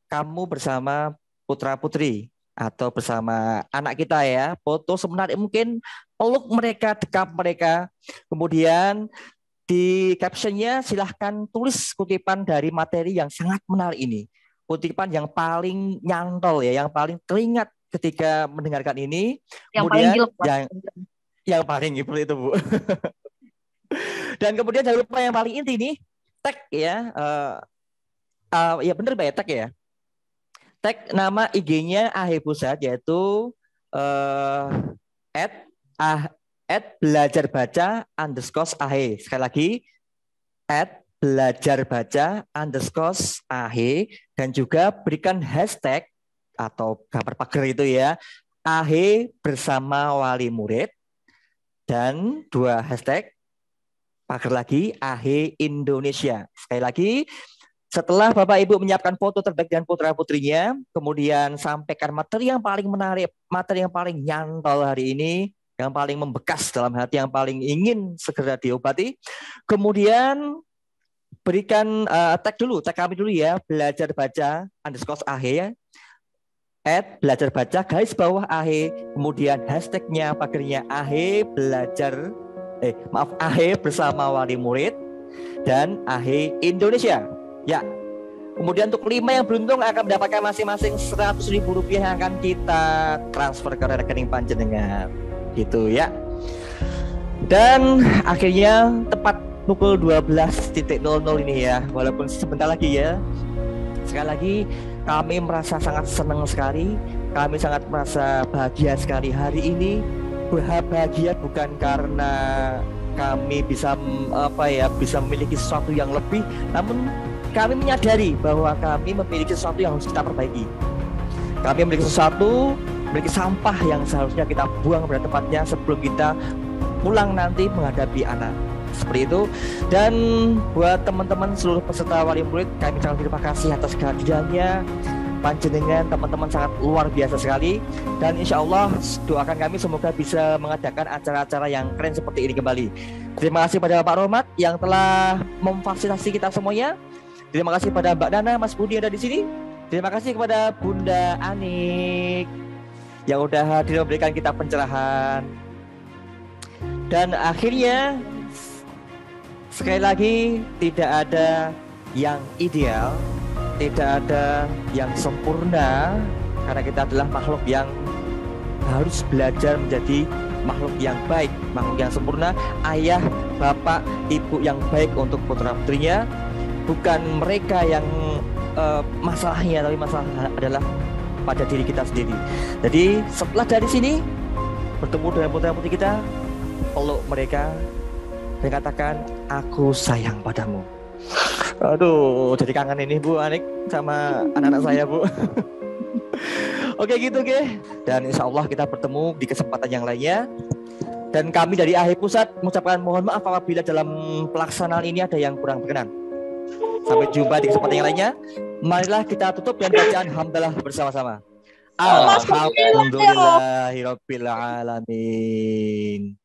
kamu bersama putra-putri atau bersama anak kita ya. Foto semenarik mungkin, peluk mereka, dekap mereka. Kemudian di captionnya silahkan tulis kutipan dari materi yang sangat menarik ini. Kutipan yang paling nyantol ya, yang paling teringat ketika mendengarkan ini. Yang kemudian paling gilek, yang paling gilek itu Bu. Dan kemudian jangan lupa yang paling inti nih, tag ya. Ya benar Mbak ya, tag ya. Tag nama IG-nya AHE Pusat yaitu @belajarbaca_AHE. Sekali lagi @belajarbaca_AHE, dan juga berikan hashtag atau gambar pagar itu ya, AHE bersama wali murid, dan 2 hashtag pagar lagi, AHE Indonesia. Sekali lagi, setelah Bapak Ibu menyiapkan foto terbaik dan putra-putrinya, kemudian sampaikan materi yang paling menarik, materi yang paling nyantol hari ini, yang paling membekas dalam hati, yang paling ingin segera diobati. Kemudian berikan tag kami dulu ya, belajarbaca_AHE, @belajarbaca garis bawah AHE, kemudian hashtagnya pagarnya AHE AHE bersama wali murid, dan AHE Indonesia. Ya, kemudian untuk 5 yang beruntung akan mendapatkan masing-masing Rp100.000 yang akan kita transfer ke rekening panjenengan, gitu ya. Dan akhirnya tepat pukul 12.00 ini ya, walaupun sebentar lagi ya. Sekali lagi kami merasa sangat senang sekali, kami sangat merasa bahagia sekali hari ini. Bahagia bukan karena kami bisa bisa memiliki sesuatu yang lebih, namun kami menyadari bahwa kami memiliki sesuatu yang harus kita perbaiki. Kami memiliki sesuatu, memiliki sampah yang seharusnya kita buang pada tempatnya sebelum kita pulang nanti menghadapi anak. Seperti itu. Dan buat teman-teman seluruh peserta wali murid, kami sangat terima kasih atas kehadirannya. Panjenengan teman-teman sangat luar biasa sekali, dan insya Allah doakan kami semoga bisa mengadakan acara-acara yang keren seperti ini kembali. Terima kasih pada Pak Rohmat yang telah memfasilitasi kita semuanya. Terima kasih pada Mbak Nana, Mas Budi yang ada di sini. Terima kasih kepada Bunda Anik yang udah hadir memberikan kita pencerahan. Dan akhirnya sekali lagi, tidak ada yang ideal, tidak ada yang sempurna, karena kita adalah makhluk yang harus belajar menjadi makhluk yang baik, makhluk yang sempurna, ayah, bapak, ibu yang baik untuk putra-putrinya. Bukan mereka yang masalahnya, tapi masalah adalah pada diri kita sendiri. Jadi setelah dari sini bertemu dengan putra-putri kita, peluk mereka dan katakan, aku sayang padamu. Aduh, jadi kangen ini Bu Anik sama anak-anak saya Bu. Oke gitu Ge. Dan insya Allah kita bertemu di kesempatan yang lainnya. Dan kami dari AHE Pusat mengucapkan mohon maaf apabila dalam pelaksanaan ini ada yang kurang berkenan. Sampai jumpa di kesempatan yang lainnya. Marilah kita tutup dengan bacaan hamdalah bersama-sama. Alhamdulillahirabbil alamin.